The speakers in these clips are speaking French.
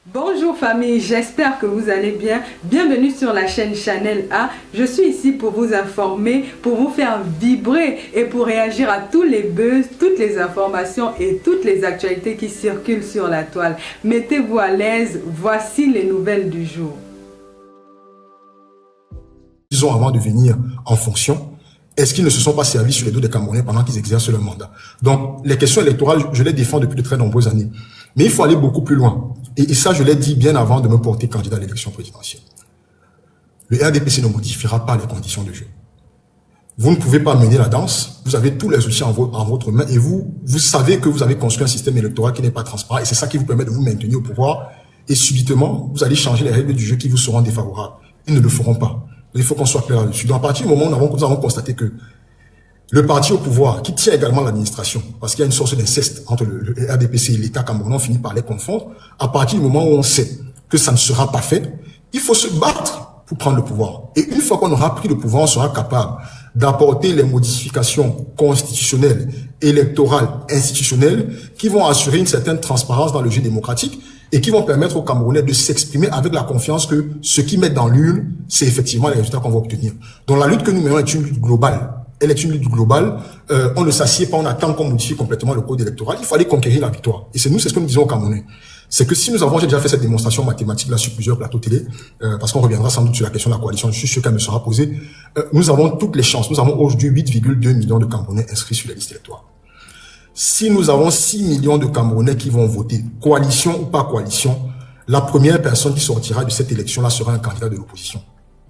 Bonjour famille, j'espère que vous allez bien. Bienvenue sur la chaîne Channel A. Je suis ici pour vous informer, pour vous faire vibrer et pour réagir à tous les buzz, toutes les informations et toutes les actualités qui circulent sur la toile. Mettez-vous à l'aise, voici les nouvelles du jour. Ils ont avant de venir en fonction, est-ce qu'ils ne se sont pas servis sur les dos des Camerounais pendant qu'ils exercent leur mandat? Donc, les questions électorales, je les défends depuis de très nombreuses années. Mais il faut aller beaucoup plus loin. Et ça, je l'ai dit bien avant de me porter candidat à l'élection présidentielle. Le RDPC ne modifiera pas les conditions de jeu. Vous ne pouvez pas mener la danse, vous avez tous les outils en votre main et vous savez que vous avez construit un système électoral qui n'est pas transparent et c'est ça qui vous permet de vous maintenir au pouvoir et subitement, vous allez changer les règles du jeu qui vous seront défavorables. Ils ne le feront pas. Il faut qu'on soit clair là-dessus. Donc, à partir du moment où nous avons constaté que le parti au pouvoir, qui tient également l'administration, parce qu'il y a une sorte d'inceste entre le RDPC et l'État camerounais, on finit par les confondre. À partir du moment où on sait que ça ne sera pas fait, il faut se battre pour prendre le pouvoir. Et une fois qu'on aura pris le pouvoir, on sera capable d'apporter les modifications constitutionnelles, électorales, institutionnelles, qui vont assurer une certaine transparence dans le jeu démocratique et qui vont permettre aux Camerounais de s'exprimer avec la confiance que ce qu'ils mettent dans l'urne, c'est effectivement les résultats qu'on va obtenir. Donc la lutte que nous menons est une lutte globale. Elle est une lutte globale. On ne s'assied pas, on attend qu'on modifie complètement le code électoral. Il faut aller conquérir la victoire. Et c'est ce que nous disons aux Camerounais. C'est que si j'ai déjà fait cette démonstration mathématique là sur plusieurs plateaux télé, parce qu'on reviendra sans doute sur la question de la coalition, je suis sûr qu'elle me sera posée, nous avons toutes les chances. Nous avons aujourd'hui 8,2 millions de Camerounais inscrits sur la liste électorale. Si nous avons 6 millions de Camerounais qui vont voter, coalition ou pas coalition, la première personne qui sortira de cette élection-là sera un candidat de l'opposition.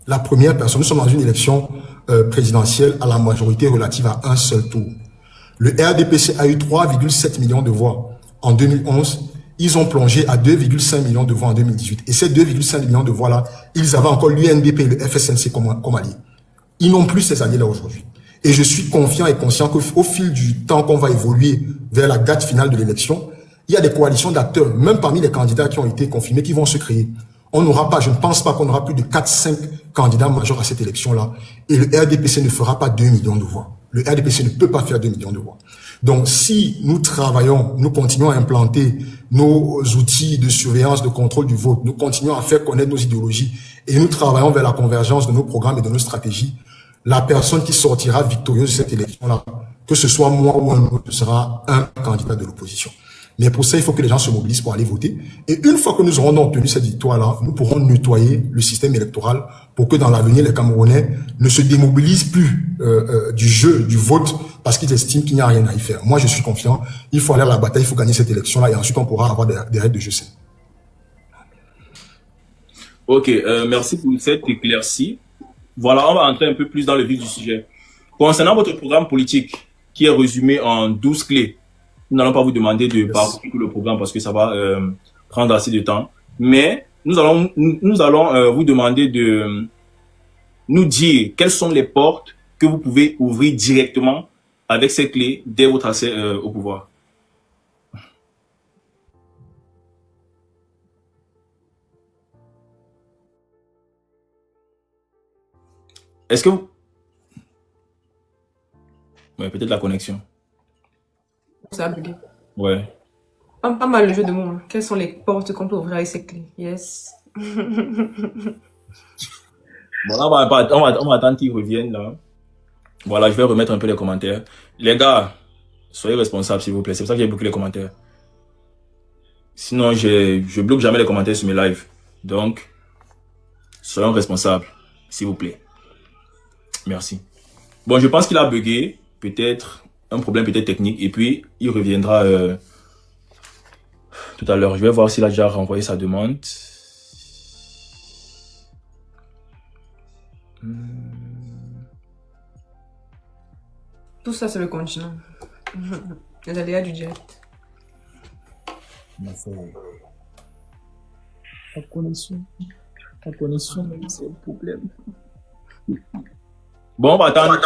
La première personne, nous sommes dans une élection présidentielle à la majorité relative à un seul tour. Le RDPC a eu 3,7 millions de voix en 2011. Ils ont plongé à 2,5 millions de voix en 2018. Et ces 2,5 millions de voix-là, ils avaient encore l'UNDP et le FSNC comme alliés. Ils n'ont plus ces alliés-là aujourd'hui. Et je suis confiant et conscient qu'au fil du temps qu'on va évoluer vers la date finale de l'élection, il y a des coalitions d'acteurs, même parmi les candidats qui ont été confirmés, qui vont se créer. On n'aura pas, je ne pense pas qu'on aura plus de 4-5 candidats majeurs à cette élection-là. Et le RDPC ne fera pas 2 millions de voix. Le RDPC ne peut pas faire 2 millions de voix. Donc, si nous travaillons, nous continuons à implanter nos outils de surveillance, de contrôle du vote, nous continuons à faire connaître nos idéologies et nous travaillons vers la convergence de nos programmes et de nos stratégies, la personne qui sortira victorieuse de cette élection-là, que ce soit moi ou un autre, sera un candidat de l'opposition. Mais pour ça, il faut que les gens se mobilisent pour aller voter. Et une fois que nous aurons obtenu cette victoire-là, nous pourrons nettoyer le système électoral pour que dans l'avenir, les Camerounais ne se démobilisent plus du jeu, du vote, parce qu'ils estiment qu'il n'y a rien à y faire. Moi, je suis confiant. Il faut aller à la bataille, il faut gagner cette élection-là et ensuite on pourra avoir des règles de jeu saines. Ok, merci pour cette éclaircie. Voilà, on va entrer un peu plus dans le vif du sujet. Concernant votre programme politique, qui est résumé en 12 clés, nous n'allons pas vous demander de parcourir tout le programme parce que ça va prendre assez de temps. Mais nous allons vous demander de nous dire quelles sont les portes que vous pouvez ouvrir directement avec ces clés dès votre accès au pouvoir. Est-ce que vous... Ouais, peut-être la connexion. Ça a bugué. Ouais. Pas mal le jeu de mots. Hein. Quelles sont les portes qu'on peut ouvrir avec ces clés? Yes. Bon, là, on va attendre qu'ils reviennent là. Voilà, je vais remettre un peu les commentaires. Les gars, soyez responsables s'il vous plaît. C'est pour ça que j'ai bloqué les commentaires. Sinon, je bloque jamais les commentaires sur mes lives. Donc, soyons responsables, s'il vous plaît. Merci. Bon, je pense qu'il a bugué. Peut-être un problème peut-être technique. Et puis, il reviendra tout à l'heure. Je vais voir s'il a déjà renvoyé sa demande. Tout ça, c'est le continent. Les aléas du direct. Ta connexion, c'est un problème. Bon, on va attendre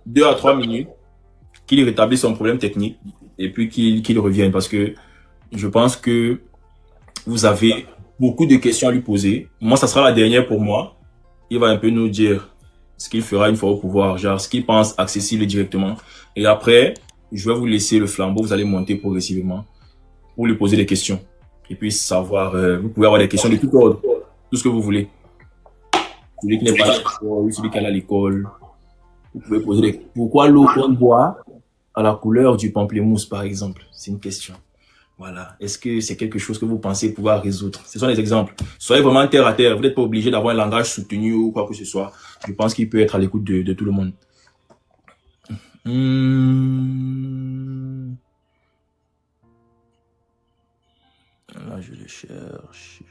2 à 3 minutes qu'il rétablisse son problème technique et puis qu'il revienne parce que je pense que vous avez beaucoup de questions à lui poser. Moi, ça sera la dernière pour moi. Il va un peu nous dire ce qu'il fera une fois au pouvoir, genre ce qu'il pense accessible directement. Et après, je vais vous laisser le flambeau, vous allez monter progressivement pour lui poser des questions. qu'ils puissent savoir. Vous pouvez avoir des questions de tout ordre, tout ce que vous voulez. Celui qui n'est pas à l'école, celui qui est à l'école. Vous pouvez poser des... Pourquoi l'eau qu'on boit a la couleur du pamplemousse, par exemple? C'est une question. Voilà. Est-ce que c'est quelque chose que vous pensez pouvoir résoudre? Ce sont des exemples. Soyez vraiment terre à terre. Vous n'êtes pas obligé d'avoir un langage soutenu ou quoi que ce soit. Je pense qu'il peut être à l'écoute de tout le monde. Là, je le cherche.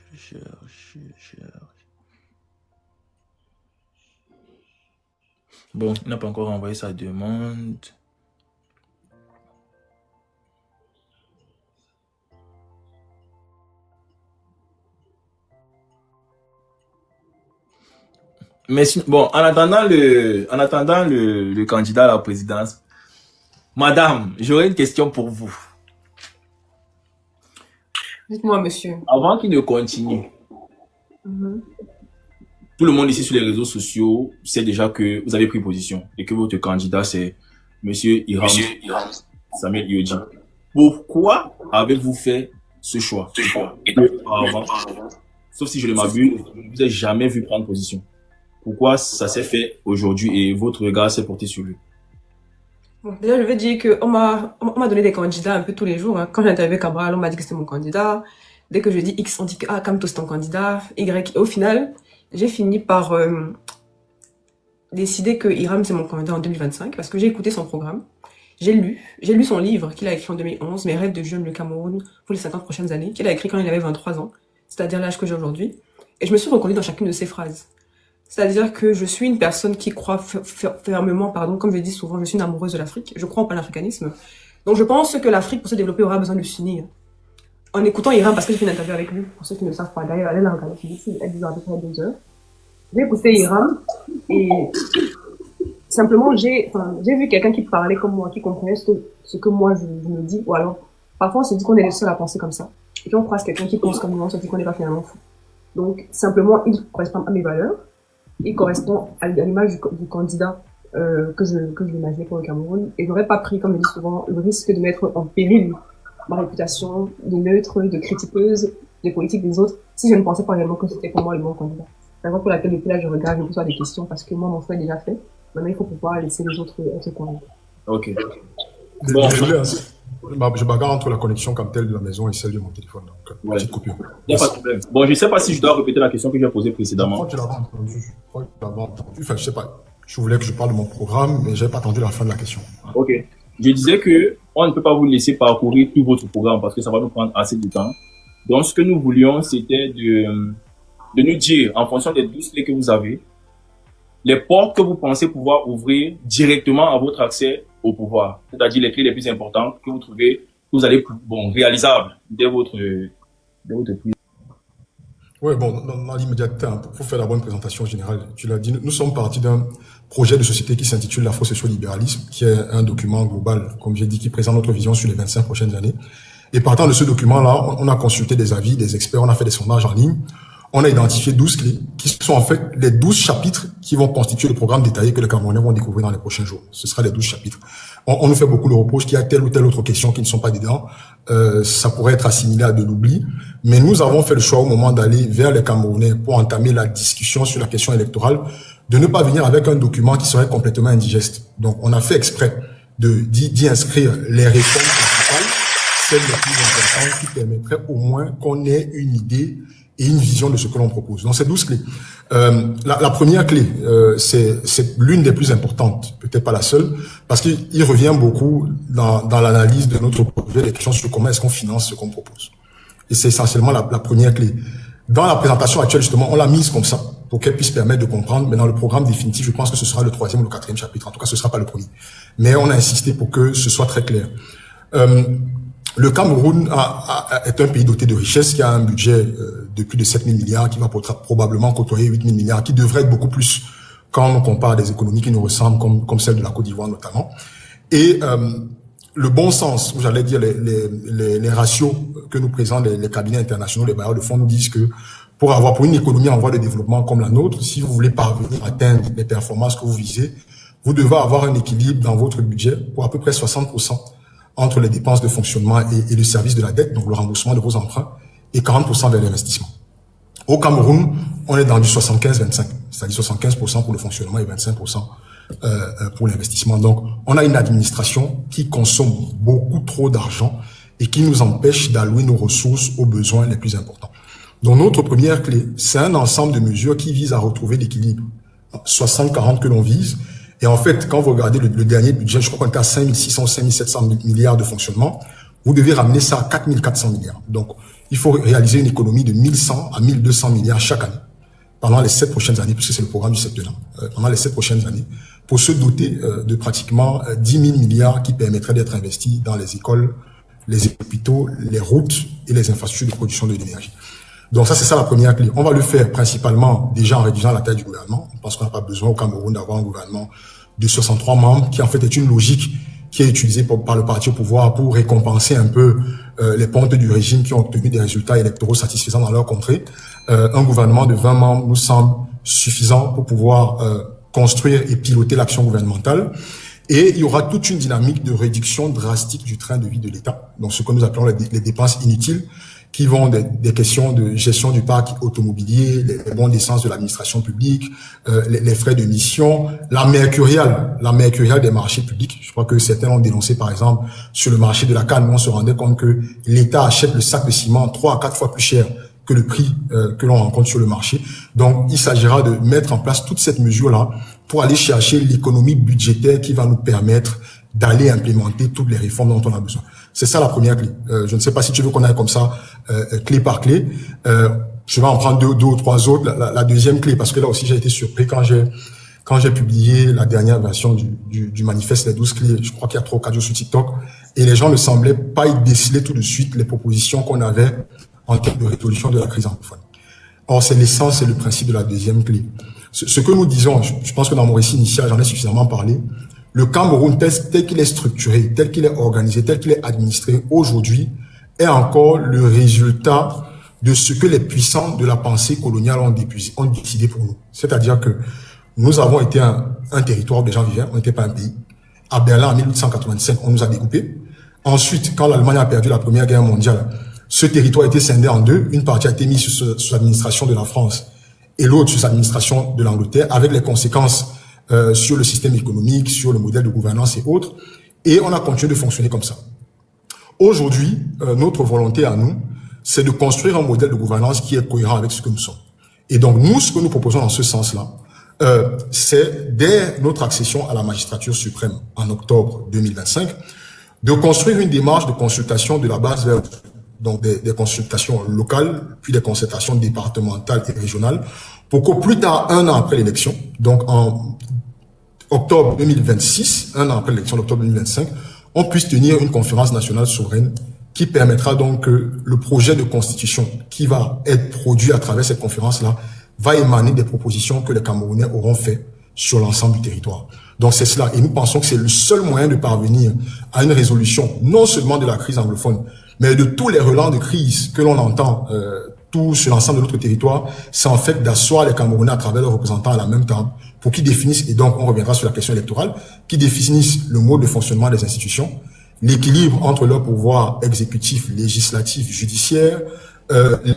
Bon, il n'a pas encore envoyé sa demande. Mais bon, en attendant le candidat à la présidence, madame, j'aurais une question pour vous. Dites-moi, monsieur. Avant qu'il ne continue, tout le monde ici sur les réseaux sociaux sait déjà que vous avez pris position et que votre candidat c'est Monsieur Hiram Samuel Iodji. Pourquoi avez-vous fait ce choix? Avant, sauf si je ne m'abuse, je ne vous ai jamais vu prendre position. Pourquoi ça s'est fait aujourd'hui et votre regard s'est porté sur lui? Bon, déjà, je vais dire qu'on m'a donné des candidats un peu tous les jours. Hein. Quand j'ai interviewé Cabral, on m'a dit que c'était mon candidat. Dès que je dis X, on dit que Kamto c'est ton candidat. Y. Et au final, j'ai fini par décider que Hiram c'est mon candidat en 2025 parce que j'ai écouté son programme. J'ai lu son livre qu'il a écrit en 2011, Mes rêves de jeune le Cameroun pour les 50 prochaines années, qu'il a écrit quand il avait 23 ans, c'est-à-dire l'âge que j'ai aujourd'hui. Et je me suis reconnue dans chacune de ses phrases. C'est-à-dire que je suis une personne qui croit fermement, comme je dis souvent, je suis une amoureuse de l'Afrique. Je crois en panafricanisme. Donc je pense que l'Afrique, pour se développer, aura besoin de s'unir. En écoutant Hiram, parce que j'ai fait une interview avec lui, pour ceux qui ne savent pas, d'ailleurs, allez la regarder, elle dure à peu près 2 heures. J'ai écouté Hiram, et simplement, j'ai vu quelqu'un qui parlait comme moi, qui comprenait ce que moi je me dis, ou alors, parfois on se dit qu'on est les seuls à penser comme ça. Et puis on croise quelqu'un qui pense comme nous, on se dit qu'on n'est pas finalement fou. Donc, simplement, il correspond à mes valeurs. Il correspond à l'image du candidat que je l'imaginais pour le Cameroun. Et j'aurais pas pris, comme je dis souvent, le risque de mettre en péril ma réputation de neutre, de critiqueuse des politiques des autres, si je ne pensais pas réellement que c'était pour moi le bon candidat. C'est la raison pour laquelle depuis là, je regarde, je me pose des questions, parce que moi, mon choix est déjà fait. Maintenant, il faut pouvoir laisser les autres se convaincre. Ok. Bon, je bagarre entre la connexion comme telle de la maison et celle de mon téléphone. Donc, petite coupure. Il n'y a pas de problème. Bon, je ne sais pas si je dois répéter la question que j'ai posée précédemment. Je crois que tu l'avais entendu. Enfin, je sais pas. Je voulais que je parle de mon programme, mais je n'ai pas attendu la fin de la question. Ok. Je disais que on ne peut pas vous laisser parcourir tout votre programme parce que ça va nous prendre assez de temps. Donc, ce que nous voulions, c'était de nous dire, en fonction des 12 clés que vous avez, les portes que vous pensez pouvoir ouvrir directement à votre accès au pouvoir. C'est-à-dire les clés les plus importantes que vous trouvez, que vous allez, réalisables dès votre prise. Oui, bon, dans l'immédiateté, pour faire la bonne présentation générale, tu l'as dit, nous sommes partis d'un projet de société qui s'intitule l'Afro-Socio-Libéralisme, qui est un document global, comme j'ai dit, qui présente notre vision sur les 25 prochaines années. Et partant de ce document-là, on a consulté des avis, des experts, on a fait des sondages en ligne. On a identifié 12 clés, qui sont en fait les 12 chapitres qui vont constituer le programme détaillé que les Camerounais vont découvrir dans les prochains jours. Ce sera les 12 chapitres. On nous fait beaucoup le reproche qu'il y a telle ou telle autre question qui ne sont pas dedans. Ça pourrait être assimilé à de l'oubli. Mais nous avons fait le choix au moment d'aller vers les Camerounais pour entamer la discussion sur la question électorale, de ne pas venir avec un document qui serait complètement indigeste. Donc, on a fait exprès d'y inscrire les réformes principales, celles les plus importantes qui permettraient au moins qu'on ait une idée et une vision de ce que l'on propose. Donc, c'est 12 clés. La première clé, c'est l'une des plus importantes, peut-être pas la seule, parce qu'il revient beaucoup dans l'analyse de notre projet, les questions sur comment est-ce qu'on finance ce qu'on propose. Et c'est essentiellement la première clé. Dans la présentation actuelle, justement, on l'a mise comme ça, pour qu'elle puisse permettre de comprendre, mais dans le programme définitif, je pense que ce sera le 3e ou le 4e chapitre. En tout cas, ce sera pas le premier. Mais on a insisté pour que ce soit très clair. Le Cameroun est un pays doté de richesses qui a un budget de plus de 7 000 milliards, qui va probablement côtoyer 8 000 milliards, qui devrait être beaucoup plus quand on compare des économies qui nous ressemblent, comme celle de la Côte d'Ivoire notamment. Et le bon sens, où j'allais dire les ratios que nous présentent les cabinets internationaux, les bailleurs de fonds nous disent que pour une économie en voie de développement comme la nôtre, si vous voulez parvenir à atteindre les performances que vous visez, vous devez avoir un équilibre dans votre budget pour à peu près 60% entre les dépenses de fonctionnement et le service de la dette, donc le remboursement de vos emprunts, et 40% vers l'investissement. Au Cameroun, on est dans du 75-25, c'est-à-dire 75% pour le fonctionnement et 25% pour l'investissement. Donc, on a une administration qui consomme beaucoup trop d'argent et qui nous empêche d'allouer nos ressources aux besoins les plus importants. Donc, notre première clé, c'est un ensemble de mesures qui visent à retrouver l'équilibre. 60-40 que l'on vise. Et en fait, quand vous regardez le dernier budget, je crois qu'on est à 5 600, 5 700 milliards de fonctionnement, vous devez ramener ça à 4 400 milliards. Donc, il faut réaliser une économie de 1100 à 1200 milliards chaque année pendant les 7 prochaines années, puisque c'est le programme du septennat, pendant les 7 prochaines années, pour se doter de pratiquement 10 000 milliards qui permettraient d'être investis dans les écoles, les hôpitaux, les routes et les infrastructures de production de l'énergie. Donc ça, c'est ça la première clé. On va le faire principalement déjà en réduisant la taille du gouvernement. On pense qu'on n'a pas besoin au Cameroun d'avoir un gouvernement de 63 membres, qui en fait est une logique qui est utilisée par le parti au pouvoir pour récompenser un peu les pontes du régime qui ont obtenu des résultats électoraux satisfaisants dans leur contrée. Un gouvernement de 20 membres nous semble suffisant pour pouvoir construire et piloter l'action gouvernementale. Et il y aura toute une dynamique de réduction drastique du train de vie de l'État. Donc ce que nous appelons les dépenses inutiles, qui vont des questions de gestion du parc automobilier, les bons d'essence de l'administration publique, les frais de mission, la mercuriale des marchés publics. Je crois que certains ont dénoncé, par exemple, sur le marché de la canne, on se rendait compte que l'État achète le sac de ciment 3 à 4 fois plus cher que le prix que l'on rencontre sur le marché. Donc, il s'agira de mettre en place toute cette mesure-là pour aller chercher l'économie budgétaire qui va nous permettre d'aller implémenter toutes les réformes dont on a besoin. C'est ça la première clé. Je ne sais pas si tu veux qu'on aille comme ça, clé par clé. Je vais en prendre deux ou trois autres. La deuxième clé, parce que là aussi j'ai été surpris quand j'ai publié la dernière version du manifeste Les 12 clés, je crois qu'il y a 3 ou 4 jours sur TikTok, et les gens ne semblaient pas y déceler tout de suite les propositions qu'on avait en termes de résolution de la crise anglophone. Or, c'est l'essence et le principe de la deuxième clé. Ce que nous disons, je pense que dans mon récit initial, j'en ai suffisamment parlé, le Cameroun, tel qu'il est structuré, tel qu'il est organisé, tel qu'il est administré aujourd'hui, est encore le résultat de ce que les puissants de la pensée coloniale ont décidé pour nous. C'est-à-dire que nous avons été un territoire où les gens vivaient, on n'était pas un pays. À Berlin, en 1885, on nous a découpés. Ensuite, quand l'Allemagne a perdu la Première Guerre mondiale, ce territoire a été scindé en deux. Une partie a été mise sous l'administration de la France et l'autre sous l'administration de l'Angleterre, avec les conséquences sur le système économique, sur le modèle de gouvernance et autres. Et on a continué de fonctionner comme ça. Aujourd'hui, notre volonté à nous, c'est de construire un modèle de gouvernance qui est cohérent avec ce que nous sommes. Et donc, nous, ce que nous proposons dans ce sens-là, c'est, dès notre accession à la magistrature suprême en octobre 2025, de construire une démarche de consultation de la base vers donc des consultations locales, puis des consultations départementales et régionales, pour qu'au plus tard, 1 an après l'élection, donc en octobre 2026, 1 an après l'élection d'octobre 2025, on puisse tenir une conférence nationale souveraine qui permettra donc que le projet de constitution qui va être produit à travers cette conférence-là va émaner des propositions que les Camerounais auront fait sur l'ensemble du territoire. Donc c'est cela. Et nous pensons que c'est le seul moyen de parvenir à une résolution, non seulement de la crise anglophone, mais de tous les relents de crise que l'on entend tout sur l'ensemble de notre territoire, c'est en fait d'asseoir les Camerounais à travers leurs représentants à la même table pour qu'ils définissent, et donc on reviendra sur la question électorale, qui définissent le mode de fonctionnement des institutions, l'équilibre entre leur pouvoir exécutif, législatif, judiciaire,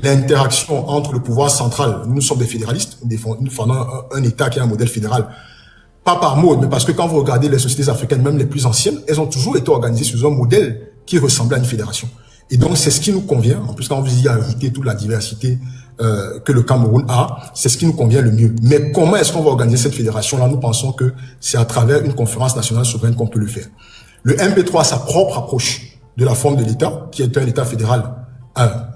l'interaction entre le pouvoir central. Nous sommes des fédéralistes, nous défendons un État qui a un modèle fédéral, pas par mode, mais parce que quand vous regardez les sociétés africaines, même les plus anciennes, elles ont toujours été organisées sous un modèle qui ressemblait à une fédération. Et donc, c'est ce qui nous convient. En plus, quand vous y ajoutez toute la diversité que le Cameroun a, c'est ce qui nous convient le mieux. Mais comment est-ce qu'on va organiser cette fédération-là? Nous pensons que c'est à travers une conférence nationale souveraine qu'on peut le faire. Le MP3 a sa propre approche de la forme de l'État, qui est un État fédéral.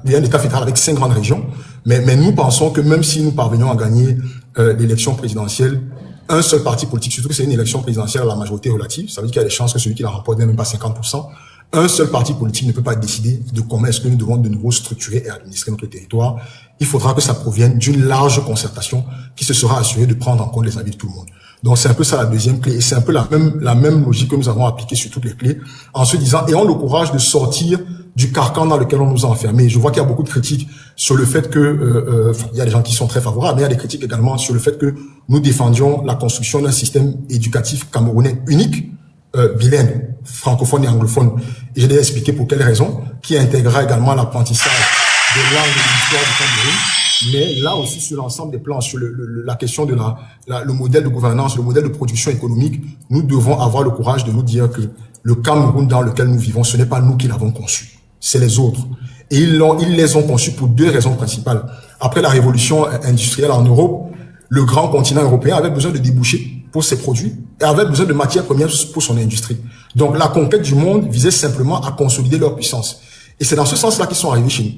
Il y a un État fédéral avec 5 grandes régions. Mais nous pensons que même si nous parvenions à gagner l'élection présidentielle, un seul parti politique, surtout que c'est une élection présidentielle à la majorité relative, ça veut dire qu'il y a des chances que celui qui la remporte n'ait même pas 50%. Un seul parti politique ne peut pas décider de comment est-ce que nous devons de nouveau structurer et administrer notre territoire. Il faudra que ça provienne d'une large concertation qui se sera assurée de prendre en compte les avis de tout le monde. Donc c'est un peu ça la deuxième clé, et c'est un peu la même logique que nous avons appliquée sur toutes les clés, en se disant, ayons le courage de sortir du carcan dans lequel on nous a enfermés. Je vois qu'il y a beaucoup de critiques sur le fait que, il y a des gens qui sont très favorables, mais il y a des critiques également sur le fait que nous défendions la construction d'un système éducatif camerounais unique, bilingue, francophone et anglophone. Et j'ai déjà expliqué pour quelles raisons, qui intégrera également l'apprentissage des langues de l'histoire du Cameroun, mais là aussi sur l'ensemble des plans, sur la question de le modèle de gouvernance, le modèle de production économique, nous devons avoir le courage de nous dire que le Cameroun dans lequel nous vivons, ce n'est pas nous qui l'avons conçu, c'est les autres. Et ils les ont conçus pour deux raisons principales. Après la révolution industrielle en Europe, le grand continent européen avait besoin de débouchés pour ses produits et avait besoin de matières premières pour son industrie. Donc la conquête du monde visait simplement à consolider leur puissance. Et c'est dans ce sens-là qu'ils sont arrivés chez nous.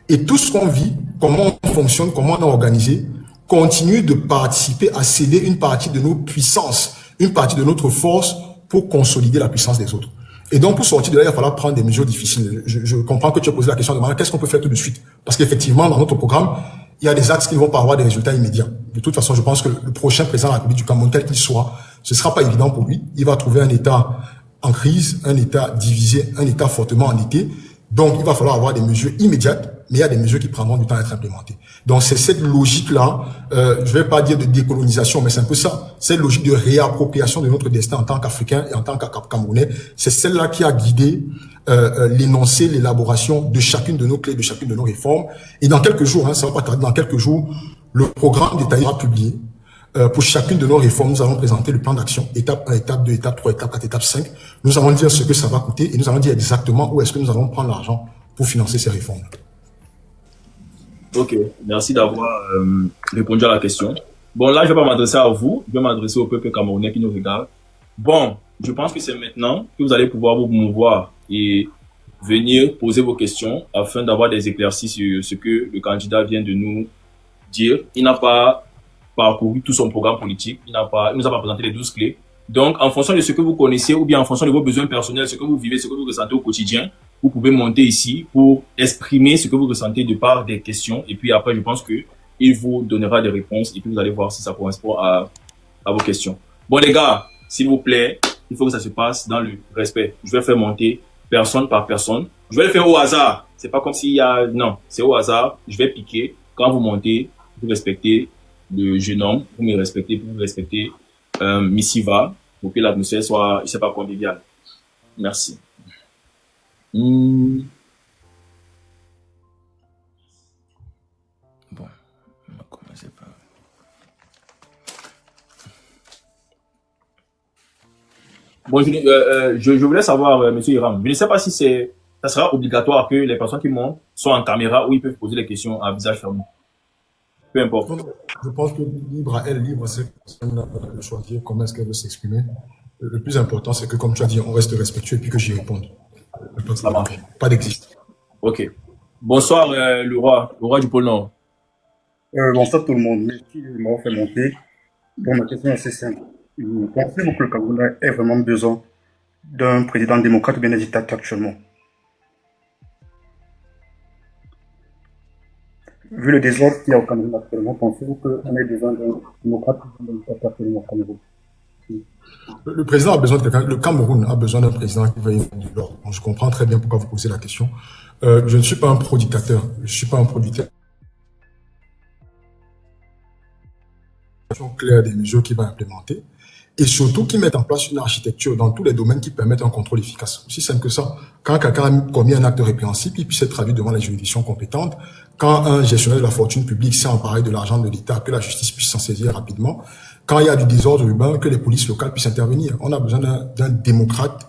Et tout ce qu'on vit, comment on fonctionne, comment on est organisé, continue de participer à céder une partie de nos puissances, une partie de notre force pour consolider la puissance des autres. Et donc, pour sortir de là, il va falloir prendre des mesures difficiles. Je comprends que tu as posé la question de qu'est-ce qu'on peut faire tout de suite? Parce qu'effectivement, dans notre programme, il y a des axes qui ne vont pas avoir des résultats immédiats. De toute façon, je pense que le prochain président de la République du Cameroun, quel qu'il soit, ce ne sera pas évident pour lui. Il va trouver un État en crise, un État divisé, un État fortement endetté. Donc, il va falloir avoir des mesures immédiates, mais il y a des mesures qui prendront du temps à être implémentées. Donc, c'est cette logique-là, je vais pas dire de décolonisation, mais c'est un peu ça, cette logique de réappropriation de notre destin en tant qu'Africains et en tant que Camerounais. C'est celle-là qui a guidé l'énoncé, l'élaboration de chacune de nos clés, de chacune de nos réformes. Et dans quelques jours, ça va pas tarder, dans quelques jours, le programme détaillé sera publié. Pour chacune de nos réformes, nous allons présenter le plan d'action, étape 1, étape 2, étape 3, étape 4, étape 5. Nous allons dire ce que ça va coûter et nous allons dire exactement où est-ce que nous allons prendre l'argent pour financer ces réformes. Ok, merci d'avoir répondu à la question. Bon, là, je ne vais pas m'adresser à vous, je vais m'adresser au peuple camerounais qui nous regarde. Bon, je pense que c'est maintenant que vous allez pouvoir vous mouvoir et venir poser vos questions afin d'avoir des éclaircies sur ce que le candidat vient de nous dire. Il n'a pas parcouru tout son programme politique, il nous a pas présenté les 12 clés. Donc, en fonction de ce que vous connaissez ou bien en fonction de vos besoins personnels, ce que vous vivez, ce que vous ressentez au quotidien, vous pouvez monter ici pour exprimer ce que vous ressentez de par des questions. Et puis après, je pense que il vous donnera des réponses et puis vous allez voir si ça correspond à vos questions. Bon, les gars, s'il vous plaît, il faut que ça se passe dans le respect. Je vais faire monter personne par personne. Je vais le faire au hasard. C'est pas comme s'il y a, non, c'est au hasard. Je vais piquer. Quand vous montez, vous respectez le jeune homme, vous me respectez, vous respectez Missiva, pour que l'atmosphère soit, je sais pas, conviviale. Merci. Bon, on va commencer par... Bon, je voulais savoir, Monsieur Hiram, je ne sais pas si ça sera obligatoire que les personnes qui montent soient en caméra ou ils peuvent poser les questions à visage fermé. Peu importe. Je pense que libre à elle, libre à cette personne de choisir comment est-ce qu'elle veut s'exprimer. Le plus important, c'est que, comme tu as dit, on reste respectueux et puis que j'y réponde. Ça marche. Pas d'existe. Ok. Bonsoir, le roi du pôle Nord. Bonsoir tout le monde. Merci de m'avoir fait monter. Bon, ma question est assez simple. Pensez-vous que le Cameroun ait vraiment besoin d'un président démocrate ou bien d'un dictateur actuellement? Vu le désordre qu'il y a au Cameroun actuellement, pensez-vous qu'on ait besoin d'un démocrate ou d'un dictateur actuellement au Cameroun? Le président a besoin de quelqu'un, le Cameroun a besoin d'un président qui va y faire du l'ordre. Je comprends très bien pourquoi vous posez la question. Je ne suis pas un pro-dictateur. Je ne suis pas un pro-dictateur. Claire des mesures qu'il va implémenter et surtout qu'il mette en place une architecture dans tous les domaines qui permettent un contrôle efficace. Aussi simple que ça. Quand quelqu'un a commis un acte répréhensible, il puisse être traduit devant les juridictions compétentes. Quand un gestionnaire de la fortune publique s'est emparé de l'argent de l'État, que la justice puisse s'en saisir rapidement. Quand il y a du désordre urbain, que les polices locales puissent intervenir. On a besoin d'un démocrate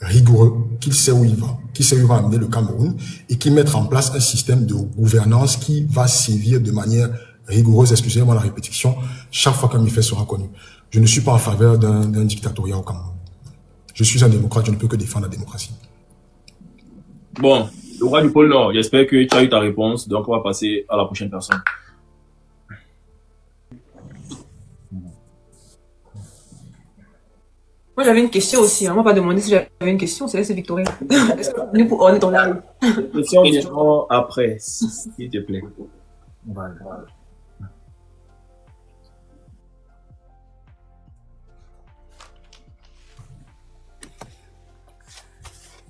rigoureux, qui sait où il va, qui sait où il va amener le Cameroun et qui mette en place un système de gouvernance qui va sévir de manière rigoureuse, excusez-moi la répétition, chaque fois qu'un méfait sera connu. Je ne suis pas en faveur d'un dictatoriat au Cameroun. Je suis un démocrate, je ne peux que défendre la démocratie. Bon, le roi du pôle Nord, j'espère que tu as eu ta réponse, donc on va passer à la prochaine personne. Moi, j'avais une question aussi. On m'a pas demandé si j'avais une question. C'est Victorien. Est-ce que nous pour on est dans la Question viendront après, s'il te plaît. Voilà.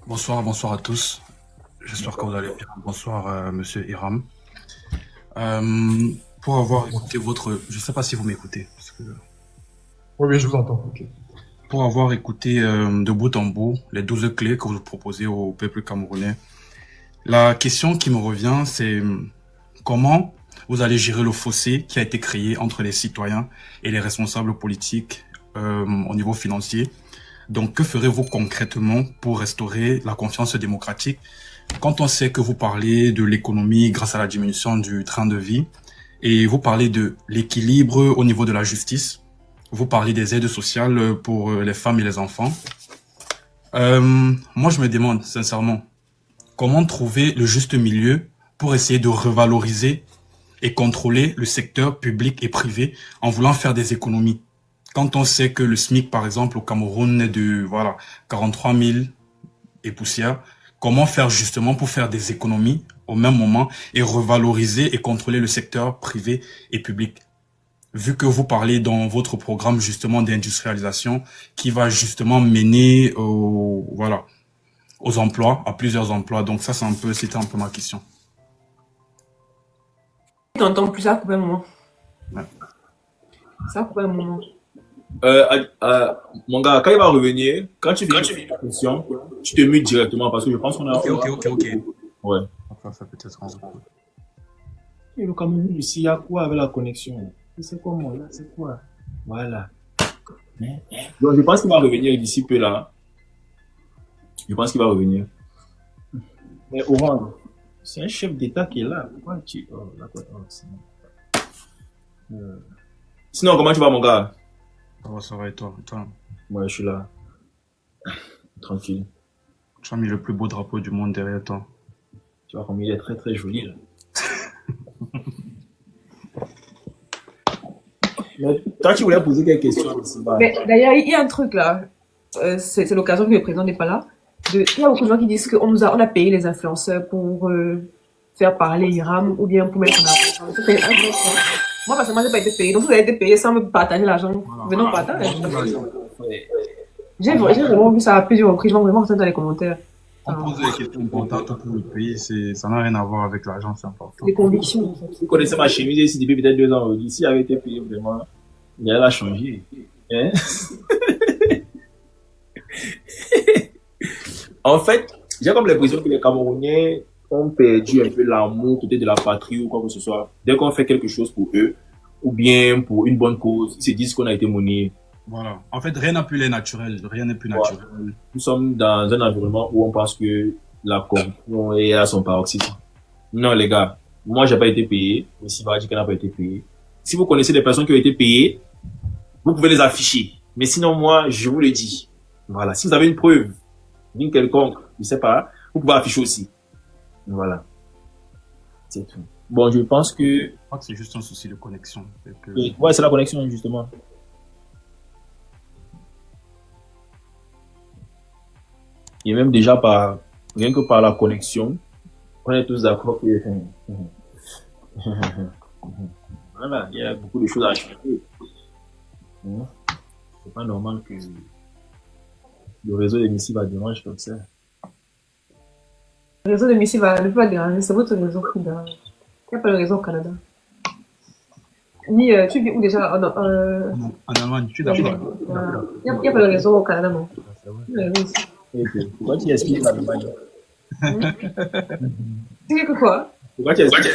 Bonsoir à tous. J'espère que vous allez bien. Bonsoir, Monsieur Hiram. Pour avoir écouté je ne sais pas si vous m'écoutez. Oui, je vous entends. Okay. Pour avoir écouté de bout en bout les 12 clés que vous proposez au peuple camerounais, La question qui me revient, c'est comment vous allez gérer le fossé qui a été créé entre les citoyens et les responsables politiques au niveau financier. Donc, que ferez-vous concrètement pour restaurer la confiance démocratique quand on sait que vous parlez de l'économie grâce à la diminution du train de vie et vous parlez de l'équilibre au niveau de la justice, vous parlez des aides sociales pour les femmes et les enfants. Moi, je me demande sincèrement, comment trouver le juste milieu pour essayer de revaloriser et contrôler le secteur public et privé en voulant faire des économies. Quand on sait que le SMIC, par exemple, au Cameroun est de 43 000 et poussière, comment faire justement pour faire des économies au même moment et revaloriser et contrôler le secteur privé et public? Vu que vous parlez dans votre programme justement d'industrialisation qui va justement mener aux emplois, à plusieurs emplois. Donc ça, c'était un peu ma question. Je t'entends plus, ça a coupé un moment. Ouais. Ça a coupé un moment. Mon gars, quand il va revenir, quand tu finis la question, tu te mutes directement parce que je pense qu'on a... Ok. Ouais. Ça peut être un peu. Et le Cameroun ici, il y a quoi avec la connexion? C'est quoi, moi, là? C'est quoi? Voilà. Donc, je pense qu'il va revenir d'ici peu, là. Je pense qu'il va revenir. Mais Orange, c'est un chef d'État qui est là. Pourquoi tu... Oh, d'accord. Sinon, comment tu vas, mon gars? Ça va et toi? Moi, je suis là. Tranquille. Tu as mis le plus beau drapeau du monde derrière toi. Tu vois comme il est très très joli, là. Mais toi, tu voulais poser quelques questions aussi. Mais d'ailleurs, il y a un truc là. C'est l'occasion que le président n'est pas là. Il y a beaucoup de gens qui disent qu'on a payé les influenceurs pour faire parler Hiram ou bien pour mettre en avant. Moi, personnellement, je n'ai pas été payé. Donc, vous avez été payé sans me partager l'argent. Venons partager. J'ai vraiment vu ça à plusieurs reprises. Je vais vraiment rentrer dans les commentaires. On pose des questions importantes pour le pays. Ça n'a rien à voir avec l'argent, c'est important. Les convictions. Vous connaissez ma chemise ici depuis peut-être 2 ans aujourd'hui. Si elle avait été payée vraiment, elle a changé. Hein? En fait, j'ai comme l'impression que les Camerounais ont perdu un peu l'amour peut-être de la patrie ou quoi que ce soit. Dès qu'on fait quelque chose pour eux, ou bien pour une bonne cause, ils se disent qu'on a été monnayé. Voilà. En fait, rien n'a plus l'air naturel. Rien n'est plus naturel. Nous sommes dans un environnement où on pense que la corruption est à son paroxysme. Non, les gars, moi, j'ai pas été payé. Aussi, va dire qu'elle n'a pas été payée. Si vous connaissez des personnes qui ont été payées, vous pouvez les afficher. Mais sinon, moi, je vous le dis. Voilà. Si vous avez une preuve d'une quelconque, je sais pas, vous pouvez afficher aussi. Voilà. C'est tout. Bon, je pense que... Je crois que c'est juste un souci de connexion. Ouais, c'est la connexion, justement. Et même déjà rien que par la connexion, on est tous d'accord que, voilà, il y a beaucoup de choses à changer. C'est pas normal que le réseau de Missy va déranger comme ça. Le réseau de Missy ne peut pas déranger, c'est votre réseau qui dérange. Il n'y a pas le réseau au Canada. Ni, tu vis où déjà? En Allemagne, tu es d'accord? Il n'y a pas le réseau au Canada, non? Pourquoi tu expliques l'Allemagne? Tu dis que quoi? Pourquoi tu expliques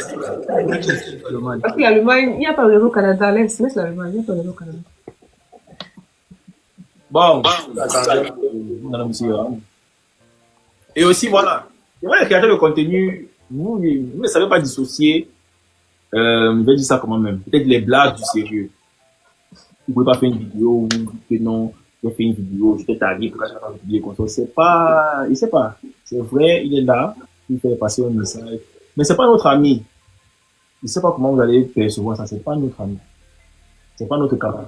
l'Allemagne? Parce qu'il y a l'Allemagne, il n'y a pas le réseau au Canada. Laisse l'Allemagne, il n'y a pas le réseau au Canada. Bon, et aussi, voilà. C'est vrai, les créateurs de contenu, vous ne savez pas dissocier, je vais dire ça comment même, peut-être les blagues du sérieux. Vous pouvez pas faire une vidéo où vous dites que non, j'ai fait une vidéo, je t'ai tagué, pourquoi je n'ai pas publié comme ça. C'est pas, il sait pas. C'est vrai, il est là, il fait passer un message. Mais c'est pas notre ami. Il sait pas comment vous allez percevoir ça, c'est pas notre ami. C'est pas notre camarade.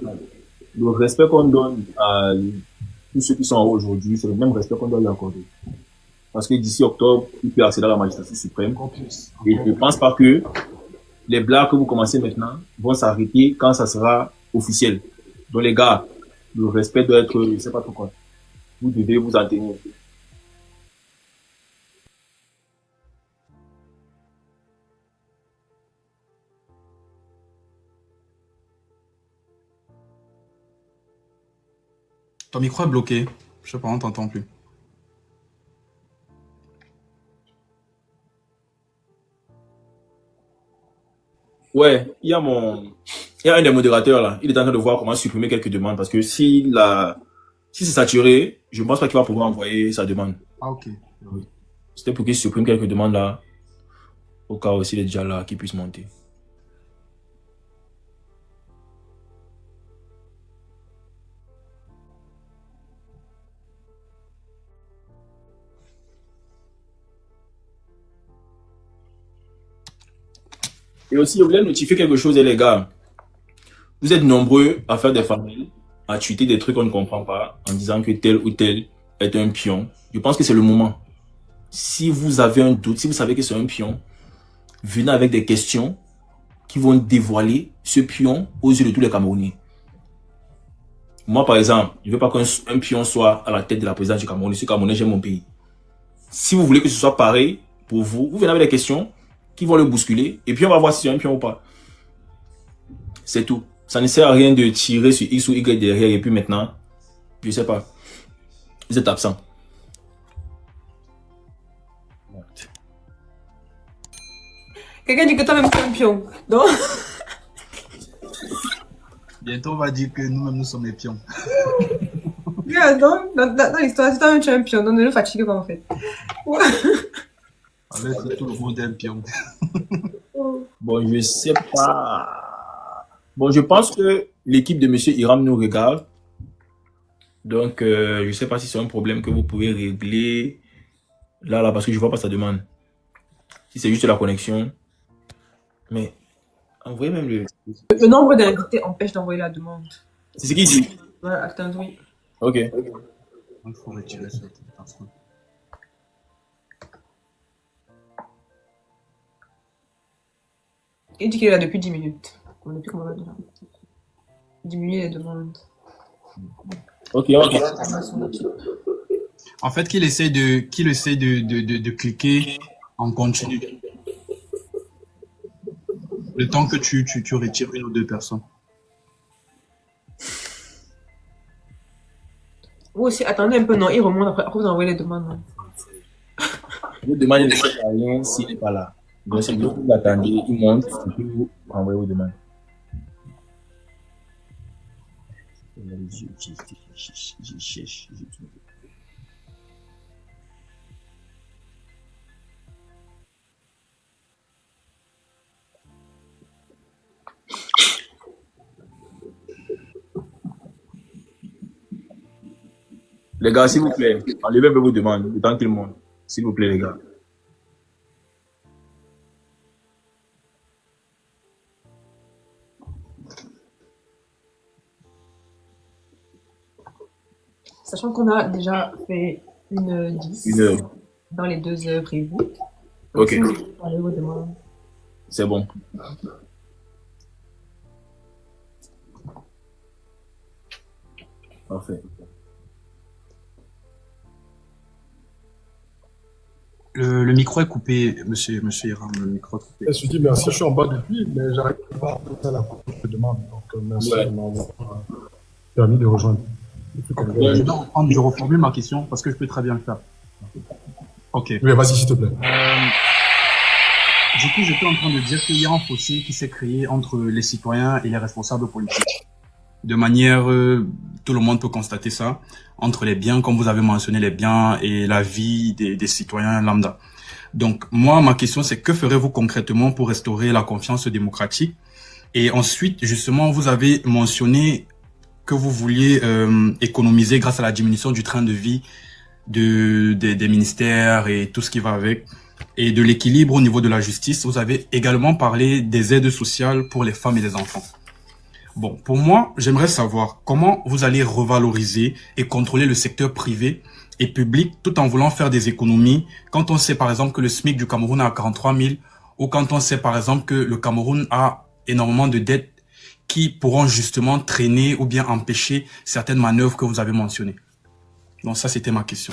Le respect qu'on donne à tous ceux qui sont en haut aujourd'hui, c'est le même respect qu'on doit lui accorder. Parce que d'ici octobre, il peut accéder à la magistrature suprême. Et je ne pense pas que les blagues que vous commencez maintenant vont s'arrêter quand ça sera officiel. Donc les gars, le respect doit être, je ne sais pas pourquoi. Vous devez vous en tenir. Ton micro est bloqué. Je sais pas, on t'entend plus. Ouais, il y a un des modérateurs là. Il est en train de voir comment supprimer quelques demandes parce que si c'est saturé, je ne pense pas qu'il va pouvoir envoyer sa demande. Ah, ok. Oui. C'était pour qu'il supprime quelques demandes là, au cas où s'il est déjà là, qu'il puisse monter. Et aussi, je voulais notifier quelque chose, les gars. Vous êtes nombreux à faire des familles, à tweeter des trucs qu'on ne comprend pas, en disant que tel ou tel est un pion. Je pense que c'est le moment. Si vous avez un doute, si vous savez que c'est un pion, venez avec des questions qui vont dévoiler ce pion aux yeux de tous les Camerounais. Moi, par exemple, je ne veux pas qu'un pion soit à la tête de la présidence du Cameroun. Je suis Camerounais, j'aime mon pays. Si vous voulez que ce soit pareil pour vous, vous venez avec des questions qui vont le bousculer et puis on va voir si c'est un pion ou pas. C'est tout. Ça ne sert à rien de tirer sur X ou Y derrière et puis maintenant, je ne sais pas, vous êtes absent. Quelqu'un dit que toi-même tu es un pion. Donc, Bientôt, on va dire que nous-mêmes, nous sommes les pions. yeah, donc, dans l'histoire, si toi-même tu es un pion, donc ne le fatigue pas en fait. Avec tout le monde est un pion. Bon, je sais pas. Bon, je pense que l'équipe de Monsieur Hiram nous regarde. Donc, je sais pas si c'est un problème que vous pouvez régler. Là, parce que je vois pas sa demande. Si c'est juste la connexion. Mais, envoyez même le... Le nombre d'invités empêche d'envoyer la demande. C'est ce qu'il dit. Ouais, attends, oui. Ok. Il faut retirer cette personne. Il dit qu'il est là depuis 10 minutes. Depuis combien de temps? 10 minutes les demandes. Ok, ok. En fait, qu'il essaie de cliquer en continu. Le temps que tu retires une ou deux personnes. Vous aussi, attendez un peu, non, il remonte après vous envoyez les demandes. Non? Vous demandez ne sert à rien s'il n'est pas là. Donc, c'est bien que vous l'attendez, il monte, et puis vous renvoyez vos demandes. Les gars, s'il vous plaît, enlevez un peu vos demandes, le temps qu'il monte. S'il vous plaît, les gars. Sachant qu'on a déjà fait une 10 Une heure. dans les 2 heures prévues. Ok. Si vous parlez vos demandes. C'est bon. Parfait. Le micro est coupé, monsieur Hiram, le micro est coupé. Je dis merci, je suis en bas depuis, mais j'arrive pas à faire la prochaine demande. Donc, merci Ouais. de m'avoir permis de rejoindre. Je reformule ma question parce que je peux très bien le faire. Ok. Oui, vas-y, s'il te plaît. Du coup, j'étais en train de dire qu'il y a un fossé qui s'est créé entre les citoyens et les responsables politiques. De manière, tout le monde peut constater ça, entre les biens, comme vous avez mentionné, les biens et la vie des citoyens lambda. Donc, moi, ma question, c'est que ferez-vous concrètement pour restaurer la confiance démocratique? Et ensuite, justement, vous avez mentionné que vous vouliez économiser grâce à la diminution du train de vie des ministères et tout ce qui va avec, et de l'équilibre au niveau de la justice. Vous avez également parlé des aides sociales pour les femmes et les enfants. Bon, pour moi, j'aimerais savoir comment vous allez revaloriser et contrôler le secteur privé et public tout en voulant faire des économies quand on sait par exemple que le SMIC du Cameroun est à 43 000 ou quand on sait par exemple que le Cameroun a énormément de dettes qui pourront justement traîner ou bien empêcher certaines manœuvres que vous avez mentionnées. Donc ça, c'était ma question.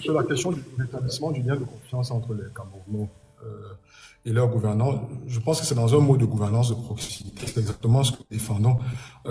Sur la question du rétablissement du lien de confiance entre les Camerounais et leurs gouvernants, je pense que c'est dans un mode de gouvernance de proximité. C'est exactement ce que nous défendons.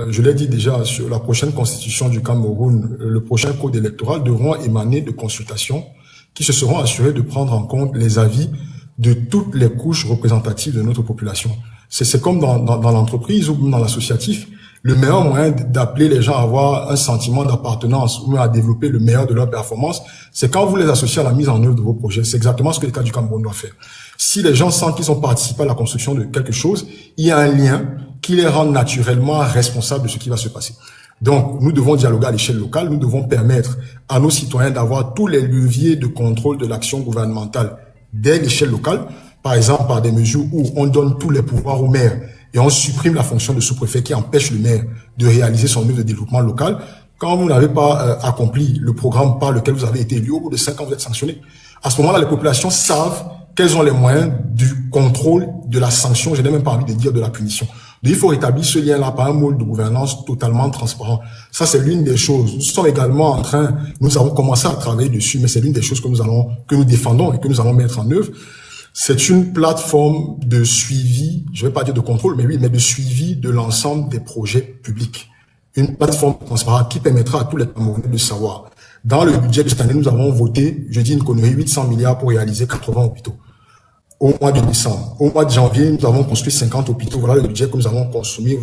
Je l'ai dit déjà, sur la prochaine constitution du Cameroun, le prochain code électoral devront émaner de consultations qui se seront assurées de prendre en compte les avis de toutes les couches représentatives de notre population. C'est comme dans l'entreprise ou dans l'associatif, le meilleur moyen d'appeler les gens à avoir un sentiment d'appartenance ou à développer le meilleur de leur performance, c'est quand vous les associez à la mise en œuvre de vos projets. C'est exactement ce que l'État du Cameroun doit faire. Si les gens sentent qu'ils ont participé à la construction de quelque chose, il y a un lien qui les rend naturellement responsables de ce qui va se passer. Donc, nous devons dialoguer à l'échelle locale, nous devons permettre à nos citoyens d'avoir tous les leviers de contrôle de l'action gouvernementale dès l'échelle locale, par exemple par des mesures où on donne tous les pouvoirs au maire et on supprime la fonction de sous-préfet qui empêche le maire de réaliser son œuvre de développement local. Quand vous n'avez pas accompli le programme par lequel vous avez été élu, au bout de 5 ans, vous êtes sanctionné. À ce moment-là, les populations savent quels ont les moyens du contrôle, de la sanction, je n'ai même pas envie de dire de la punition. Donc, il faut rétablir ce lien-là par un mode de gouvernance totalement transparent. Ça, c'est l'une des choses. Nous sommes également en train, nous avons commencé à travailler dessus, mais c'est l'une des choses que nous défendons et que nous allons mettre en œuvre. C'est une plateforme de suivi, je vais pas dire de contrôle, mais oui, mais de suivi de l'ensemble des projets publics. Une plateforme transparente qui permettra à tous les Camerounais de savoir. Dans le budget de cette année, nous avons voté, je dis une connerie, 800 milliards pour réaliser 80 hôpitaux. Au mois de décembre. Au mois de janvier, nous avons construit 50 hôpitaux. Voilà le budget que nous avons consommé.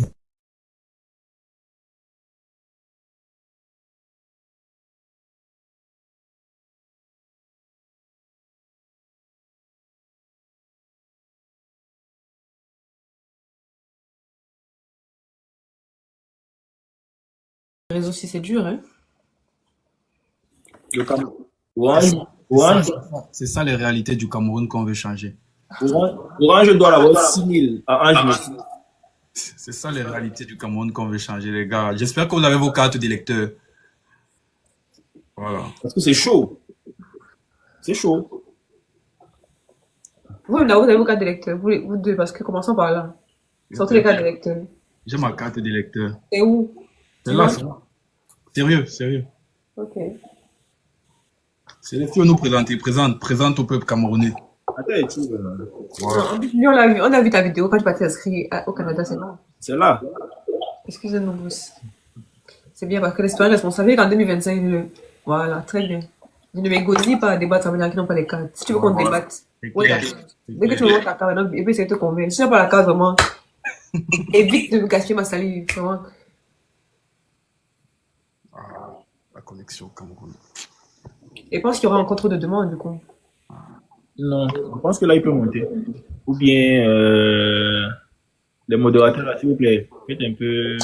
Les réseaux aussi, c'est dur, hein. Le Cameroun. Orange, C'est ça les réalités du Cameroun qu'on veut changer. Orange doit l'avoir 6 000 à Ange. C'est ça les réalités du Cameroun qu'on veut changer, les gars. J'espère que vous avez vos cartes d'électeurs. Voilà. Parce que c'est chaud. C'est chaud. Vous, là, vous avez vos cartes d'électeurs, vous deux, parce que commençons par là. Sortez les cartes d'électeurs. J'ai ma carte d'électeur. Et où? C'est là, c'est là. Sérieux, sérieux. Ok. C'est les filles nous présenter, présente au peuple camerounais. Attends, tu Voilà. Lui, on a vu ta vidéo quand tu partais inscrit au Canada, c'est là. c'est là. Excusez-nous, boss. C'est bien parce que l'histoire est responsable qu'en 2025, voilà, très bien. Je ne m'égosie pas à débattre avec les gens qui n'ont pas les cartes. Si tu veux qu'on débatte, C'est ouais, clair. d'accord. Dès que tu me montres ta carte, et puis c'est te convaincre. Si tu n'as pas la carte, vraiment, évite de me gaspiller ma salive, vraiment. Ah, la connexion au Cameroun. Et pense qu'il y aura un contrôle de demande, du coup. Non, je pense que là, il peut monter. Ou bien, les modérateurs, là, s'il vous plaît, faites un peu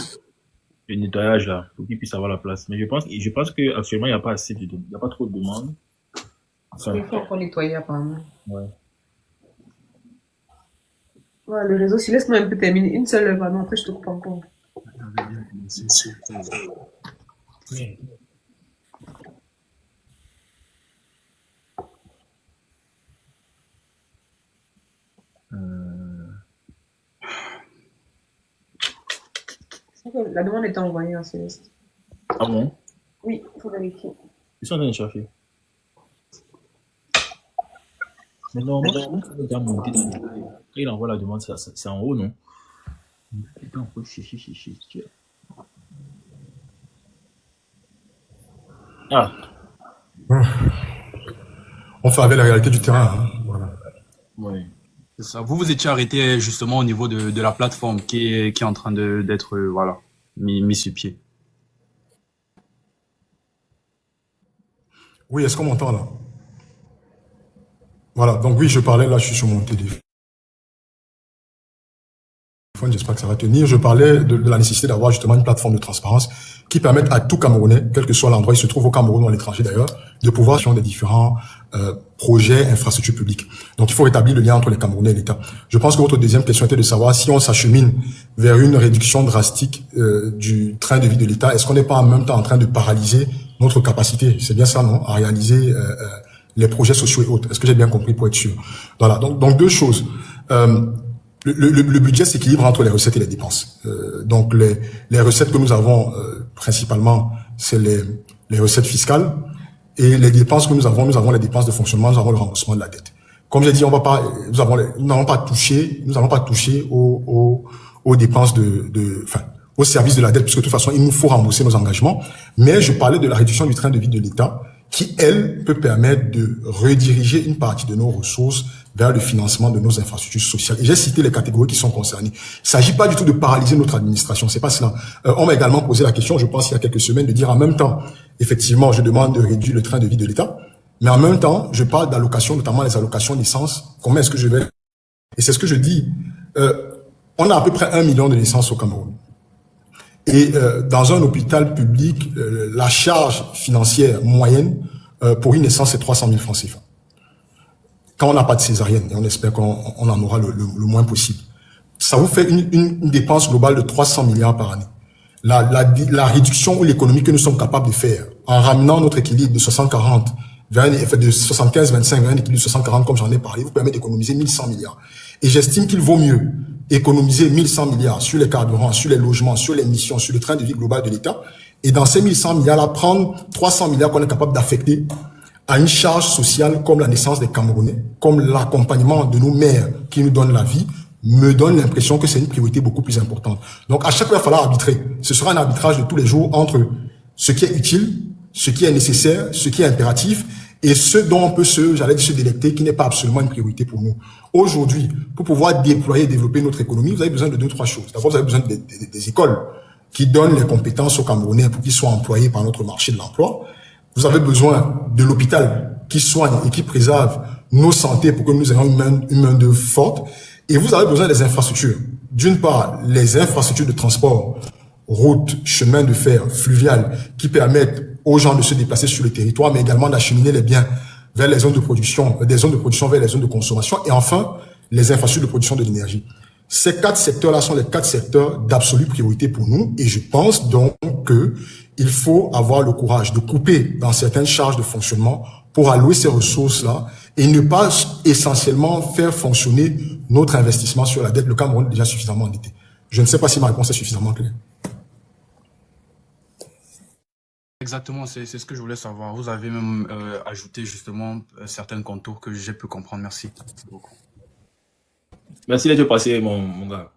le nettoyage, là, pour qu'ils puissent avoir la place. Mais je pense qu'actuellement, il n'y a pas assez il n'y a pas trop de demandes. Enfin, Il faut encore nettoyer, apparemment. ouais. Voilà, le réseau, si laisse-moi un peu terminer. Une seule œuvre, non, après je te coupe encore. La demande est envoyée en Céleste. Ah bon? Oui, il faut vérifier. Ils sont en train de chercher. Mais normalement, ça doit monter. Quand il envoie la demande, c'est en haut, non? Putain, faut chercher. Ah, On fait avec la réalité du terrain. Hein. Voilà. Ouais. C'est ça. Vous étiez arrêté justement au niveau de la plateforme qui est en train d'être voilà, mis sur pied. Oui, est-ce qu'on m'entend là? Voilà, donc oui, je parlais, là, je suis sur mon téléphone. J'espère que ça va tenir. Je parlais de la nécessité d'avoir justement une plateforme de transparence qui permette à tout Camerounais, quel que soit l'endroit où il se trouve au Cameroun ou à l'étranger d'ailleurs, de pouvoir sur des différents projets, infrastructures publiques. Donc il faut rétablir le lien entre les Camerounais et l'État. Je pense que votre deuxième question était de savoir si on s'achemine vers une réduction drastique du train de vie de l'État, est-ce qu'on n'est pas en même temps en train de paralyser notre capacité, c'est bien ça, non, à réaliser les projets sociaux et autres. Est-ce que j'ai bien compris pour être sûr? Voilà, donc deux choses. Le budget s'équilibre entre les recettes et les dépenses. Donc les recettes que nous avons principalement, c'est les recettes fiscales, et les dépenses que nous avons les dépenses de fonctionnement, nous avons le remboursement de la dette. Comme j'ai dit, nous n'allons pas toucher aux dépenses au service de la dette, puisque de toute façon, il nous faut rembourser nos engagements. Mais je parlais de la réduction du train de vie de l'État, qui, elle, peut permettre de rediriger une partie de nos ressources vers le financement de nos infrastructures sociales. Et j'ai cité les catégories qui sont concernées. Il ne s'agit pas du tout de paralyser notre administration, c'est pas cela. On m'a également posé la question, je pense il y a quelques semaines, de dire en même temps, effectivement, je demande de réduire le train de vie de l'État, mais en même temps, je parle d'allocations, notamment les allocations naissance. Combien est-ce que je vais... Et c'est ce que je dis. On a à peu près 1 million de naissances au Cameroun. Et dans un hôpital public, la charge financière moyenne pour une naissance, c'est 300 000 francs CFA. Quand on n'a pas de césarienne, et on espère qu'on en aura le moins possible, ça vous fait une dépense globale de 300 milliards par année. La réduction ou l'économie que nous sommes capables de faire en ramenant notre équilibre de 60-40 vers de 75-25 vers un équilibre de 60-40 comme j'en ai parlé, vous permet d'économiser 1100 milliards. Et j'estime qu'il vaut mieux économiser 1100 milliards sur les carburants, sur les logements, sur les missions, sur le train de vie global de l'État. Et dans ces 1100 milliards-là, prendre 300 milliards qu'on est capable d'affecter à une charge sociale comme la naissance des Camerounais, comme l'accompagnement de nos mères qui nous donnent la vie, me donne l'impression que c'est une priorité beaucoup plus importante. Donc, à chaque fois, il va falloir arbitrer. Ce sera un arbitrage de tous les jours entre ce qui est utile, ce qui est nécessaire, ce qui est impératif, et ce dont on peut se délecter, qui n'est pas absolument une priorité pour nous. Aujourd'hui, pour pouvoir déployer et développer notre économie, vous avez besoin de 2-3 choses. D'abord, vous avez besoin des écoles qui donnent les compétences aux Camerounais pour qu'ils soient employés par notre marché de l'emploi. Vous avez besoin de l'hôpital qui soigne et qui préserve nos santé pour que nous ayons une main d'œuvre forte. Et vous avez besoin des infrastructures. D'une part, les infrastructures de transport, routes, chemins de fer, fluviales, qui permettent aux gens de se déplacer sur le territoire, mais également d'acheminer les biens vers les zones de production, des zones de production vers les zones de consommation, et enfin, les infrastructures de production de l'énergie. Ces 4 secteurs-là sont les 4 secteurs d'absolue priorité pour nous, et je pense donc que il faut avoir le courage de couper dans certaines charges de fonctionnement pour allouer ces ressources-là et ne pas essentiellement faire fonctionner notre investissement sur la dette. Le Cameroun est déjà suffisamment endetté. Je ne sais pas si ma réponse est suffisamment claire. Exactement, c'est ce que je voulais savoir. Vous avez même ajouté justement certains contours que j'ai pu comprendre. Merci beaucoup. Merci d'être passé, mon gars.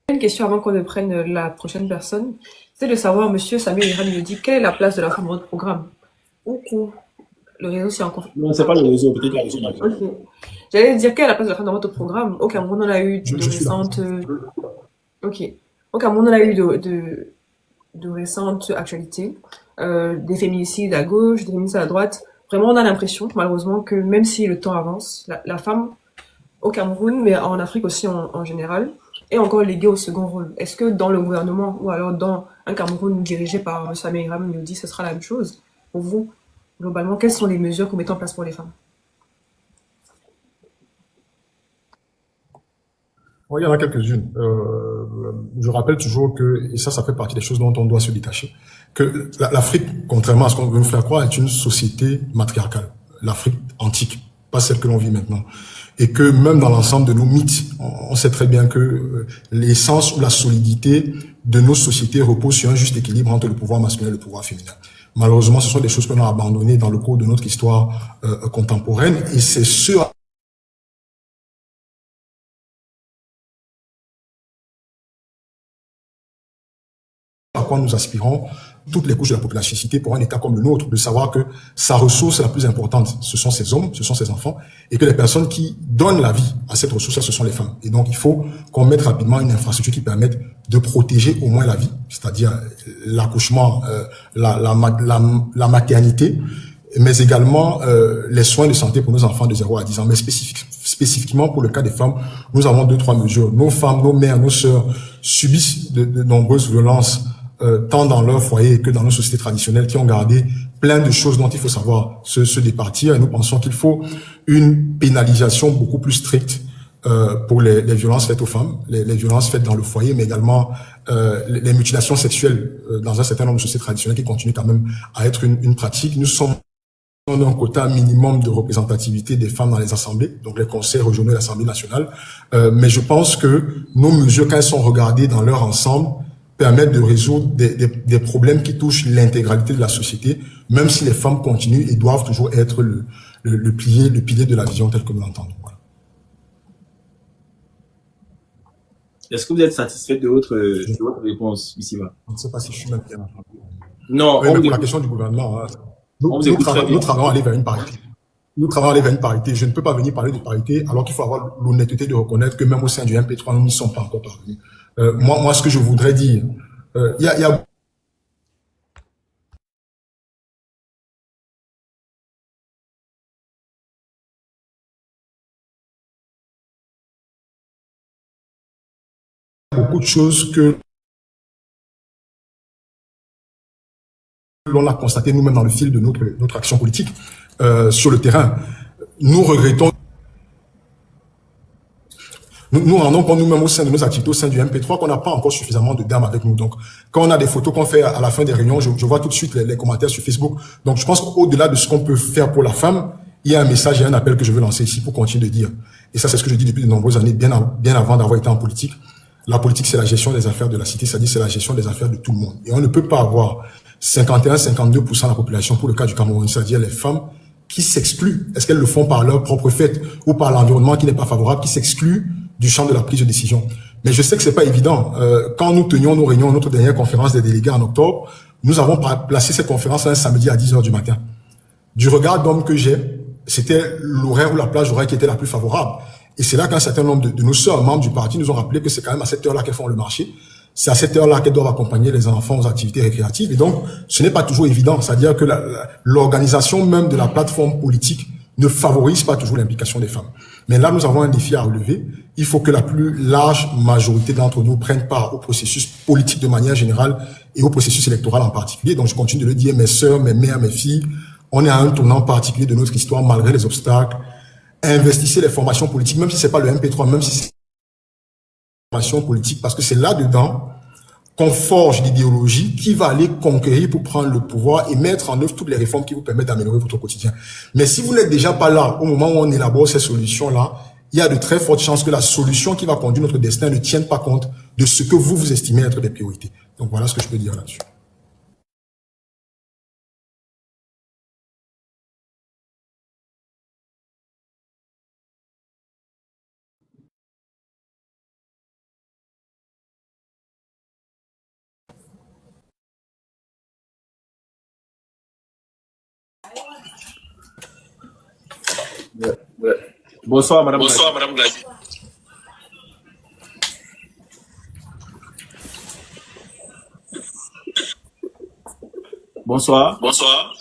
Une question avant qu'on ne prenne la prochaine personne, c'est de savoir, monsieur Samuel Iram me dit, quelle est la place de la femme dans votre programme? Ou le réseau, c'est encore... Non, c'est pas le réseau, peut-être la réseau. Ok. J'allais dire, quelle est la place de la femme dans votre programme? Au Cameroun, on a eu de récentes... Ok. Au Cameroun, on a eu de récentes actualités, des féminicides à gauche, des féminicides à droite. Vraiment, on a l'impression, malheureusement, que même si le temps avance, la femme au Cameroun, mais en Afrique aussi en général, est encore léguée au second rôle. Est-ce que dans le gouvernement ou alors dans un Cameroun dirigé par M. Ameïram Nyodi, ce sera la même chose? Pour vous, globalement, quelles sont les mesures que vous mettez en place pour les femmes? Oui, il y en a quelques-unes. Je rappelle toujours que, et ça fait partie des choses dont on doit se détacher, que l'Afrique, contrairement à ce qu'on veut nous faire croire, est une société matriarcale. L'Afrique antique, pas celle que l'on vit maintenant. Et que même dans l'ensemble de nos mythes, on sait très bien que l'essence ou la solidité de nos sociétés repose sur un juste équilibre entre le pouvoir masculin et le pouvoir féminin. Malheureusement, ce sont des choses qu'on a abandonnées dans le cours de notre histoire contemporaine, et c'est ce à quoi nous aspirons, toutes les couches de la population pour un État comme le nôtre, de savoir que sa ressource la plus importante, ce sont ses hommes, ce sont ses enfants, et que les personnes qui donnent la vie à cette ressource-là, ce sont les femmes. Et donc, il faut qu'on mette rapidement une infrastructure qui permette de protéger au moins la vie, c'est-à-dire l'accouchement, la maternité, mais également les soins de santé pour nos enfants de 0 à 10 ans. Mais spécifiquement pour le cas des femmes, nous avons 2-3 mesures. Nos femmes, nos mères, nos sœurs subissent de nombreuses violences tant dans leur foyer que dans nos sociétés traditionnelles qui ont gardé plein de choses dont il faut savoir se départir. Et nous pensons qu'il faut une pénalisation beaucoup plus stricte pour les violences faites aux femmes, les violences faites dans le foyer, mais également les mutilations sexuelles dans un certain nombre de sociétés traditionnelles qui continuent quand même à être une pratique. Nous sommes on a un quota minimum de représentativité des femmes dans les assemblées, donc les conseils régionaux et l'Assemblée nationale. Mais je pense que nos mesures, quand elles sont regardées dans leur ensemble, permettent de résoudre des problèmes qui touchent l'intégralité de la société, même si les femmes continuent et doivent toujours être le pilier de la vision telle que nous l'entendons. Voilà. Est-ce que vous êtes satisfait de votre réponse, Bissima? Je ne sais pas si je suis même bien entendu. Non, oui, mais pour la question du gouvernement, nous travaillons à aller vers une parité. nous travaillons vers une parité. Je ne peux pas venir parler de parité alors qu'il faut avoir l'honnêteté de reconnaître que même au sein du MP3, nous n'y sommes pas encore parvenus. Moi, ce que je voudrais dire, il y a beaucoup de choses que l'on a constaté nous-mêmes dans le fil de notre action politique sur le terrain. Nous regrettons, nous rendons compte nous-mêmes au sein de nos activités, au sein du MP3, qu'on n'a pas encore suffisamment de dames avec nous. Donc, quand on a des photos qu'on fait à la fin des réunions, je vois tout de suite les commentaires sur Facebook. Donc, je pense qu'au-delà de ce qu'on peut faire pour la femme, il y a un message et un appel que je veux lancer ici pour continuer de dire. Et ça, c'est ce que je dis depuis de nombreuses années, bien avant d'avoir été en politique. La politique, c'est la gestion des affaires de la cité, c'est-à-dire c'est la gestion des affaires de tout le monde. Et on ne peut pas avoir 51-52% de la population pour le cas du Cameroun, c'est-à-dire les femmes qui s'excluent. Est-ce qu'elles le font par leur propre fait ou par l'environnement qui n'est pas favorable, qui s'excluent du champ de la prise de décision. Mais je sais que c'est pas évident. Quand nous tenions nos réunions, notre dernière conférence des délégués en octobre, nous avons placé cette conférence un samedi à 10h du matin. Du regard d'homme que j'ai, c'était l'horaire ou la plage horaire qui était la plus favorable. Et c'est là qu'un certain nombre de nos sœurs membres du parti nous ont rappelé que c'est quand même à cette heure-là qu'elles font le marché. C'est à cette heure-là qu'elles doivent accompagner les enfants aux activités récréatives. Et donc, ce n'est pas toujours évident. C'est-à-dire que l'organisation même de la plateforme politique ne favorise pas toujours l'implication des femmes. Mais là, nous avons un défi à relever. Il faut que la plus large majorité d'entre nous prennent part au processus politique de manière générale et au processus électoral en particulier. Donc, je continue de le dire, mes sœurs, mes mères, mes filles, on est à un tournant particulier de notre histoire malgré les obstacles. Investissez les formations politiques, même si c'est pas le MP3, même si c'est les formations politiques, parce que c'est là-dedans qu'on forge l'idéologie qui va aller conquérir pour prendre le pouvoir et mettre en œuvre toutes les réformes qui vous permettent d'améliorer votre quotidien. Mais si vous n'êtes déjà pas là au moment où on élabore ces solutions-là, il y a de très fortes chances que la solution qui va conduire notre destin ne tienne pas compte de ce que vous estimez être des priorités. Donc voilà ce que je peux dire là-dessus. Ouais. Bonsoir, madame. Bonsoir, madame Gladi. Bonsoir. Bonsoir.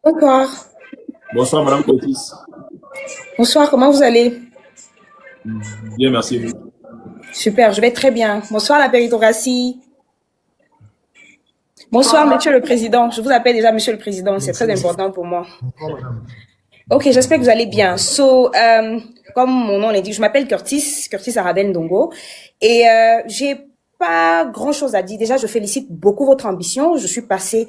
Bonsoir. Bonsoir, madame Cotis. Bonsoir, comment vous allez? Bien, merci. Super, je vais très bien. Bonsoir la péritocratie. Bonsoir, monsieur le président. Je vous appelle déjà monsieur le président, c'est très important pour moi. Ok, j'espère que vous allez bien. Comme mon nom l'indique, je m'appelle Curtis Arabelle Ndongo. Et j'ai pas grand-chose à dire. Déjà, je félicite beaucoup votre ambition. Je suis passée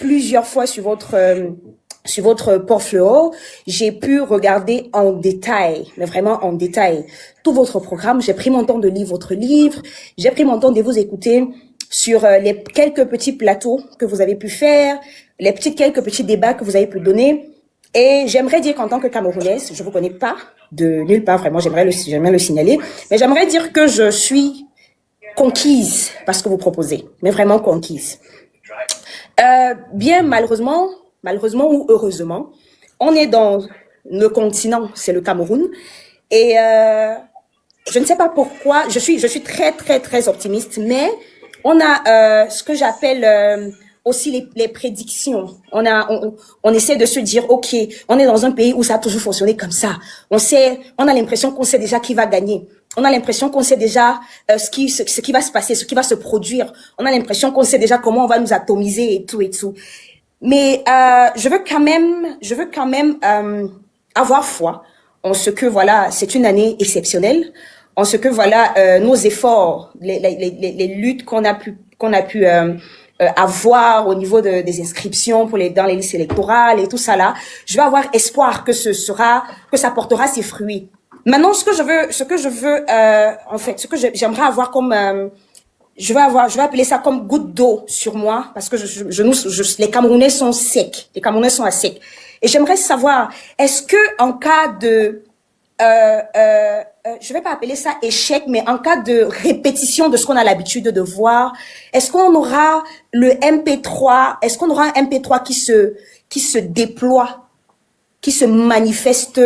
plusieurs fois sur votre portfolio. J'ai pu regarder en détail, mais vraiment en détail, tout votre programme. J'ai pris mon temps de lire votre livre. J'ai pris mon temps de vous écouter sur les quelques petits plateaux que vous avez pu faire, quelques petits débats que vous avez pu donner. Et j'aimerais dire qu'en tant que Camerounaise, je vous connais pas de nulle part, vraiment, j'aimerais le signaler, mais j'aimerais dire que je suis conquise par ce que vous proposez, mais vraiment conquise. Bien malheureusement ou heureusement, on est dans le continent, c'est le Cameroun, et je ne sais pas pourquoi, je suis très très très optimiste, mais on a ce que j'appelle aussi les prédictions. On essaie de se dire, ok, on est dans un pays où ça a toujours fonctionné comme ça. On a l'impression qu'on sait déjà qui va gagner. On a l'impression qu'on sait déjà ce qui va se passer, ce qui va se produire. On a l'impression qu'on sait déjà comment on va nous atomiser et tout et tout. Mais je veux quand même avoir foi en ce que voilà, c'est une année exceptionnelle, en ce que voilà nos efforts, les luttes qu'on a pu avoir au niveau des inscriptions dans les listes électorales et tout ça là, je vais avoir espoir que ça portera ses fruits. Maintenant, ce que je veux, en fait, ce que j'aimerais avoir je vais appeler ça comme goutte d'eau sur moi, parce que les Camerounais sont secs. Les Camerounais sont à sec. Et j'aimerais savoir, est-ce que en cas de, je vais pas appeler ça échec, mais en cas de répétition de ce qu'on a l'habitude de voir, est-ce qu'on aura le MP3, est-ce qu'on aura un MP3 qui se déploie, qui se manifeste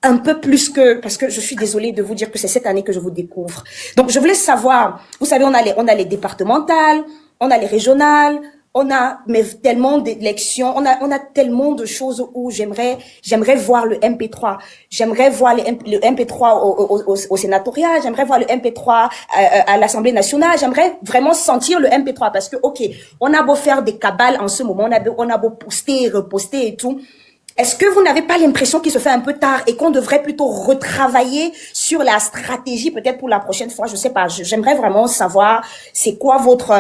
un peu plus que, parce que je suis désolée de vous dire que c'est cette année que je vous découvre. Donc, je voulais savoir, vous savez, on a les départementales, on a les régionales, on a mais tellement d'élections, on a tellement de choses où j'aimerais voir le MP3. J'aimerais voir le MP3 au sénatoriat, j'aimerais voir le MP3 à l'Assemblée nationale, j'aimerais vraiment sentir le MP3 parce que, OK, on a beau faire des cabales en ce moment, on a beau poster, reposter et tout. Est-ce que vous n'avez pas l'impression qu'il se fait un peu tard et qu'on devrait plutôt retravailler sur la stratégie peut-être pour la prochaine fois? Je sais pas. J'aimerais vraiment savoir c'est quoi votre...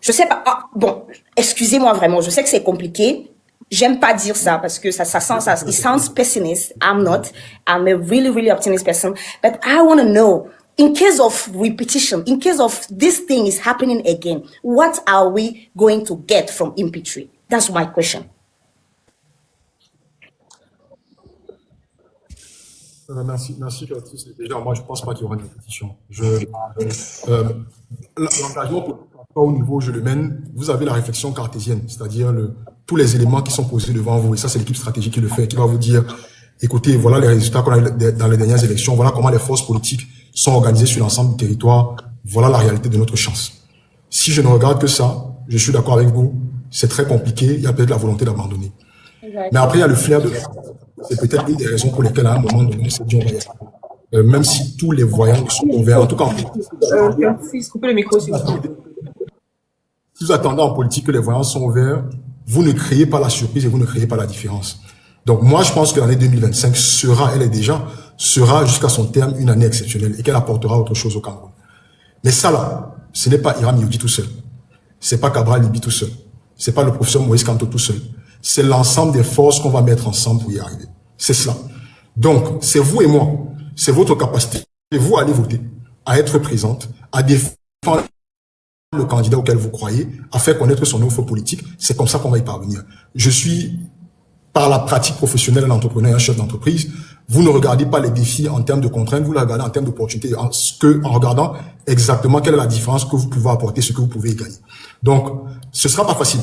je sais pas. Ah, bon, excusez-moi vraiment. Je sais que c'est compliqué. J'aime pas dire ça parce que ça it sounds pessimist. I'm not. I'm a really, really optimistic person. But I want to know, in case of repetition, in case of this thing is happening again, what are we going to get from MP3? That's my question. Merci, Curtis. Déjà, moi, je ne pense pas qu'il y aura une répétition. L'engagement politique, au niveau où je le mène, vous avez la réflexion cartésienne, c'est-à-dire tous les éléments qui sont posés devant vous. Et ça, c'est l'équipe stratégique qui le fait, qui va vous dire, écoutez, voilà les résultats qu'on a eu dans les dernières élections, voilà comment les forces politiques sont organisées sur l'ensemble du territoire, voilà la réalité de notre chance. Si je ne regarde que ça, je suis d'accord avec vous, c'est très compliqué, il y a peut-être la volonté d'abandonner. Mais après, il y a le flair de... C'est peut-être une des raisons pour lesquelles, à un moment donné, on s'est dit, on va y aller. Même si tous les voyants sont ouverts, en tout cas en politique. Coupez le micro, s'il vous plaît. Si vous attendez en politique que les voyants sont ouverts, vous ne créez pas la surprise et vous ne créez pas la différence. Donc moi, je pense que l'année 2025 sera jusqu'à son terme une année exceptionnelle et qu'elle apportera autre chose au Cameroun. Mais ça là, ce n'est pas Hiram Youdi tout seul. C'est pas Cabral Libi tout seul. C'est pas le professeur Moïse Kanto tout seul. C'est l'ensemble des forces qu'on va mettre ensemble pour y arriver. C'est cela. Donc, c'est vous et moi. C'est votre capacité. Et vous allez voter, à être présente, à défendre le candidat auquel vous croyez, à faire connaître son offre politique. C'est comme ça qu'on va y parvenir. Je suis, par la pratique professionnelle, un entrepreneur, un chef d'entreprise. Vous ne regardez pas les défis en termes de contraintes, vous les regardez en termes d'opportunités, en regardant exactement quelle est la différence que vous pouvez apporter, ce que vous pouvez gagner. Donc, ce sera pas facile.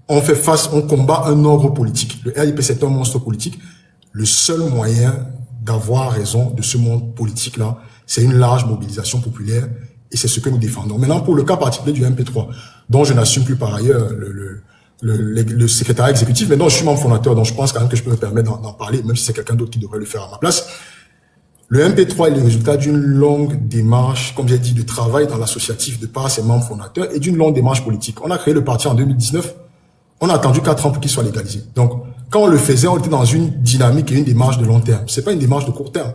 On fait face, on combat un ordre politique. Le RIP, c'est un monstre politique. Le seul moyen d'avoir raison de ce monde politique-là, c'est une large mobilisation populaire et c'est ce que nous défendons. Maintenant, pour le cas particulier du MP3, dont je n'assume plus par ailleurs le secrétariat exécutif, mais dont je suis membre fondateur, donc je pense quand même que je peux me permettre d'en parler, même si c'est quelqu'un d'autre qui devrait le faire à ma place. Le MP3 est le résultat d'une longue démarche, comme j'ai dit, de travail dans l'associatif de par ses membres fondateurs et d'une longue démarche politique. On a créé le parti en 2019. On a attendu 4 ans pour qu'il soit légalisé. Donc, quand on le faisait, on était dans une dynamique et une démarche de long terme. C'est pas une démarche de court terme.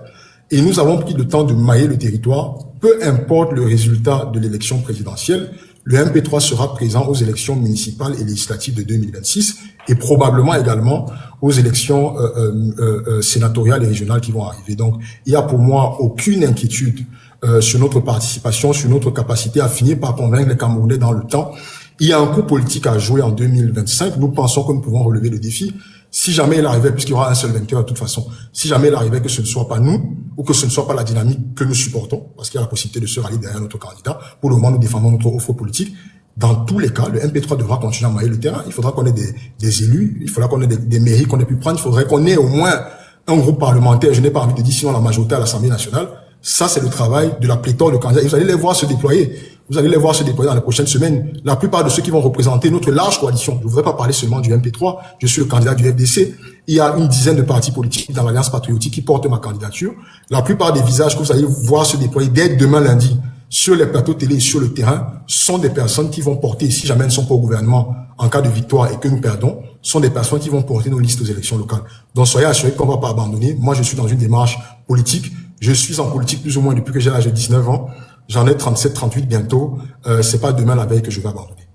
Et nous avons pris le temps de mailler le territoire. Peu importe le résultat de l'élection présidentielle, le MP3 sera présent aux élections municipales et législatives de 2026 et probablement également aux élections sénatoriales et régionales qui vont arriver. Donc, il y a pour moi aucune inquiétude sur notre participation, sur notre capacité à finir par convaincre les Camerounais dans le temps. Il y a un coup politique à jouer en 2025. Nous pensons que nous pouvons relever le défi. Si jamais il arrivait, puisqu'il y aura un seul vainqueur de toute façon, si jamais il arrivait que ce ne soit pas nous, ou que ce ne soit pas la dynamique que nous supportons, parce qu'il y a la possibilité de se rallier derrière notre candidat, pour le moment nous défendons notre offre politique, dans tous les cas, le MP3 devra continuer à mailler le terrain. Il faudra qu'on ait des élus, il faudra qu'on ait des mairies qu'on ait pu prendre, il faudrait qu'on ait au moins un groupe parlementaire, je n'ai pas envie de dire sinon la majorité à l'Assemblée nationale. Ça, c'est le travail de la pléthore de candidats. Et vous allez les voir se déployer. Vous allez les voir se déployer dans les prochaines semaines. La plupart de ceux qui vont représenter notre large coalition, je ne voudrais pas parler seulement du MP3, je suis le candidat du FDC. Il y a une dizaine de partis politiques dans l'Alliance patriotique qui portent ma candidature. La plupart des visages que vous allez voir se déployer dès demain lundi sur les plateaux télé et sur le terrain sont des personnes qui vont porter, si jamais elles ne sont pas au gouvernement en cas de victoire et que nous perdons, sont des personnes qui vont porter nos listes aux élections locales. Donc soyez assurés qu'on ne va pas abandonner. Moi, je suis dans une démarche politique. Je suis en politique plus ou moins depuis que j'ai l'âge de 19 ans. J'en ai 37, 38 bientôt. C'est pas demain la veille que je vais abandonner.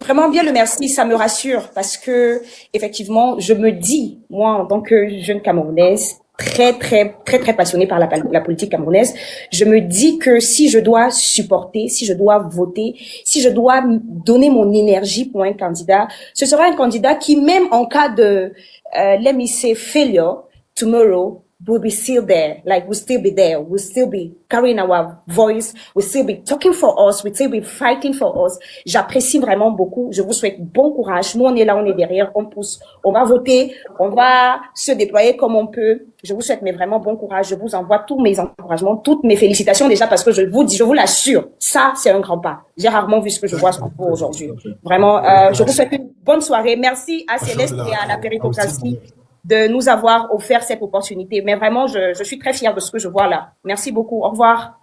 Vraiment bien le merci, ça me rassure parce que effectivement, je me dis, moi en tant que jeune Camerounaise, très, très, très, très passionnée par la politique camerounaise. Je me dis que si je dois supporter, si je dois voter, si je dois donner mon énergie pour un candidat, ce sera un candidat qui, même en cas de, let me say, failure, tomorrow, we'll be still there. Like, we'll still be there. We'll still be carrying our voice. We'll still be talking for us. We'll still be fighting for us. J'apprécie vraiment beaucoup. Je vous souhaite bon courage. Nous, on est là, on est derrière, on pousse. On va voter. On va se déployer comme on peut. Je vous souhaite mais vraiment bon courage. Je vous envoie tous mes encouragements, toutes mes félicitations déjà parce que je vous dis, je vous l'assure, ça, c'est un grand pas. J'ai rarement vu ce que je vois sur vous aujourd'hui. Vraiment, je vous souhaite une bonne soirée. Merci à Céleste et à la péritocratie de nous avoir offert cette opportunité. Mais vraiment, je suis très fière de ce que je vois là. Merci beaucoup. Au revoir.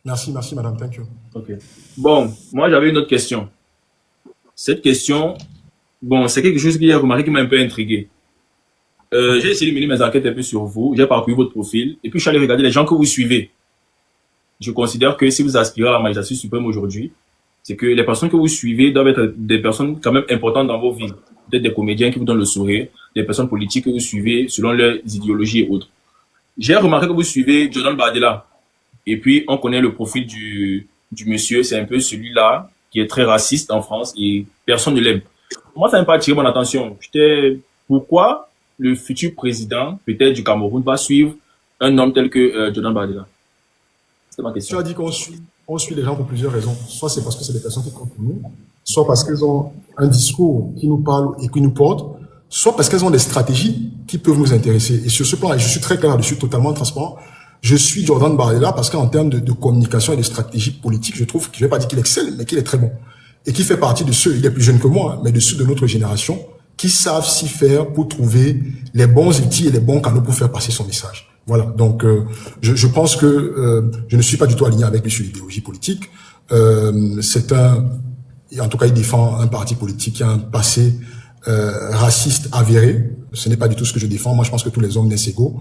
Merci, madame. Thank you. Ok. Bon, moi, j'avais une autre question. Cette question, bon, c'est quelque chose qui a remarqué qui m'a un peu intrigué. J'ai essayé de mener mes enquêtes un peu sur vous. J'ai parcouru votre profil. Et puis, je suis allé regarder les gens que vous suivez. Je considère que si vous aspirez à la magistrature suprême aujourd'hui, c'est que les personnes que vous suivez doivent être des personnes quand même importantes dans vos vies. Peut-être des comédiens qui vous donnent le sourire, des personnes politiques que vous suivez selon leurs idéologies et autres. J'ai remarqué que vous suivez Jordan Bardella. Et puis, on connaît le profil du monsieur. C'est un peu celui-là qui est très raciste en France et personne ne l'aime. Moi, ça n'a pas attiré mon attention. Pourquoi le futur président, peut-être du Cameroun, va suivre un homme tel que Jordan Bardella? C'est ma question. Tu as dit on suit les gens pour plusieurs raisons. Soit c'est parce que c'est des personnes qui comptent pour nous, soit parce qu'elles ont un discours qui nous parle et qui nous porte, soit parce qu'elles ont des stratégies qui peuvent nous intéresser. Et sur ce plan, et je suis très clair, je suis totalement transparent, je suis Jordan Bardella parce qu'en termes de communication et de stratégie politique, je trouve que je vais pas dire qu'il excelle, mais qu'il est très bon. Et qui fait partie de ceux, il est plus jeune que moi, mais de ceux de notre génération, qui savent s'y faire pour trouver les bons outils et les bons canaux pour faire passer son message. Voilà. Donc, je pense que je ne suis pas du tout aligné avec lui sur l'idéologie politique. En tout cas, il défend un parti politique qui a un passé raciste avéré. Ce n'est pas du tout ce que je défends. Moi, je pense que tous les hommes naissent égaux,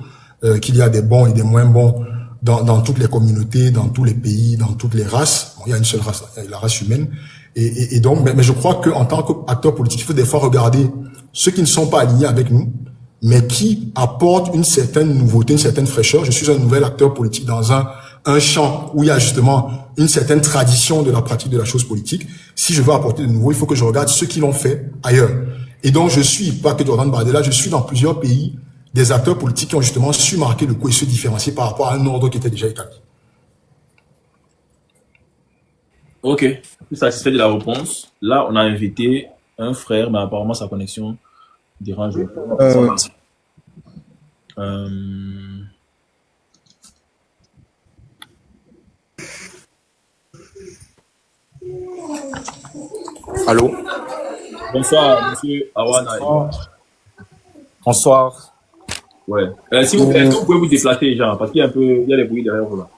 qu'il y a des bons et des moins bons dans toutes les communautés, dans tous les pays, dans toutes les races. Bon, il y a une seule race, la race humaine. Et donc, mais je crois qu'en tant qu'acteur politique, il faut des fois regarder ceux qui ne sont pas alignés avec nous, mais qui apportent une certaine nouveauté, une certaine fraîcheur. Je suis un nouvel acteur politique dans un champ où il y a justement une certaine tradition de la pratique de la chose politique. Si je veux apporter de nouveau, il faut que je regarde ceux qui l'ont fait ailleurs. Et donc, je suis pas que Jordan Bardella, je suis dans plusieurs pays des acteurs politiques qui ont justement su marquer le coup et se différencier par rapport à un ordre qui était déjà établi. Ok, je suis satisfait de la réponse. Là, on a invité un frère, mais apparemment sa connexion dérange. Allô? Bonsoir, monsieur Awana. Bonsoir. Ouais. S'il vous plaît, est-ce que vous pouvez vous déplacer, genre, parce qu'il y a il y a des bruits derrière vous là.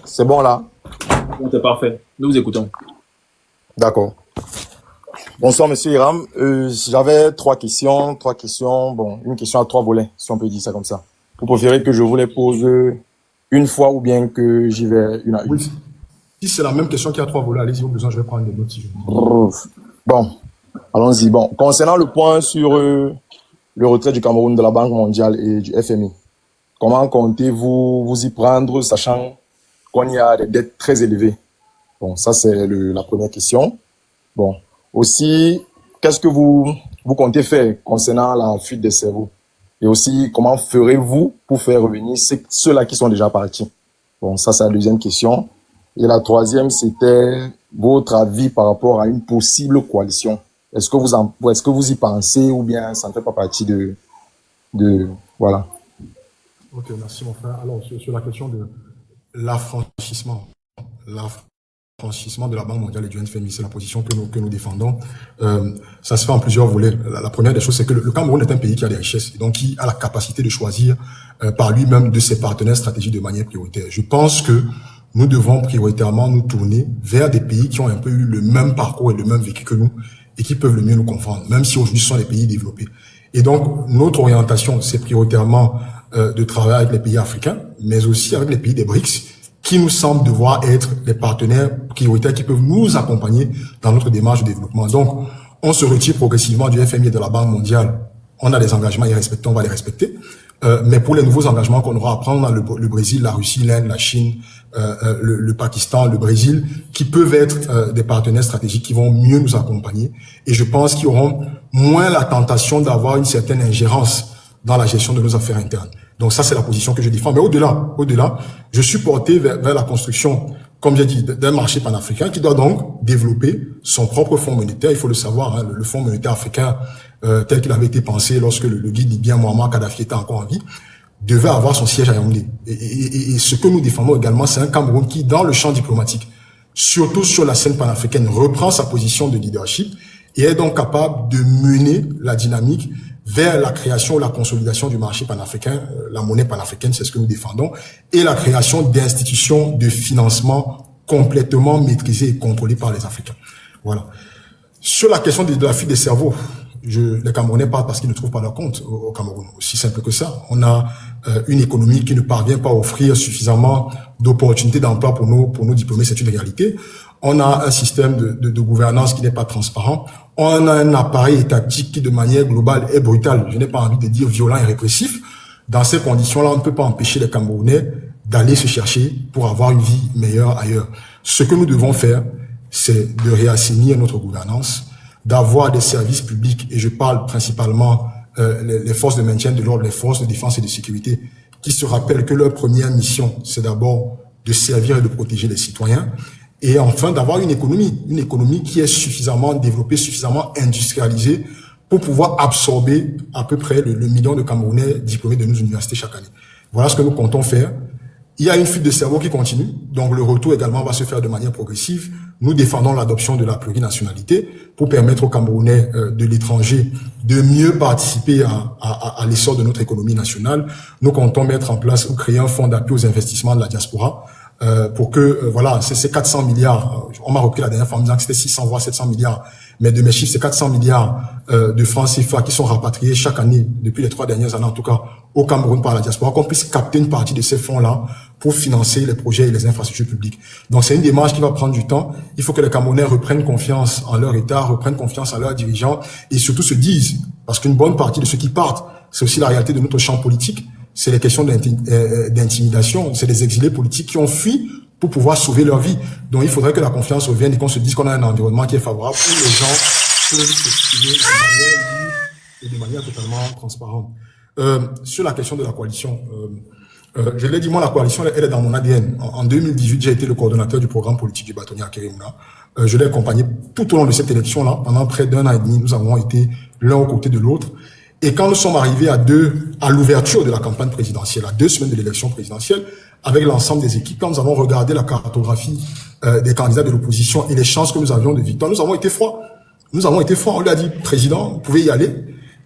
C'est bon là? Bon, c'est parfait. Nous vous écoutons. D'accord. Bonsoir, monsieur Hiram. J'avais trois questions. Bon, une question à trois volets, si on peut dire ça comme ça. Vous préférez que je vous les pose une fois ou bien que j'y vais une à une? Oui. Si c'est la même question qui a trois volets, allez-y, au besoin, je vais prendre des notes. Si je... Bon, allons-y. Bon, concernant le point sur le retrait du Cameroun de la Banque mondiale et du FMI, comment comptez-vous vous y prendre, sachant qu'on y a des dettes très élevées? Bon, ça c'est la première question. Bon, aussi, qu'est-ce que vous comptez faire concernant la fuite des cerveaux? Et aussi, comment ferez-vous pour faire revenir ceux-là qui sont déjà partis? Bon, ça c'est la deuxième question. Et la troisième, c'était votre avis par rapport à une possible coalition. Est-ce que vous y pensez ou bien ça ne fait pas partie de voilà. Ok, merci mon frère. Alors, sur la question de l'affranchissement de la Banque mondiale et du FMI, c'est la position que nous défendons. Ça se fait en plusieurs volets. La première des choses, c'est que le Cameroun est un pays qui a des richesses et donc qui a la capacité de choisir par lui-même de ses partenaires stratégiques de manière prioritaire. Je pense que nous devons prioritairement nous tourner vers des pays qui ont un peu eu le même parcours et le même vécu que nous et qui peuvent le mieux nous comprendre, même si aujourd'hui ce sont des pays développés. Et donc, notre orientation, c'est prioritairement de travailler avec les pays africains, mais aussi avec les pays des BRICS, qui nous semblent devoir être les partenaires prioritaires qui peuvent nous accompagner dans notre démarche de développement. Donc, on se retire progressivement du FMI et de la Banque mondiale On a des engagements à y respecter, on va les respecter. Mais pour les nouveaux engagements qu'on aura à prendre, on a le Brésil, la Russie, l'Inde, la Chine, le Pakistan, le Brésil, qui peuvent être des partenaires stratégiques qui vont mieux nous accompagner. Et je pense qu'ils auront moins la tentation d'avoir une certaine ingérence dans la gestion de nos affaires internes. Donc ça, c'est la position que je défends. Mais au-delà, je suis porté vers la construction, comme j'ai dit, d'un marché panafricain qui doit donc développer son propre fonds monétaire. Il faut le savoir, hein, le fonds monétaire africain, tel qu'il avait été pensé lorsque le guide libyen Muammar Kadhafi était encore en vie, devait avoir son siège à Yaoundé. Et ce que nous défendons également, c'est un Cameroun qui, dans le champ diplomatique, surtout sur la scène panafricaine, reprend sa position de leadership et est donc capable de mener la dynamique vers la création ou la consolidation du marché panafricain, la monnaie panafricaine, c'est ce que nous défendons, et la création d'institutions de financement complètement maîtrisées et contrôlées par les Africains. Voilà. Sur la question de la fuite des cerveaux, les Camerounais parlent parce qu'ils ne trouvent pas leur compte au Cameroun. Aussi simple que ça. On a une économie qui ne parvient pas à offrir suffisamment d'opportunités d'emploi pour nos diplômés, c'est une réalité. On a un système de gouvernance qui n'est pas transparent. On a un appareil étatique qui, de manière globale, est brutal. Je n'ai pas envie de dire violent et répressif. Dans ces conditions-là, on ne peut pas empêcher les Camerounais d'aller se chercher pour avoir une vie meilleure ailleurs. Ce que nous devons faire, c'est de réassainir notre gouvernance, d'avoir des services publics, et je parle principalement les forces de maintien de l'ordre, les forces de défense et de sécurité, qui se rappellent que leur première mission, c'est d'abord de servir et de protéger les citoyens, et enfin d'avoir une économie qui est suffisamment développée, suffisamment industrialisée pour pouvoir absorber à peu près le million de Camerounais diplômés de nos universités chaque année. Voilà ce que nous comptons faire. Il y a une fuite de cerveau qui continue, donc le retour également va se faire de manière progressive. Nous défendons l'adoption de la plurinationalité pour permettre aux Camerounais de l'étranger de mieux participer à l'essor de notre économie nationale. Nous comptons mettre en place ou créer un fonds d'appui aux investissements de la diaspora pour que, voilà, c'est 400 milliards. On m'a repris la dernière fois en me disant que c'était 600 voire 700 milliards. Mais de mes chiffres, c'est 400 milliards de francs CFA qui sont rapatriés chaque année, depuis les 3 dernières années en tout cas, au Cameroun par la diaspora, qu'on puisse capter une partie de ces fonds-là pour financer les projets et les infrastructures publiques. Donc c'est une démarche qui va prendre du temps. Il faut que les Camerounais reprennent confiance en leur État, reprennent confiance en leurs dirigeants et surtout se disent, parce qu'une bonne partie de ceux qui partent, c'est aussi la réalité de notre champ politique, c'est les questions d'intimidation, c'est les exilés politiques qui ont fui pour pouvoir sauver leur vie. Donc il faudrait que la confiance revienne et qu'on se dise qu'on a un environnement qui est favorable où les gens peuvent s'exprimer de manière libre et de manière totalement transparente. Sur la question de la coalition, je l'ai dit, moi, la coalition, elle est dans mon ADN. En 2018, j'ai été le coordonnateur du programme politique du bâtonnier à Kérémouna. Je l'ai accompagné tout au long de cette élection-là. Pendant près d'1 an et demi, nous avons été l'un aux côtés de l'autre. Et quand nous sommes arrivés à l'ouverture de la campagne présidentielle, à 2 semaines de l'élection présidentielle, avec l'ensemble des équipes, quand nous avons regardé la cartographie des candidats de l'opposition et les chances que nous avions de victoire, nous avons été froids. On lui a dit, président, vous pouvez y aller,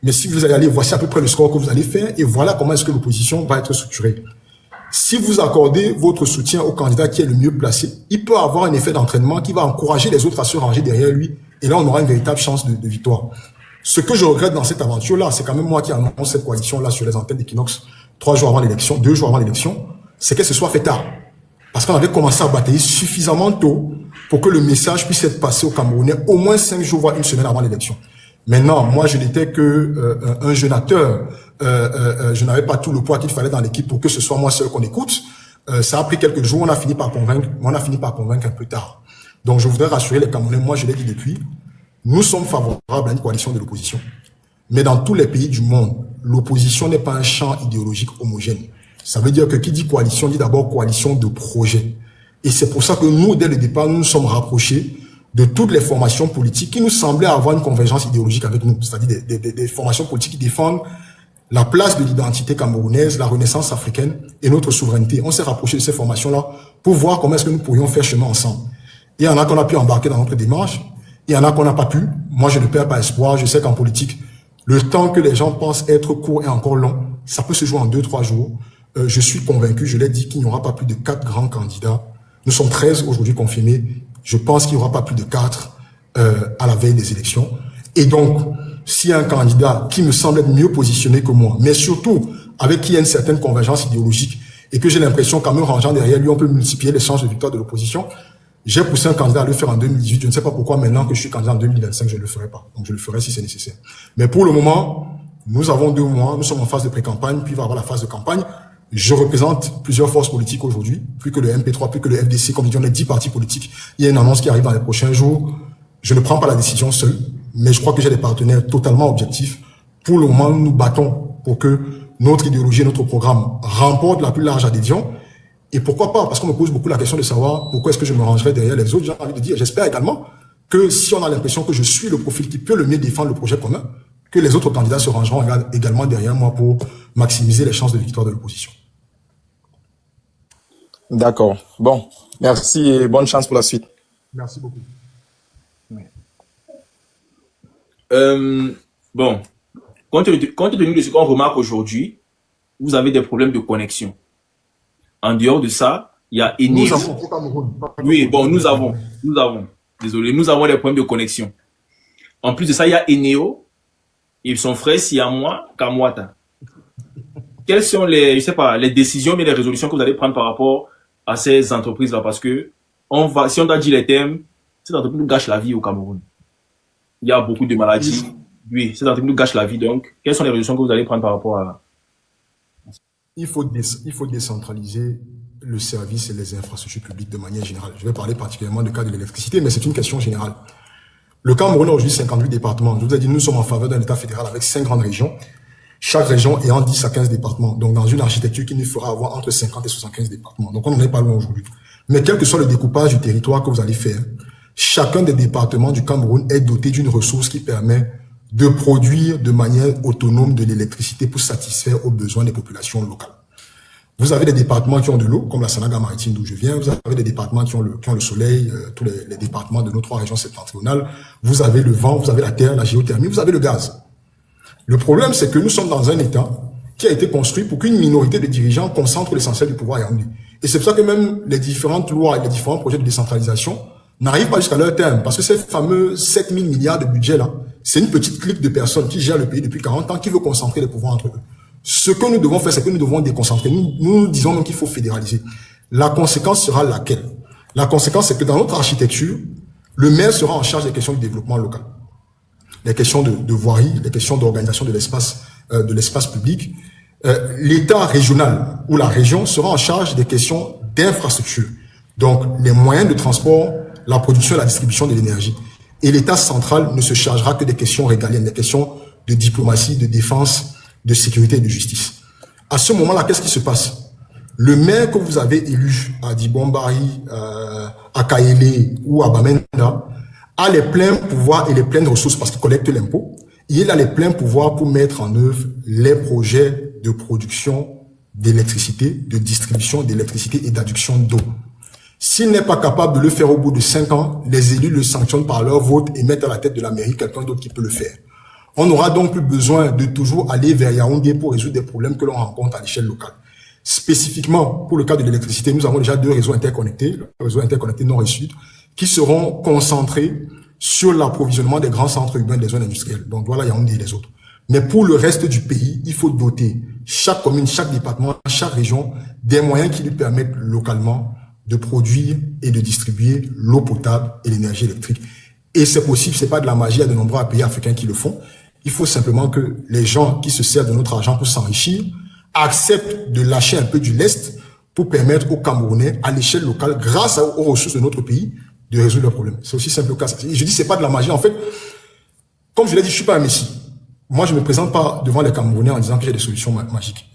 mais si vous allez aller, voici à peu près le score que vous allez faire, et voilà comment est-ce que l'opposition va être structurée. Si vous accordez votre soutien au candidat qui est le mieux placé, il peut avoir un effet d'entraînement qui va encourager les autres à se ranger derrière lui, et là on aura une véritable chance de victoire. Ce que je regrette dans cette aventure-là, c'est quand même moi qui annonce cette coalition-là sur les antennes d'Equinox 2 jours avant l'élection, c'est qu'elle se soit fait tard. Parce qu'on avait commencé à batailler suffisamment tôt pour que le message puisse être passé aux Camerounais au moins 5 jours, voire 1 semaine avant l'élection. Maintenant, moi, je n'étais que un jeune acteur. Je n'avais pas tout le poids qu'il fallait dans l'équipe pour que ce soit moi seul qu'on écoute. Ça a pris quelques jours, on a fini par convaincre un peu tard. Donc, je voudrais rassurer les Camerounais, moi, je l'ai dit depuis, nous sommes favorables à une coalition de l'opposition. Mais dans tous les pays du monde, l'opposition n'est pas un champ idéologique homogène. Ça veut dire que qui dit coalition, dit d'abord coalition de projets. Et c'est pour ça que nous, dès le départ, nous nous sommes rapprochés de toutes les formations politiques qui nous semblaient avoir une convergence idéologique avec nous. C'est-à-dire des formations politiques qui défendent la place de l'identité camerounaise, la renaissance africaine et notre souveraineté. On s'est rapprochés de ces formations-là pour voir comment est-ce que nous pourrions faire chemin ensemble. Il y en a qu'on a pu embarquer dans notre démarche. Il y en a qu'on n'a pas pu. Moi, je ne perds pas espoir. Je sais qu'en politique, le temps que les gens pensent être court et encore long, ça peut se jouer en 2-3 jours. Je suis convaincu, je l'ai dit, qu'il n'y aura pas plus de 4 grands candidats. Nous sommes 13 aujourd'hui confirmés. Je pense qu'il n'y aura pas plus de 4 à la veille des élections. Et donc, s'il y a un candidat qui me semble être mieux positionné que moi, mais surtout avec qui il y a une certaine convergence idéologique et que j'ai l'impression qu'en me rangeant derrière lui, on peut multiplier les chances de victoire de l'opposition, j'ai poussé un candidat à le faire en 2018. Je ne sais pas pourquoi maintenant que je suis candidat en 2025, je ne le ferai pas. Donc je le ferai si c'est nécessaire. Mais pour le moment, Nous avons 2 mois, nous sommes en phase de pré-campagne, puis il va y avoir la phase de campagne. Je représente plusieurs forces politiques aujourd'hui, plus que le MP3, plus que le FDC, comme dit, on est 10 partis politiques. Il y a une annonce qui arrive dans les prochains jours. Je ne prends pas la décision seul, mais je crois que j'ai des partenaires totalement objectifs. Pour le moment, nous nous battons pour que notre idéologie et notre programme remportent la plus large adhésion. Et pourquoi pas? Parce qu'on me pose beaucoup la question de savoir pourquoi est-ce que je me rangerais derrière les autres. J'ai envie de dire, j'espère également que si on a l'impression que je suis le profil qui peut le mieux défendre le projet commun, que les autres candidats se rangeront également derrière moi pour maximiser les chances de victoire de l'opposition. D'accord. Bon, merci et bonne chance pour la suite. Merci beaucoup. Bon, compte tenu de ce qu'on remarque aujourd'hui, vous avez des problèmes de connexion. En dehors de ça, il y a Eneo. Nous avons au Cameroun. Oui, bon, nous avons. Désolé, nous avons des problèmes de connexion. En plus de ça, il y a Eneo et son frère Siamois Kamwata. Quelles sont les, je sais pas, les décisions et les résolutions que vous allez prendre par rapport à ces entreprises-là? Parce que si on doit dire les thèmes, ces entreprises nous gâchent la vie au Cameroun. Il y a beaucoup de maladies. Oui, ces entreprises nous gâchent la vie. Donc, quelles sont les résolutions que vous allez prendre par rapport à... Il faut décentraliser le service et les infrastructures publiques de manière générale. Je vais parler particulièrement du cas de l'électricité, mais c'est une question générale. Le Cameroun a aujourd'hui 58 départements. Je vous ai dit, nous sommes en faveur d'un État fédéral avec 5 grandes régions, chaque région ayant 10 à 15 départements. Donc, dans une architecture qui nous fera avoir entre 50 et 75 départements. Donc, on n'en est pas loin aujourd'hui. Mais quel que soit le découpage du territoire que vous allez faire, chacun des départements du Cameroun est doté d'une ressource qui permet de produire de manière autonome de l'électricité pour satisfaire aux besoins des populations locales. Vous avez des départements qui ont de l'eau, comme la Sanaga maritime d'où je viens. Vous avez des départements qui ont le soleil, tous les départements de nos 3 régions septentrionales. Vous avez le vent, vous avez la terre, la géothermie, vous avez le gaz. Le problème, c'est que nous sommes dans un État qui a été construit pour qu'une minorité de dirigeants concentre l'essentiel du pouvoir à Yaoundé. Et c'est pour ça que même les différentes lois et les différents projets de décentralisation n'arrivent pas jusqu'à leur terme. Parce que ces fameux 7 000 milliards de budget là, c'est une petite clique de personnes qui gèrent le pays depuis 40 ans, qui veut concentrer les pouvoirs entre eux. Ce que nous devons faire, c'est que nous devons déconcentrer. Nous disons même qu'il faut fédéraliser. La conséquence sera laquelle? La conséquence, c'est que dans notre architecture, le maire sera en charge des questions de développement local. Les questions de voirie, les questions d'organisation de l'espace public. L'État régional ou la région sera en charge des questions d'infrastructure. Donc, les moyens de transport, la production et la distribution de l'énergie. Et l'État central ne se chargera que des questions régaliennes, des questions de diplomatie, de défense, de sécurité et de justice. À ce moment-là, qu'est-ce qui se passe? Le maire que vous avez élu à Dibombari, à Kaélé ou à Bamenda a les pleins pouvoirs et les pleines ressources parce qu'il collecte l'impôt. Il a les pleins pouvoirs pour mettre en œuvre les projets de production d'électricité, de distribution d'électricité et d'adduction d'eau. S'il n'est pas capable de le faire au bout de 5 ans, les élus le sanctionnent par leur vote et mettent à la tête de la mairie quelqu'un d'autre qui peut le faire. On n'aura donc plus besoin de toujours aller vers Yaoundé pour résoudre des problèmes que l'on rencontre à l'échelle locale. Spécifiquement, pour le cas de l'électricité, nous avons déjà 2 réseaux interconnectés, le réseau interconnecté nord et sud, qui seront concentrés sur l'approvisionnement des grands centres urbains des zones industrielles. Donc voilà Yaoundé et les autres. Mais pour le reste du pays, il faut doter chaque commune, chaque département, chaque région des moyens qui lui permettent localement de produire et de distribuer l'eau potable et l'énergie électrique. Et c'est possible, c'est pas de la magie, il y a de nombreux pays africains qui le font. Il faut simplement que les gens qui se servent de notre argent pour s'enrichir acceptent de lâcher un peu du lest pour permettre aux Camerounais, à l'échelle locale, grâce aux ressources de notre pays, de résoudre leurs problèmes. C'est aussi simple que ça. Et je dis, c'est pas de la magie. En fait, comme je l'ai dit, je suis pas un messie. Moi, je me présente pas devant les Camerounais en disant que j'ai des solutions magiques.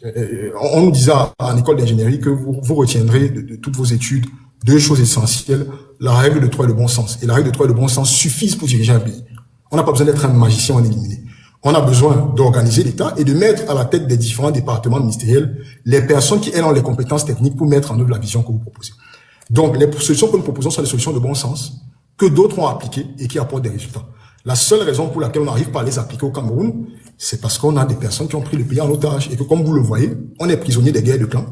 On nous disait en école d'ingénierie que vous retiendrez de toutes vos études 2 choses essentielles, la règle de 3 et le bon sens. Et la règle de 3 et le bon sens suffisent pour diriger un pays. On n'a pas besoin d'être un magicien en éliminé. On a besoin d'organiser l'État et de mettre à la tête des différents départements ministériels les personnes qui, elles, ont les compétences techniques pour mettre en œuvre la vision que vous proposez. Donc, les solutions que nous proposons sont des solutions de bon sens que d'autres ont appliquées et qui apportent des résultats. La seule raison pour laquelle on n'arrive pas à les appliquer au Cameroun, c'est parce qu'on a des personnes qui ont pris le pays en otage et que, comme vous le voyez, on est prisonnier des guerres de clans,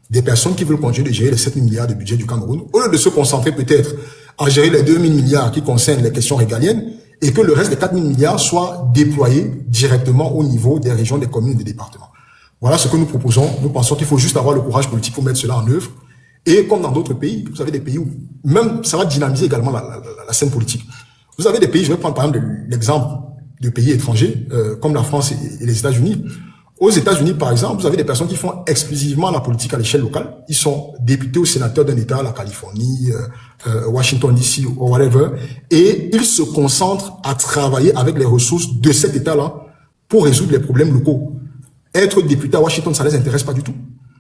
des personnes qui veulent continuer de gérer les 7 000 milliards de budget du Cameroun, au lieu de se concentrer peut-être à gérer les 2 000 milliards qui concernent les questions régaliennes et que le reste des 4 000 milliards soit déployé directement au niveau des régions, des communes et des départements. Voilà ce que nous proposons. Nous pensons qu'il faut juste avoir le courage politique pour mettre cela en œuvre. Et comme dans d'autres pays, vous avez des pays où même ça va dynamiser également la scène politique. Vous avez des pays, je vais prendre par exemple l'exemple de pays étrangers, comme la France et les États-Unis. Aux États-Unis, par exemple, vous avez des personnes qui font exclusivement la politique à l'échelle locale. Ils sont députés ou sénateurs d'un État, la Californie, Washington DC ou whatever, et ils se concentrent à travailler avec les ressources de cet État-là pour résoudre les problèmes locaux. Être député à Washington, ça les intéresse pas du tout.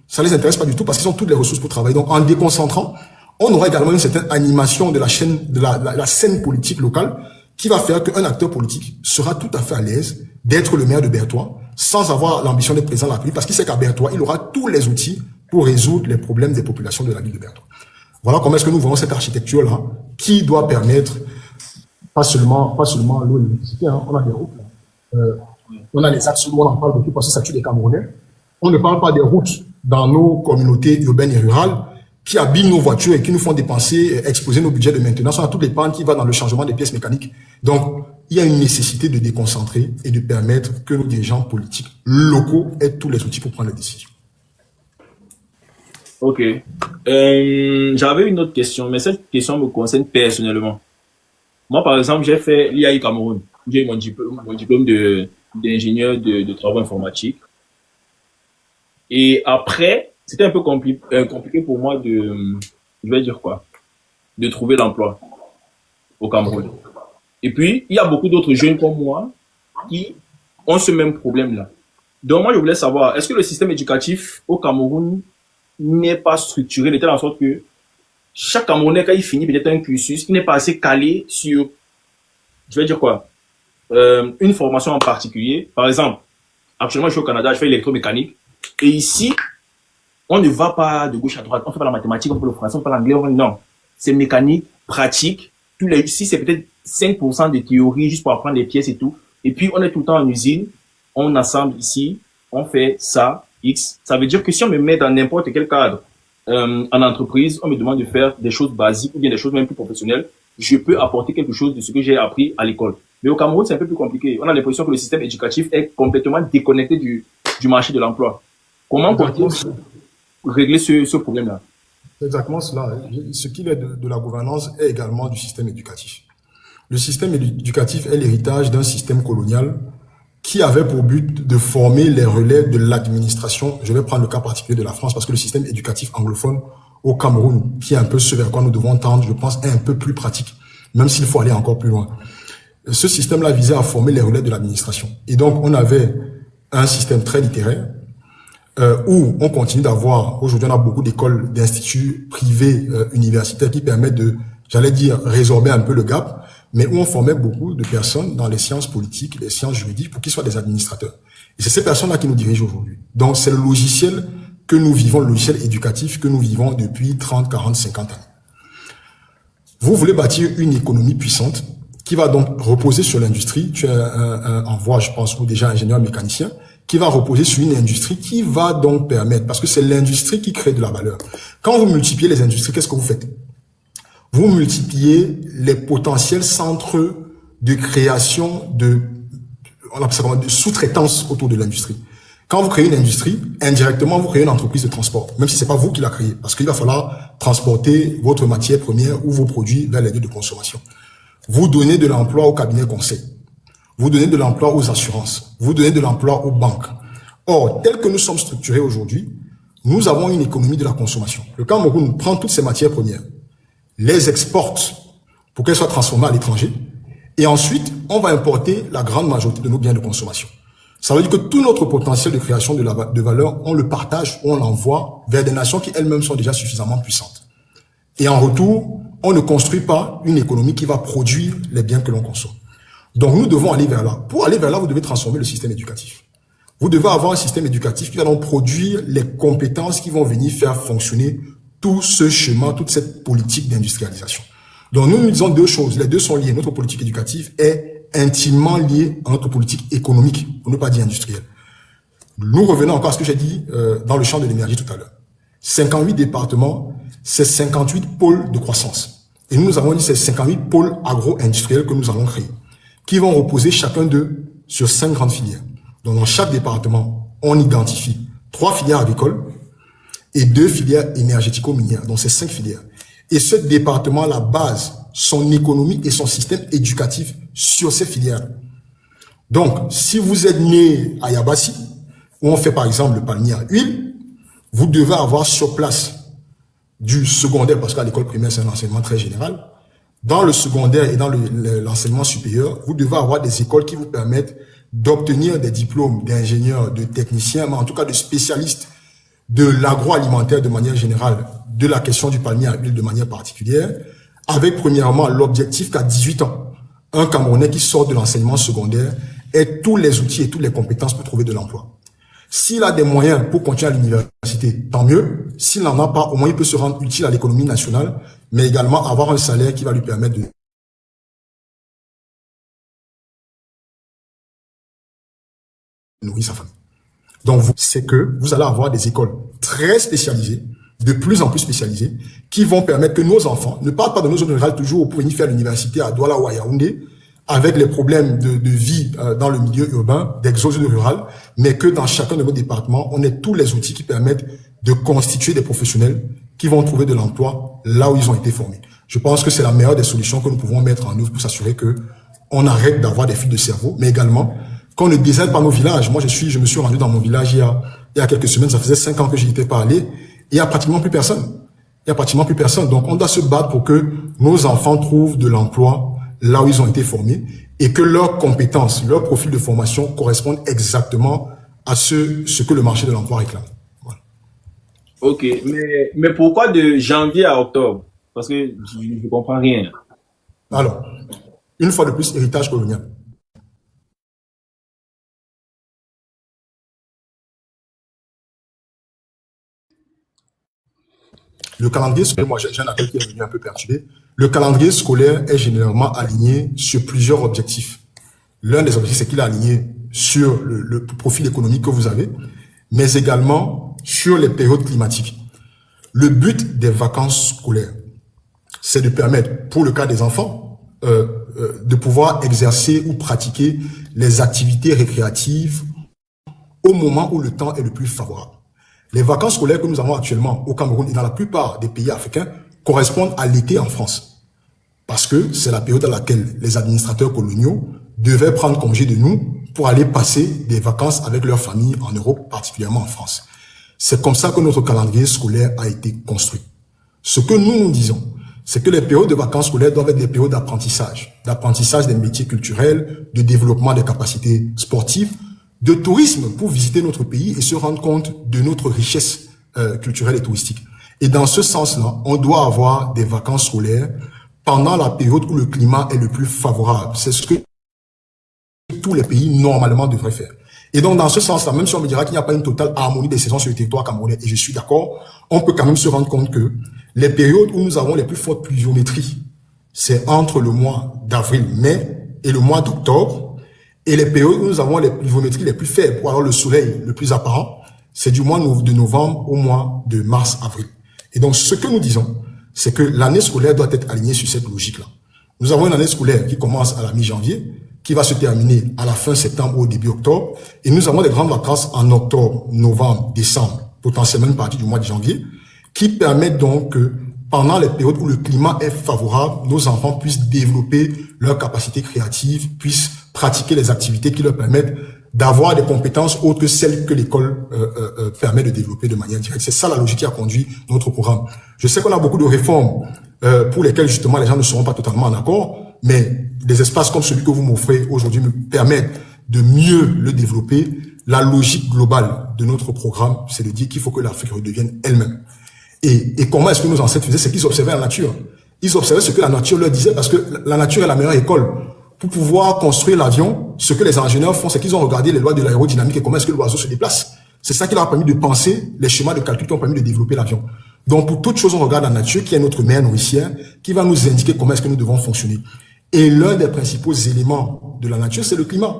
Ça les intéresse pas du tout parce qu'ils ont toutes les ressources pour travailler. Donc, en déconcentrant, on aura également une certaine animation de la chaîne, de la scène politique locale qui va faire qu'un acteur politique sera tout à fait à l'aise d'être le maire de Berthois sans avoir l'ambition d'être président de la République parce qu'il sait qu'à Berthois, il aura tous les outils pour résoudre les problèmes des populations de la ville de Berthois. Voilà comment est-ce que nous voyons cette architecture-là qui doit permettre pas seulement l'eau et l'électricité, hein, on a des routes, on a les axes, on en parle beaucoup parce que ça tue les Camerounais. On ne parle pas des routes dans nos communautés urbaines et rurales qui abîment nos voitures et qui nous font dépenser, exploser nos budgets de maintenance. On a toutes les pannes qui vont dans le changement des pièces mécaniques. Donc, il y a une nécessité de déconcentrer et de permettre que nos dirigeants politiques locaux aient tous les outils pour prendre les décisions. Ok. J'avais une autre question, mais cette question me concerne personnellement. Moi, par exemple, j'ai fait l'IAI Cameroun. J'ai eu mon diplôme d'ingénieur de travaux informatiques. Et après, c'était un peu compliqué pour moi de trouver l'emploi au Cameroun. Et puis, il y a beaucoup d'autres jeunes comme moi qui ont ce même problème-là. Donc, moi, je voulais savoir, est-ce que le système éducatif au Cameroun n'est pas structuré de telle en sorte que chaque Camerounais, quand il finit peut-être un cursus, il n'est pas assez calé sur, une formation en particulier. Par exemple, actuellement, je suis au Canada, je fais électromécanique. Et ici, on ne va pas de gauche à droite. On fait pas la mathématique, on fait le français, on fait l'anglais. Non. C'est mécanique, pratique. Ici, c'est peut-être 5% de théorie juste pour apprendre les pièces et tout. Et puis, on est tout le temps en usine. On assemble ici. On fait ça, X. Ça veut dire que si on me met dans n'importe quel cadre, en entreprise, on me demande de faire des choses basiques ou bien des choses même plus professionnelles, je peux apporter quelque chose de ce que j'ai appris à l'école. Mais au Cameroun, c'est un peu plus compliqué. On a l'impression que le système éducatif est complètement déconnecté du marché de l'emploi. Comment peut-on régler ce problème-là? C'est exactement cela. Ce qu'il est de la gouvernance est également du système éducatif. Le système éducatif est l'héritage d'un système colonial qui avait pour but de former les relais de l'administration. Je vais prendre le cas particulier de la France parce que le système éducatif anglophone au Cameroun, qui est un peu ce vers quoi nous devons tendre, je pense, est un peu plus pratique, même s'il faut aller encore plus loin. Ce système-là visait à former les relais de l'administration. Et donc, on avait un système très littéraire, où on continue d'avoir, aujourd'hui on a beaucoup d'écoles, d'instituts privés, universitaires qui permettent de, résorber un peu le gap, mais où on formait beaucoup de personnes dans les sciences politiques, les sciences juridiques pour qu'ils soient des administrateurs. Et c'est ces personnes-là qui nous dirigent aujourd'hui. Donc c'est le logiciel que nous vivons, le logiciel éducatif que nous vivons depuis 30, 40, 50 ans. Vous voulez bâtir une économie puissante qui va donc reposer sur l'industrie. Tu es en voie, je pense, ou déjà ingénieur mécanicien, qui va reposer sur une industrie qui va donc permettre, parce que c'est l'industrie qui crée de la valeur. Quand vous multipliez les industries, qu'est-ce que vous faites? Vous multipliez les potentiels centres de création on appelle ça comment, de sous-traitance autour de l'industrie. Quand vous créez une industrie, indirectement, vous créez une entreprise de transport, même si c'est pas vous qui la créez, parce qu'il va falloir transporter votre matière première ou vos produits vers les lieux de consommation. Vous donnez de l'emploi au cabinet conseil. Vous donnez de l'emploi aux assurances. Vous donnez de l'emploi aux banques. Or, tel que nous sommes structurés aujourd'hui, nous avons une économie de la consommation. Le Cameroun prend toutes ces matières premières, les exporte pour qu'elles soient transformées à l'étranger, et ensuite, on va importer la grande majorité de nos biens de consommation. Ça veut dire que tout notre potentiel de création de valeur, on le partage, on l'envoie vers des nations qui elles-mêmes sont déjà suffisamment puissantes. Et en retour, on ne construit pas une économie qui va produire les biens que l'on consomme. Donc, nous devons aller vers là. Pour aller vers là, vous devez transformer le système éducatif. Vous devez avoir un système éducatif qui va donc produire les compétences qui vont venir faire fonctionner tout ce chemin, toute cette politique d'industrialisation. Donc, nous disons deux choses. Les deux sont liés. Notre politique éducative est intimement liée à notre politique économique, pour ne pas dire industrielle. Nous revenons encore à ce que j'ai dit dans le champ de l'énergie tout à l'heure. 58 départements, c'est 58 pôles de croissance. Et nous avons dit c'est 58 pôles agro-industriels que nous allons créer, qui vont reposer chacun d'eux sur 5 grandes filières. Donc, dans chaque département, on identifie 3 filières agricoles et 2 filières énergético-minières. Donc, c'est 5 filières. Et ce département, la base, son économie et son système éducatif sur ces filières. Donc, si vous êtes né à Yabassi, où on fait par exemple le palmier à huile, vous devez avoir sur place du secondaire, parce qu'à l'école primaire, c'est un enseignement très général. Dans le secondaire et dans l'enseignement supérieur, vous devez avoir des écoles qui vous permettent d'obtenir des diplômes d'ingénieurs, de techniciens, mais en tout cas de spécialistes de l'agroalimentaire de manière générale, de la question du palmier à huile de manière particulière, avec premièrement l'objectif qu'à 18 ans, un Camerounais qui sort de l'enseignement secondaire ait tous les outils et toutes les compétences pour trouver de l'emploi. S'il a des moyens pour continuer à l'université, tant mieux. S'il n'en a pas, au moins il peut se rendre utile à l'économie nationale, mais également avoir un salaire qui va lui permettre de nourrir sa famille. Donc, c'est que vous allez avoir des écoles très spécialisées, de plus en plus spécialisées, qui vont permettre que nos enfants ne partent pas de nos zones rurales toujours pour venir faire l'université à Douala ou à Yaoundé, avec les problèmes de vie dans le milieu urbain, d'exode rural, mais que dans chacun de nos départements, on ait tous les outils qui permettent de constituer des professionnels qui vont trouver de l'emploi là où ils ont été formés. Je pense que c'est la meilleure des solutions que nous pouvons mettre en œuvre pour s'assurer que on arrête d'avoir des fuites de cerveau, mais également qu'on ne déserte pas nos villages. Moi, je me suis rendu dans mon village il y a quelques semaines, ça faisait 5 ans que j'y étais pas allé, et il y a pratiquement plus personne. Il y a pratiquement plus personne. Donc, on doit se battre pour que nos enfants trouvent de l'emploi là où ils ont été formés et que leurs compétences, leur profil de formation correspondent exactement à ce que le marché de l'emploi réclame. Voilà. Ok, mais pourquoi de janvier à octobre? Parce que je ne comprends rien. Alors, une fois de plus, héritage colonial. Le calendrier scolaire, moi j'ai un appel qui est venu un peu perturbé. Le calendrier scolaire est généralement aligné sur plusieurs objectifs. L'un des objectifs, c'est qu'il est aligné sur le profil économique que vous avez, mais également sur les périodes climatiques. Le but des vacances scolaires, c'est de permettre, pour le cas des enfants, de pouvoir exercer ou pratiquer les activités récréatives au moment où le temps est le plus favorable. Les vacances scolaires que nous avons actuellement au Cameroun et dans la plupart des pays africains correspondent à l'été en France. Parce que c'est la période à laquelle les administrateurs coloniaux devaient prendre congé de nous pour aller passer des vacances avec leurs familles en Europe, particulièrement en France. C'est comme ça que notre calendrier scolaire a été construit. Ce que nous disons, c'est que les périodes de vacances scolaires doivent être des périodes d'apprentissage des métiers culturels, de développement des capacités sportives, de tourisme pour visiter notre pays et se rendre compte de notre richesse culturelle et touristique. Et dans ce sens-là, on doit avoir des vacances scolaires pendant la période où le climat est le plus favorable. C'est ce que tous les pays normalement devraient faire. Et donc, dans ce sens-là, même si on me dira qu'il n'y a pas une totale harmonie des saisons sur le territoire camerounais, et je suis d'accord, on peut quand même se rendre compte que les périodes où nous avons les plus fortes pluviométries, c'est entre le mois d'avril-mai et le mois d'octobre. Et les périodes où nous avons les pluviométries les plus faibles, ou alors le soleil le plus apparent, c'est du mois de novembre au mois de mars-avril. Et donc, ce que nous disons, c'est que l'année scolaire doit être alignée sur cette logique-là. Nous avons une année scolaire qui commence à la mi-janvier, qui va se terminer à la fin septembre ou au début octobre, et nous avons des grandes vacances en octobre, novembre, décembre, potentiellement une partie du mois de janvier, qui permettent donc que pendant les périodes où le climat est favorable, nos enfants puissent développer leurs capacités créatives, puissent pratiquer les activités qui leur permettent d'avoir des compétences autres que celles que l'école permet de développer de manière directe. C'est ça la logique qui a conduit notre programme. Je sais qu'on a beaucoup de réformes pour lesquelles justement les gens ne seront pas totalement en accord, mais des espaces comme celui que vous m'offrez aujourd'hui me permettent de mieux le développer. La logique globale de notre programme, c'est de dire qu'il faut que l'Afrique redevienne elle-même. Et comment est-ce que nos ancêtres faisaient? C'est qu'ils observaient la nature. Ils observaient ce que la nature leur disait, parce que la nature est la meilleure école. Pour pouvoir construire l'avion, ce que les ingénieurs font, c'est qu'ils ont regardé les lois de l'aérodynamique et comment est-ce que l'oiseau se déplace. C'est ça qui leur a permis de penser les schémas de calcul qui ont permis de développer l'avion. Donc, pour toute chose, on regarde la nature, qui est notre mère nourricière, qui va nous indiquer comment est-ce que nous devons fonctionner. Et l'un des principaux éléments de la nature, c'est le climat.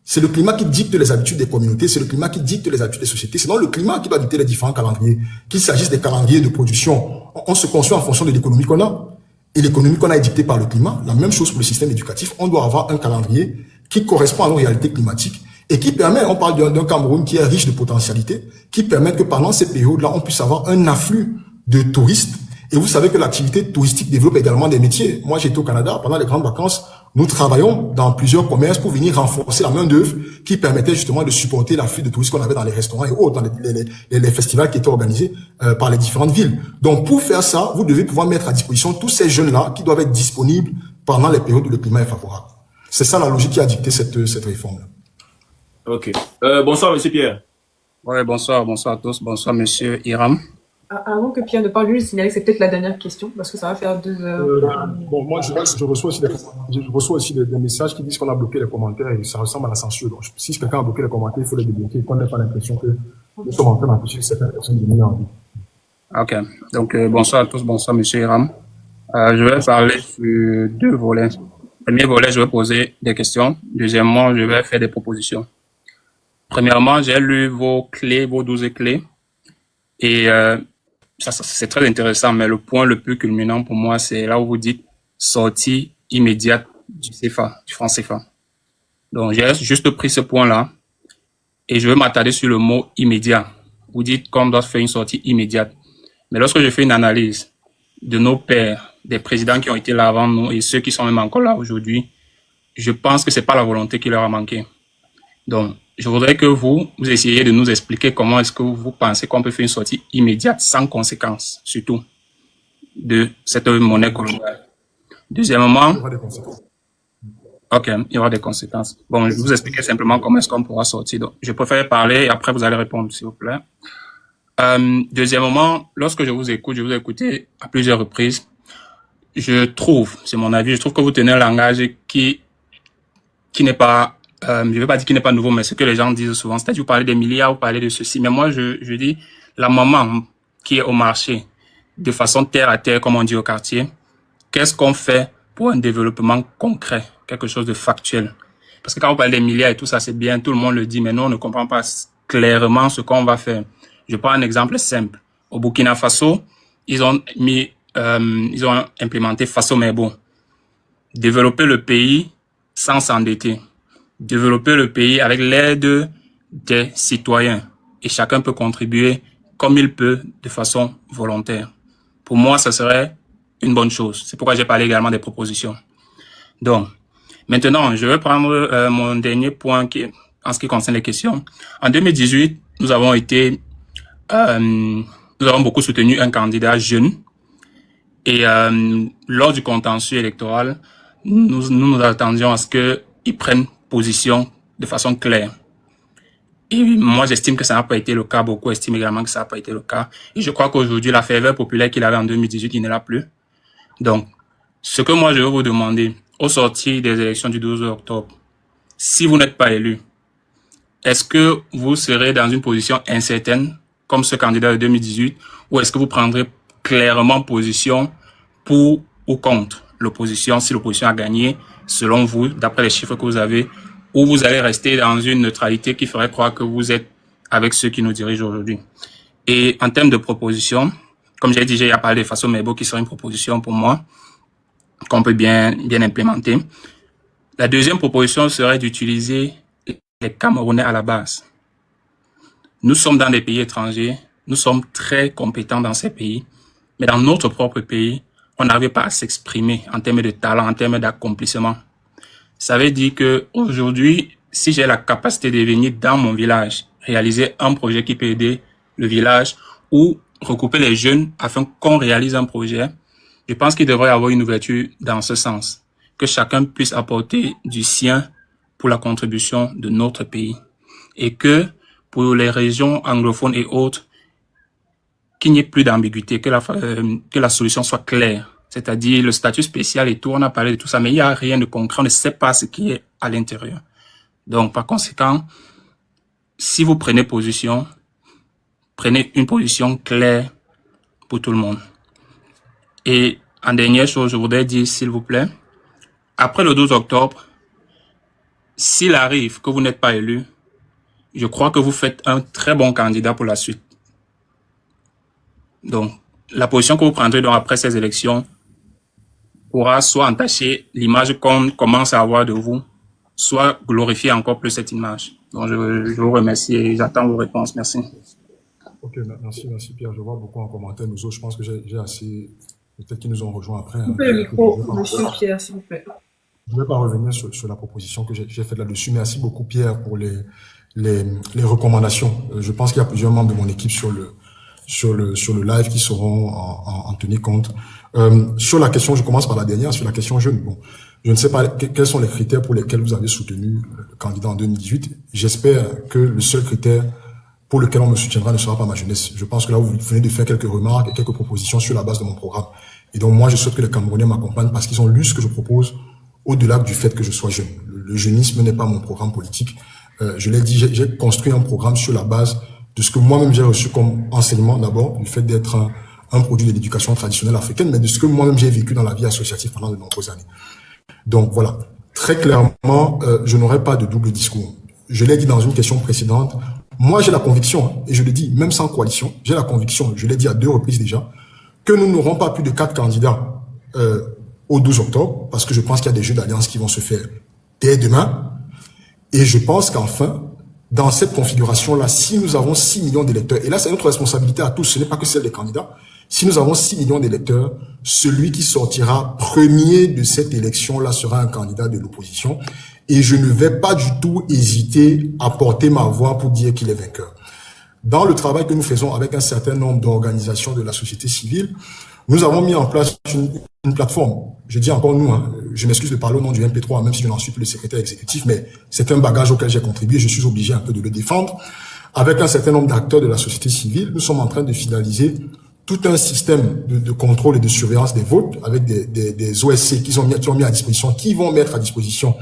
C'est le climat qui dicte les habitudes des communautés, c'est le climat qui dicte les habitudes des sociétés. C'est donc le climat qui va dicter les différents calendriers. Qu'il s'agisse des calendriers de production, on se construit en fonction de l'économie qu'on a. Et l'économie qu'on a est dictée par le climat. La même chose pour le système éducatif. On doit avoir un calendrier qui correspond à nos réalités climatiques et qui permet, on parle d'un Cameroun qui est riche de potentialités, qui permet que pendant ces périodes-là, on puisse avoir un afflux de touristes Et vous savez que l'activité touristique développe également des métiers. Moi, j'étais au Canada, pendant les grandes vacances, nous travaillons dans plusieurs commerces pour venir renforcer la main-d'œuvre qui permettait justement de supporter l'afflux de touristes qu'on avait dans les restaurants et autres, dans les festivals qui étaient organisés par les différentes villes. Donc, pour faire ça, vous devez pouvoir mettre à disposition tous ces jeunes-là qui doivent être disponibles pendant les périodes où le climat est favorable. C'est ça la logique qui a dicté cette réforme-là. Ok. Bonsoir, Monsieur Pierre. Oui, bonsoir à tous. Bonsoir, Monsieur Hiram. Avant que Pierre ne parle, je vais signaler que c'est peut-être la dernière question, parce que ça va faire 2 heures. Bon, moi, je reçois aussi des messages qui disent qu'on a bloqué les commentaires et ça ressemble à la censure. Donc, si quelqu'un a bloqué les commentaires, il faut les débloquer, qu'on n'ait pas l'impression que nous sommes en train d'empêcher certaines personnes de venir en vie. Ok. Donc, bonsoir à tous. Bonsoir, Monsieur Hiram. Je vais parler sur 2 volets. Premier volet, je vais poser des questions. Deuxièmement, je vais faire des propositions. Premièrement, j'ai lu vos 12 clés. Et ça, c'est très intéressant, mais le point le plus culminant pour moi, c'est là où vous dites sortie immédiate du CFA, du franc CFA. Donc, j'ai juste pris ce point-là et je vais m'attarder sur le mot immédiat. Vous dites qu'on doit faire une sortie immédiate. Mais lorsque je fais une analyse de nos pères, des présidents qui ont été là avant nous et ceux qui sont même encore là aujourd'hui, je pense que c'est pas la volonté qui leur a manqué. Donc, je voudrais que vous essayiez de nous expliquer comment est-ce que vous pensez qu'on peut faire une sortie immédiate, sans conséquence, surtout, de cette monnaie coloniale. Deuxièmement, Il y aura des conséquences. ok, il y aura des conséquences. Bon, je vais vous expliquer simplement comment est-ce qu'on pourra sortir. Donc, je préfère parler et après vous allez répondre, s'il vous plaît. Deuxièmement, lorsque je vous écoute, je vous ai écouté à plusieurs reprises. Je trouve, c'est mon avis, je trouve que vous tenez un langage qui n'est pas, je vais pas dire qu'il n'est pas nouveau, mais ce que les gens disent souvent, c'est-à-dire vous parlez des milliards, vous parlez de ceci, mais moi je dis la maman qui est au marché, de façon terre à terre, comme on dit au quartier, qu'est-ce qu'on fait pour un développement concret, quelque chose de factuel? Parce que quand on parle des milliards et tout ça, c'est bien, tout le monde le dit, mais nous on ne comprend pas clairement ce qu'on va faire. Je prends un exemple simple. Au Burkina Faso, ils ont implémenté Faso Mebo. Développer le pays sans s'endetter. Développer le pays avec l'aide des citoyens. Et chacun peut contribuer comme il peut de façon volontaire. Pour moi, ça serait une bonne chose. C'est pourquoi j'ai parlé également des propositions. Donc, maintenant, je vais prendre mon dernier point en ce qui concerne les questions. En 2018, nous avons beaucoup soutenu un candidat jeune. Et lors du contentieux électoral, nous attendions à ce qu'il prenne position de façon claire. Et moi, j'estime que ça n'a pas été le cas. Beaucoup estiment également que ça n'a pas été le cas. Et je crois qu'aujourd'hui, la ferveur populaire qu'il avait en 2018, il n'est là plus. Donc, ce que moi, je veux vous demander, au sortir des élections du 12 octobre, si vous n'êtes pas élu, est-ce que vous serez dans une position incertaine, comme ce candidat de 2018, ou est-ce que vous prendrez clairement position pour ou contre l'opposition, si l'opposition a gagné, selon vous, d'après les chiffres que vous avez, ou vous allez rester dans une neutralité qui ferait croire que vous êtes avec ceux qui nous dirigent aujourd'hui? Et en termes de proposition, comme j'ai dit, j'ai parlé de Faso Mebo qui serait une proposition pour moi, qu'on peut bien implémenter. La deuxième proposition serait d'utiliser les Camerounais à la base. Nous sommes dans des pays étrangers, nous sommes très compétents dans ces pays, mais dans notre propre pays, on n'arrive pas à s'exprimer en termes de talent, en termes d'accomplissement. Ça veut dire que aujourd'hui, si j'ai la capacité de venir dans mon village, réaliser un projet qui peut aider le village ou regrouper les jeunes afin qu'on réalise un projet, je pense qu'il devrait y avoir une ouverture dans ce sens, que chacun puisse apporter du sien pour la contribution de notre pays et que pour les régions anglophones et autres, qu'il n'y ait plus d'ambiguïté, que la solution soit claire. C'est-à-dire le statut spécial et tout, on a parlé de tout ça, mais il n'y a rien de concret, on ne sait pas ce qui est à l'intérieur. Donc, par conséquent, si vous prenez position, prenez une position claire pour tout le monde. Et en dernière chose, je voudrais dire, s'il vous plaît, après le 12 octobre, s'il arrive que vous n'êtes pas élu, je crois que vous faites un très bon candidat pour la suite. Donc, la position que vous prendrez donc après ces élections pourra soit entacher l'image qu'on commence à avoir de vous, soit glorifier encore plus cette image. Donc, je vous remercie et j'attends vos réponses. Merci. Ok, merci Pierre. Je vois beaucoup en commentaire. Nous autres, je pense que j'ai assez. Peut-être qu'ils nous ont rejoints après. Coupez le micro, monsieur Pierre, s'il vous plaît. Je ne vais pas revenir sur la proposition que j'ai faite là-dessus. Merci beaucoup, Pierre, pour les recommandations. Je pense qu'il y a plusieurs membres de mon équipe sur le live qui sauront en tenir compte. Sur la question, je commence par la dernière, sur la question jeune. Bon, je ne sais pas quels sont les critères pour lesquels vous avez soutenu le candidat en 2018. J'espère que le seul critère pour lequel on me soutiendra ne sera pas ma jeunesse. Je pense que là, vous venez de faire quelques remarques et quelques propositions sur la base de mon programme. Et donc, moi, je souhaite que les Camerounais m'accompagnent parce qu'ils ont lu ce que je propose au-delà du fait que je sois jeune. Le jeunisme n'est pas mon programme politique. Je l'ai dit, j'ai construit un programme sur la base de ce que moi-même j'ai reçu comme enseignement d'abord, du fait d'être un produit de l'éducation traditionnelle africaine, mais de ce que moi-même j'ai vécu dans la vie associative pendant de nombreuses années. Donc voilà, très clairement, je n'aurai pas de double discours. Je l'ai dit dans une question précédente, moi j'ai la conviction, et je le dis même sans coalition, j'ai la conviction, je l'ai dit à 2 reprises déjà, que nous n'aurons pas plus de 4 candidats au 12 octobre, parce que je pense qu'il y a des jeux d'alliance qui vont se faire dès demain. Et je pense qu'enfin, dans cette configuration-là, si nous avons 6 millions d'électeurs, et là c'est notre responsabilité à tous, ce n'est pas que celle des candidats, si nous avons 6 millions d'électeurs, celui qui sortira premier de cette élection-là sera un candidat de l'opposition. Et je ne vais pas du tout hésiter à porter ma voix pour dire qu'il est vainqueur. Dans le travail que nous faisons avec un certain nombre d'organisations de la société civile, nous avons mis en place une plateforme. Je dis encore nous, je m'excuse de parler au nom du MP3, même si je n'en suis plus le secrétaire exécutif, mais c'est un bagage auquel j'ai contribué, je suis obligé un peu de le défendre. Avec un certain nombre d'acteurs de la société civile, nous sommes en train de finaliser tout un système de contrôle et de surveillance des votes avec des OSC qui ont mis à disposition, qui vont mettre à disposition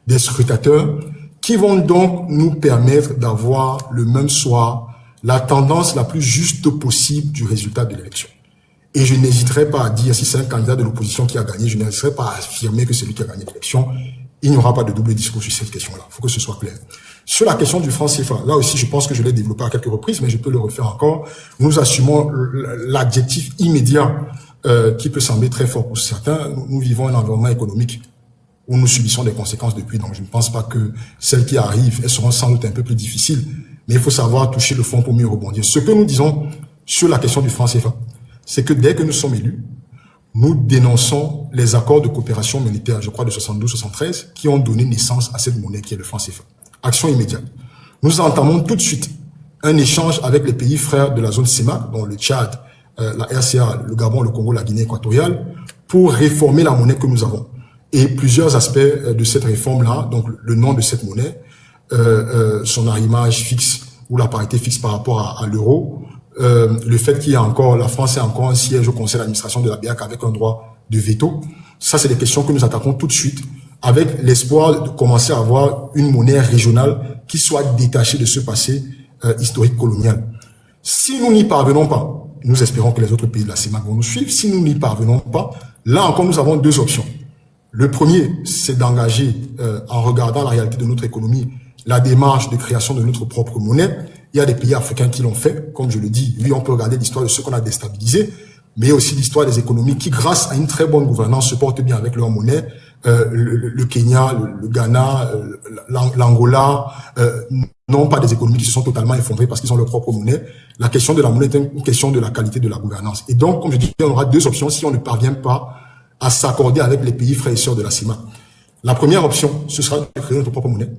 des scrutateurs, qui vont donc nous permettre d'avoir le même soir la tendance la plus juste possible du résultat de l'élection. Et je n'hésiterai pas à dire, si c'est un candidat de l'opposition qui a gagné, je n'hésiterai pas à affirmer que c'est lui qui a gagné l'élection. Il n'y aura pas de double discours sur cette question-là. Il faut que ce soit clair. Sur la question du franc CFA, là aussi, je pense que je l'ai développé à quelques reprises, mais je peux le refaire encore. Nous assumons l'adjectif immédiat qui peut sembler très fort pour certains. Nous vivons un environnement économique où nous subissons des conséquences depuis. Donc, je ne pense pas que celles qui arrivent, elles seront sans doute un peu plus difficiles. Mais il faut savoir toucher le fond pour mieux rebondir. Ce que nous disons sur la question du franc CFA, c'est que dès que nous sommes élus, nous dénonçons les accords de coopération monétaire, je crois de 72-73, qui ont donné naissance à cette monnaie qui est le franc CFA. Action immédiate. Nous entamons tout de suite un échange avec les pays frères de la zone CEMAC, dont le Tchad, la RCA, le Gabon, le Congo, la Guinée équatoriale, pour réformer la monnaie que nous avons. Et plusieurs aspects de cette réforme-là, donc le nom de cette monnaie, son arrimage fixe ou la parité fixe par rapport à l'euro, le fait qu'il y a encore, la France ait encore un siège au conseil d'administration de la BIAC avec un droit de veto, ça c'est des questions que nous attaquons tout de suite avec l'espoir de commencer à avoir une monnaie régionale qui soit détachée de ce passé historique colonial. Si nous n'y parvenons pas, nous espérons que les autres pays de la CEMAC vont nous suivre, si nous n'y parvenons pas, là encore nous avons 2 options. Le premier, c'est d'engager, en regardant la réalité de notre économie, la démarche de création de notre propre monnaie. Il y a des pays africains qui l'ont fait, comme je le dis. Oui, on peut regarder l'histoire de ceux qu'on a déstabilisés, mais il y a aussi l'histoire des économies qui, grâce à une très bonne gouvernance, se portent bien avec leur monnaie. Le Kenya, le Ghana, l'Angola, n'ont pas des économies qui se sont totalement effondrées parce qu'ils ont leur propre monnaie. La question de la monnaie est une question de la qualité de la gouvernance. Et donc, comme je dis, on aura 2 options si on ne parvient pas à s'accorder avec les pays frères et sœurs de la CEMAC. La première option, ce sera de créer notre propre monnaie.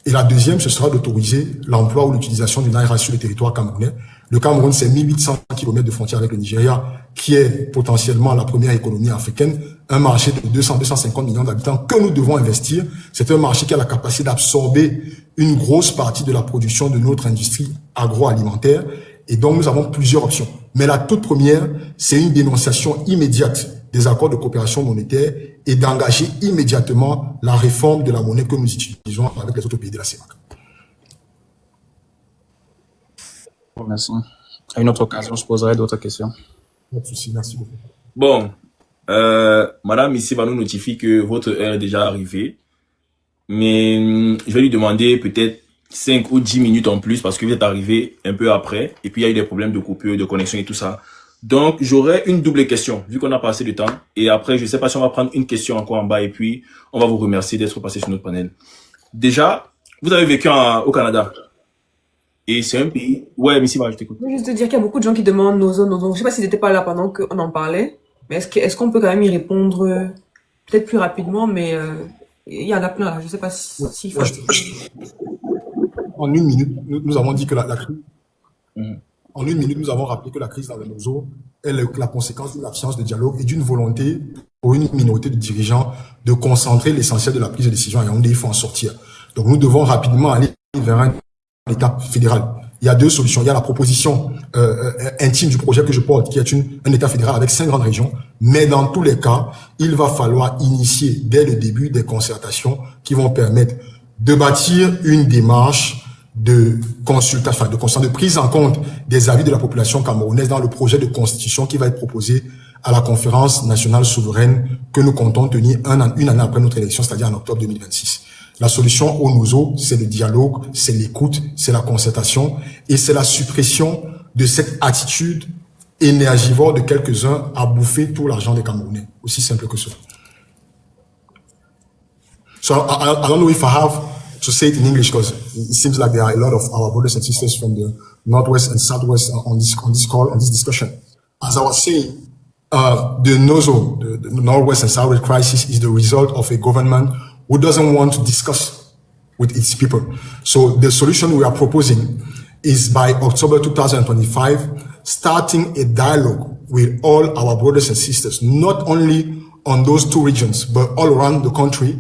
Et la deuxième, ce sera d'autoriser l'emploi ou l'utilisation du Naira sur le territoire camerounais. Le Cameroun, c'est 1800 km de frontière avec le Nigeria, qui est potentiellement la première économie africaine, un marché de 200-250 millions d'habitants que nous devons investir. C'est un marché qui a la capacité d'absorber une grosse partie de la production de notre industrie agroalimentaire. Et donc, nous avons plusieurs options. Mais la toute première, c'est une dénonciation immédiate des accords de coopération monétaire et d'engager immédiatement la réforme de la monnaie que nous utilisons avec les autres pays de la CEMAC. Merci. À une autre occasion, je poserai d'autres questions. Pas de souci, merci beaucoup. Bon, Madame ici va nous notifier que votre heure est déjà arrivée. Mais je vais lui demander peut-être 5 ou 10 minutes en plus parce que vous êtes arrivé un peu après. Et puis il y a eu des problèmes de coupure, de connexion et tout ça. Donc, j'aurai une double question, vu qu'on a passé du temps. Et après, je ne sais pas si on va prendre une question encore en bas. Et puis, on va vous remercier d'être passé sur notre panel. Déjà, vous avez vécu au Canada. Et c'est un pays... Ouais, mais si, je t'écoute. Je veux juste te dire qu'il y a beaucoup de gens qui demandent nos zones, nos zones. Je sais pas s'ils n'étaient pas là pendant qu'on en parlait, mais est-ce qu'on peut quand même y répondre peut-être plus rapidement, mais il y en a plein là. Je sais pas s'il faut... En une minute, nous avons dit que la crise... En une minute, nous avons rappelé que la crise dans le Nozo est la conséquence d'une absence de dialogue et d'une volonté pour une minorité de dirigeants de concentrer l'essentiel de la prise de décision à Yaoundé. Il faut en sortir. Donc, nous devons rapidement aller vers un État fédéral. Il y a deux solutions. Il y a la proposition intime du projet que je porte, qui est un État fédéral avec 5 grandes régions. Mais dans tous les cas, il va falloir initier dès le début des concertations qui vont permettre de bâtir une démarche de consultation, de prise en compte des avis de la population camerounaise dans le projet de constitution qui va être proposé à la conférence nationale souveraine que nous comptons tenir une année après notre élection, c'est-à-dire en octobre 2026. La solution au Nozo, c'est le dialogue, c'est l'écoute, c'est la concertation et c'est la suppression de cette attitude énergivore de quelques-uns à bouffer tout l'argent des Camerounais. Aussi simple que ça. So I don't know if I have to say it in English because it seems like there are a lot of our brothers and sisters from the Northwest and Southwest on this call, on this discussion. As I was saying, the Nozo, the Northwest and Southwest crisis is the result of a government who doesn't want to discuss with its people. So the solution we are proposing is by October 2025, starting a dialogue with all our brothers and sisters, not only on those 2 regions, but all around the country,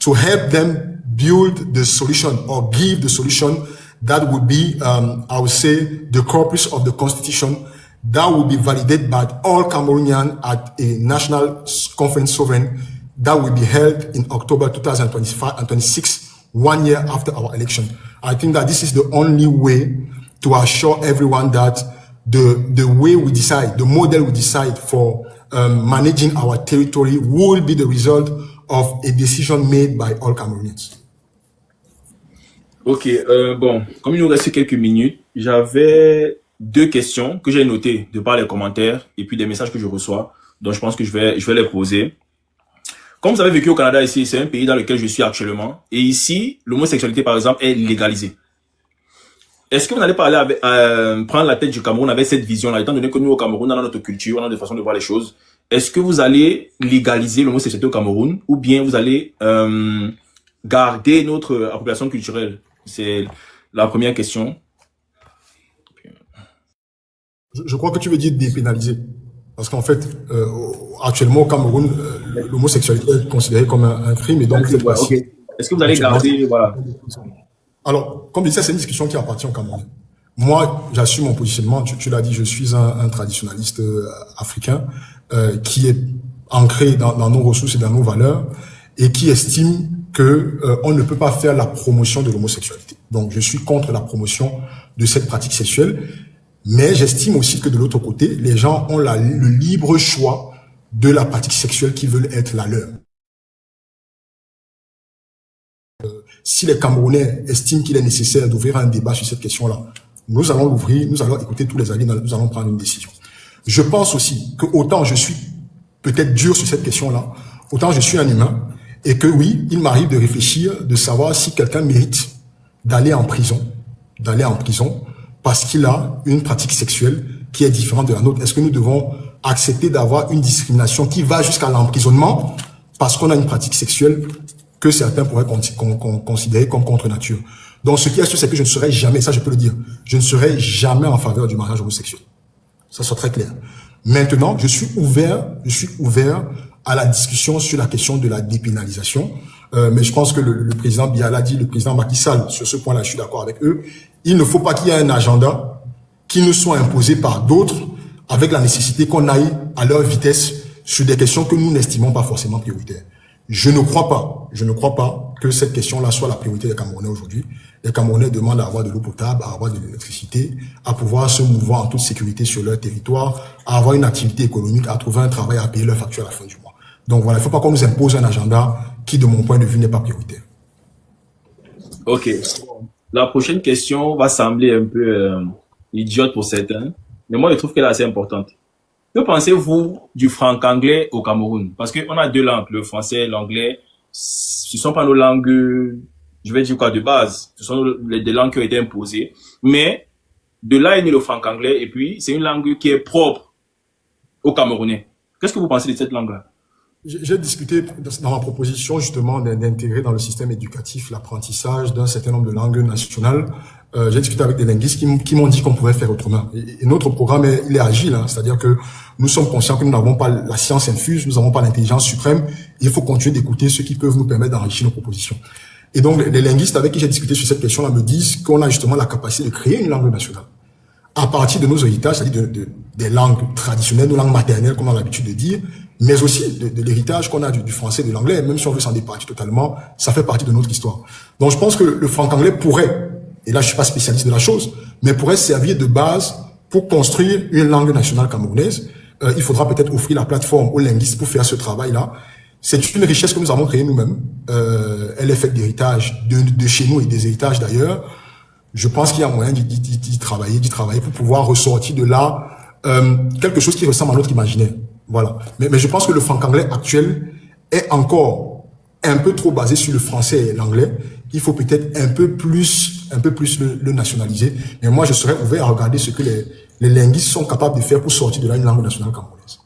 to help them build the solution or give the solution that would be, I would say, the corpus of the constitution that will be validated by all Cameroonians at a national conference sovereign that will be held in October 2025 and 26, 1 year after our election. I think that this is the only way to assure everyone that the way we decide, the model we decide for managing our territory will be the result of a decision made by all Cameroonians. Ok, bon, comme il nous reste quelques minutes, j'avais 2 questions que j'ai notées de par les commentaires et puis des messages que je reçois. Donc, je pense que je vais les poser. Comme vous avez vécu au Canada ici, c'est un pays dans lequel je suis actuellement. Et ici, l'homosexualité, par exemple, est légalisée. Est-ce que vous n'allez pas aller prendre la tête du Cameroun avec cette vision-là, étant donné que nous, au Cameroun, on a notre culture, on a notre façon de voir les choses. Est-ce que vous allez légaliser l'homosexualité au Cameroun ou bien vous allez garder notre appropriation culturelle? C'est la première question. Je crois que tu veux dire dépénaliser. Parce qu'en fait, actuellement au Cameroun, l'homosexualité est considérée comme un crime et donc okay. Est-ce que vous allez garder, voilà. Alors, comme je disais, c'est une discussion qui appartient au Cameroun. Moi, j'assume mon positionnement. Tu l'as dit, je suis un traditionnaliste africain qui est ancré dans nos ressources et dans nos valeurs et qui estime que on ne peut pas faire la promotion de l'homosexualité. Donc, je suis contre la promotion de cette pratique sexuelle. Mais j'estime aussi que de l'autre côté, les gens ont le libre choix de la pratique sexuelle qui veulent être la leur. Si les Camerounais estiment qu'il est nécessaire d'ouvrir un débat sur cette question-là, nous allons l'ouvrir, nous allons écouter tous les avis, nous allons prendre une décision. Je pense aussi que autant je suis peut-être dur sur cette question-là, autant je suis un humain, et que oui, il m'arrive de réfléchir, de savoir si quelqu'un mérite d'aller en prison, parce qu'il a une pratique sexuelle qui est différente de la nôtre. Est-ce que nous devons accepter d'avoir une discrimination qui va jusqu'à l'emprisonnement parce qu'on a une pratique sexuelle que certains pourraient considérer comme contre nature? Donc, ce qui est sûr, c'est que je ne serai jamais, ça je peux le dire, je ne serai jamais en faveur du mariage homosexuel. Ça soit très clair. Maintenant, je suis ouvert à la discussion sur la question de la dépénalisation. Mais je pense que le président Biya l'a dit, le président Macky Sall, sur ce point-là, je suis d'accord avec eux. Il ne faut pas qu'il y ait un agenda qui nous soit imposé par d'autres avec la nécessité qu'on aille à leur vitesse sur des questions que nous n'estimons pas forcément prioritaires. Je ne crois pas que cette question-là soit la priorité des Camerounais aujourd'hui. Les Camerounais demandent à avoir de l'eau potable, à avoir de l'électricité, à pouvoir se mouvoir en toute sécurité sur leur territoire, à avoir une activité économique, à trouver un travail, à payer leur facture à la fin du mois. Donc voilà, il ne faut pas qu'on nous impose un agenda qui, de mon point de vue, n'est pas prioritaire. Ok. La prochaine question va sembler un peu idiote pour certains, mais moi je trouve qu'elle est assez importante. Que pensez-vous du franc-anglais au Cameroun? Parce qu'on a 2 langues, le français et l'anglais. Ce ne sont pas nos langues je vais dire quoi, de base. Ce sont des langues qui ont été imposées. Mais de là est né le franc-anglais, et puis c'est une langue qui est propre aux Camerounais. Qu'est-ce que vous pensez de cette langue-là? J'ai discuté dans ma proposition justement d'intégrer dans le système éducatif l'apprentissage d'un certain nombre de langues nationales. J'ai discuté avec des linguistes qui m'ont dit qu'on pouvait faire autrement. Et notre programme, il est agile, hein, c'est-à-dire que nous sommes conscients que nous n'avons pas la science infuse, nous n'avons pas l'intelligence suprême. Il faut continuer d'écouter ceux qui peuvent nous permettre d'enrichir nos propositions. Et donc, les linguistes avec qui j'ai discuté sur cette question-là me disent qu'on a justement la capacité de créer une langue nationale à partir de nos héritages, c'est-à-dire des langues traditionnelles, nos langues maternelles, comme on a l'habitude de dire, mais aussi de l'héritage qu'on a du français et de l'anglais, même si on veut s'en départir totalement, ça fait partie de notre histoire. Donc je pense que le franc-anglais pourrait, et là je suis pas spécialiste de la chose, mais pourrait servir de base pour construire une langue nationale camerounaise. Il faudra peut-être offrir la plateforme aux linguistes pour faire ce travail-là. C'est une richesse que nous avons créée nous-mêmes. Elle est faite d'héritage de chez nous et des héritages d'ailleurs. Je pense qu'il y a moyen d'y travailler pour pouvoir ressortir de là quelque chose qui ressemble à notre imaginaire. Voilà. Mais je pense que le franc-anglais actuel est encore un peu trop basé sur le français et l'anglais. Il faut peut-être un peu plus le nationaliser. Mais moi, je serais ouvert à regarder ce que les linguistes sont capables de faire pour sortir de là une langue nationale camerounaise.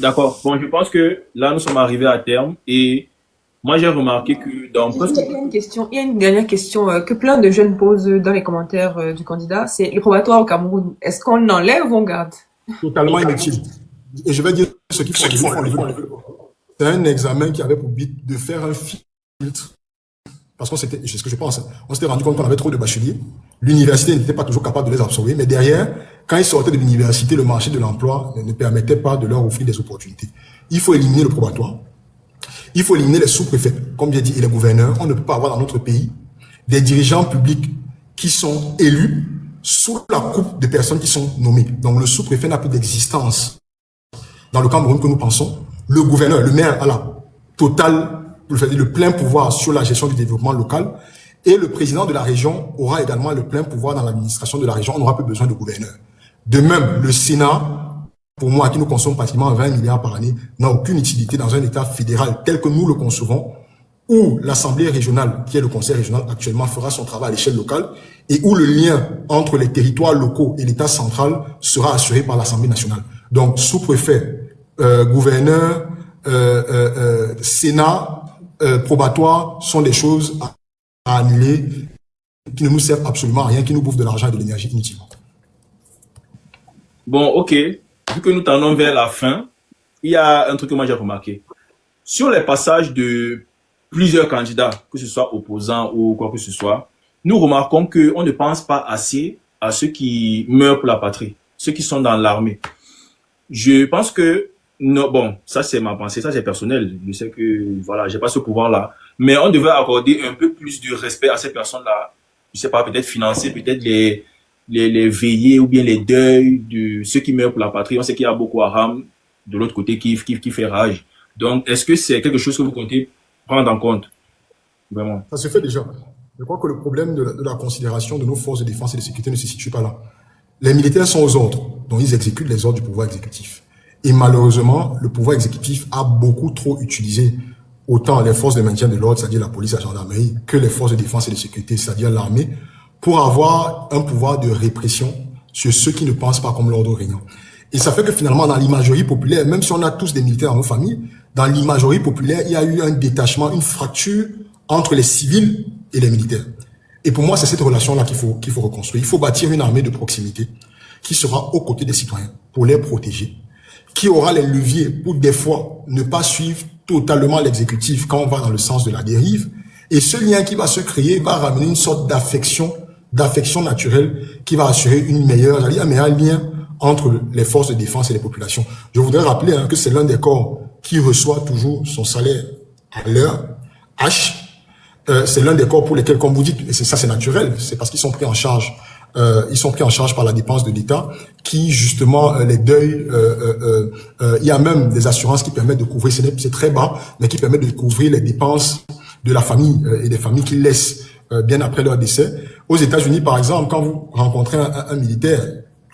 D'accord. Bon, je pense que là, nous sommes arrivés à terme et moi, j'ai remarqué que dans... Il y a une dernière question que plein de jeunes posent dans les commentaires du candidat. C'est le probatoire au Cameroun. Est-ce qu'on enlève ou on garde? Totalement inutile. Et je vais dire ce qu'il faut. C'est un examen qui avait pour but de faire un filtre. Parce qu'on s'était, c'est ce que je pense, on s'était rendu compte qu'on avait trop de bacheliers. L'université n'était pas toujours capable de les absorber. Mais derrière, quand ils sortaient de l'université, le marché de l'emploi ne permettait pas de leur offrir des opportunités. Il faut éliminer le probatoire. Il faut éliminer les sous-préfets, comme j'ai dit, et les gouverneurs. On ne peut pas avoir dans notre pays des dirigeants publics qui sont élus sous la coupe de personnes qui sont nommées. Donc le sous-préfet n'a plus d'existence dans le Cameroun que nous pensons. Le gouverneur, le maire a la totale, le plein pouvoir sur la gestion du développement local. Et le président de la région aura également le plein pouvoir dans l'administration de la région. On n'aura plus besoin de gouverneur. De même, le Sénat, pour moi, qui nous consomme pratiquement 20 milliards par année, n'a aucune utilité dans un État fédéral tel que nous le concevons, où l'Assemblée régionale, qui est le Conseil régional actuellement, fera son travail à l'échelle locale, et où le lien entre les territoires locaux et l'État central sera assuré par l'Assemblée nationale. Donc, sous-préfet, gouverneur, Sénat, probatoire sont des choses à annuler, qui ne nous servent absolument à rien, qui nous bouffent de l'argent et de l'énergie inutilement. Bon, ok. Vu que nous tendons vers la fin, il y a un truc que moi j'ai remarqué. Sur les passages de plusieurs candidats, que ce soit opposants ou quoi que ce soit, nous remarquons qu'on ne pense pas assez à ceux qui meurent pour la patrie, ceux qui sont dans l'armée. Je pense que, non, bon, ça c'est ma pensée, ça c'est personnel. Je sais que, voilà, j'ai pas ce pouvoir-là. Mais on devrait accorder un peu plus de respect à ces personnes-là. Je sais pas, peut-être financer, peut-être les veillées ou bien les deuils de ceux qui meurent pour la patrie. On sait qu'il y a Boko Haram de l'autre côté qui fait rage. Donc, est-ce que c'est quelque chose que vous comptez prendre en compte? Vraiment. Ça se fait déjà. Je crois que le problème de la considération de nos forces de défense et de sécurité ne se situe pas là. Les militaires sont aux ordres, donc ils exécutent les ordres du pouvoir exécutif. Et malheureusement, le pouvoir exécutif a beaucoup trop utilisé autant les forces de maintien de l'ordre, c'est-à-dire la police, la gendarmerie, que les forces de défense et de sécurité, c'est-à-dire l'armée, pour avoir un pouvoir de répression sur ceux qui ne pensent pas comme l'ordre régnant. Et ça fait que finalement, dans l'imagerie populaire, même si on a tous des militaires dans nos familles, dans l'imagerie populaire, il y a eu un détachement, une fracture entre les civils et les militaires. Et pour moi, c'est cette relation-là qu'il faut reconstruire. Il faut bâtir une armée de proximité qui sera aux côtés des citoyens pour les protéger, qui aura les leviers pour des fois ne pas suivre totalement l'exécutif quand on va dans le sens de la dérive. Et ce lien qui va se créer va ramener une sorte d'affection naturelle qui va assurer un meilleur lien entre les forces de défense et les populations. Je voudrais rappeler que c'est l'un des corps qui reçoit toujours son salaire à l'heure, H. C'est l'un des corps pour lesquels, comme vous dites, et ça c'est naturel, c'est parce qu'ils sont pris en charge. Ils sont pris en charge par la dépense de l'État, qui justement les deuils. Il y a même des assurances qui permettent de couvrir, c'est très bas, mais qui permettent de couvrir les dépenses de la famille et des familles qui laissent bien après leur décès. Aux États-Unis, par exemple, quand vous rencontrez un militaire,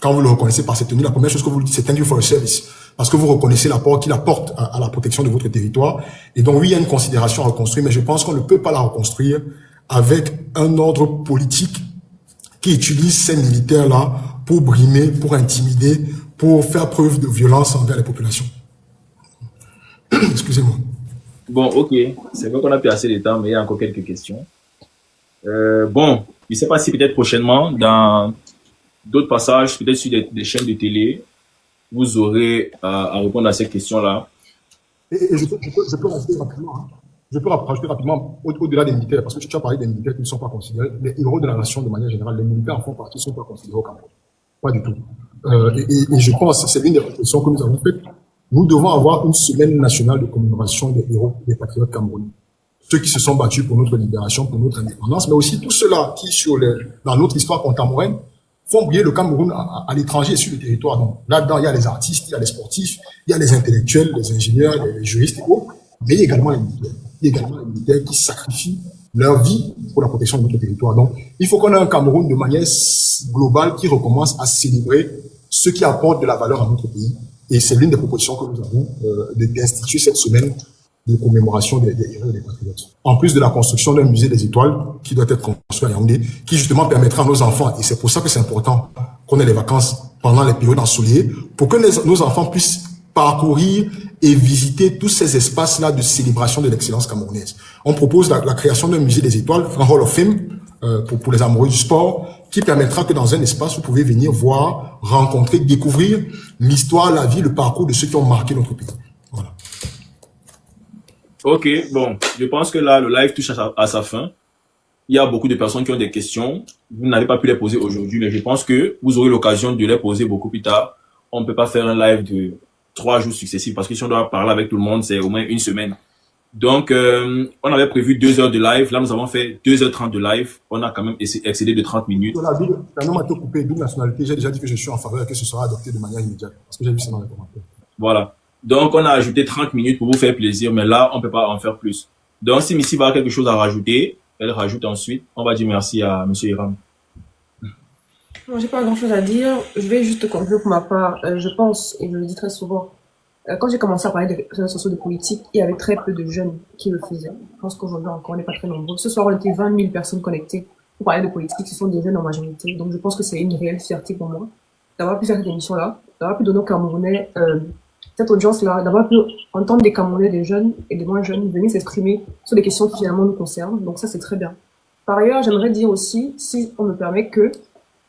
quand vous le reconnaissez par cette tenue, la première chose que vous lui dites, c'est thank you for your service. parce que vous reconnaissez l'apport qu'il apporte à la protection de votre territoire. Et donc, oui, il y a une considération à reconstruire, mais je pense qu'on ne peut pas la reconstruire avec un ordre politique qui utilise ces militaires-là pour brimer, pour intimider, pour faire preuve de violence envers les populations. Excusez-moi. Bon, ok. C'est vrai qu'on a plus assez de temps, mais il y a encore quelques questions. Bon, je ne sais pas si peut-être prochainement, dans d'autres passages, peut-être sur des chaînes de télé, vous aurez à répondre à ces questions-là. Et je peux rajouter rapidement, hein. Je peux rajouter rapidement au-delà des militaires, parce que tu as parlé des militaires qui ne sont pas considérés, les héros de la nation de manière générale, les militaires en font partie, ne sont pas considérés au Cameroun. Pas du tout. Et je pense que c'est l'une des réflexions que nous avons faites. Nous devons avoir une semaine nationale de commémoration des héros, des patriotes camerounais. Ceux qui se sont battus pour notre libération, pour notre indépendance, mais aussi tous ceux-là qui, dans notre histoire contemporaine, font briller le Cameroun à l'étranger et sur le territoire. Donc, là-dedans, il y a les artistes, il y a les sportifs, il y a les intellectuels, les ingénieurs, les juristes et autres, mais il y a également les militaires. Il y a également les militaires qui sacrifient leur vie pour la protection de notre territoire. Donc, il faut qu'on ait un Cameroun de manière globale qui recommence à célébrer ce qui apporte de la valeur à notre pays. Et c'est l'une des propositions que nous avons d'instituer cette semaine de commémoration des héros et des patriotes. En plus de la construction d'un musée des étoiles qui doit être construit à Yaoundé, qui justement permettra à nos enfants, et c'est pour ça que c'est important qu'on ait les vacances pendant les périodes ensoleillées, pour que nos enfants puissent parcourir et visiter tous ces espaces-là de célébration de l'excellence camerounaise. On propose la création d'un musée des étoiles, un Hall of Fame, pour les amoureux du sport, qui permettra que dans un espace, vous pouvez venir voir, rencontrer, découvrir l'histoire, la vie, le parcours de ceux qui ont marqué notre pays. Voilà. Ok, bon, je pense que là, le live touche à sa fin. Il y a beaucoup de personnes qui ont des questions. Vous n'avez pas pu les poser aujourd'hui, mais je pense que vous aurez l'occasion de les poser beaucoup plus tard. On ne peut pas faire un live de 3 jours successifs parce que si on doit parler avec tout le monde, c'est au moins une semaine. Donc, on avait prévu 2 heures de live. Là, nous avons fait 2h30 de live. On a quand même excédé de 30 minutes. La norme a été coupée, double nationalité. J'ai déjà dit que je suis en faveur que ce sera adopté de manière immédiate. Parce que j'ai vu ça dans les commentaires. Voilà. Donc, on a ajouté 30 minutes pour vous faire plaisir, mais là, on ne peut pas en faire plus. Donc, si Missy va avoir quelque chose à rajouter, elle rajoute ensuite. On va dire merci à M. Hiram. Non, j'ai pas grand chose à dire. Je vais juste conclure pour ma part. Je pense, et je le dis très souvent, quand j'ai commencé à parler des réseaux sociaux de politique, il y avait très peu de jeunes qui le faisaient. Je pense qu'aujourd'hui encore, on n'est pas très nombreux. Ce soir, on était 20 000 personnes connectées pour parler de politique. Ce sont des jeunes en majorité. Donc, je pense que c'est une réelle fierté pour moi d'avoir pu faire cette émission-là, d'avoir pu donner aux Camerounais cette audience-là, d'avoir pu entendre des Camerounais, des jeunes et des moins jeunes venir s'exprimer sur des questions qui finalement nous concernent. Donc ça, c'est très bien. Par ailleurs, j'aimerais dire aussi, si on me permet, que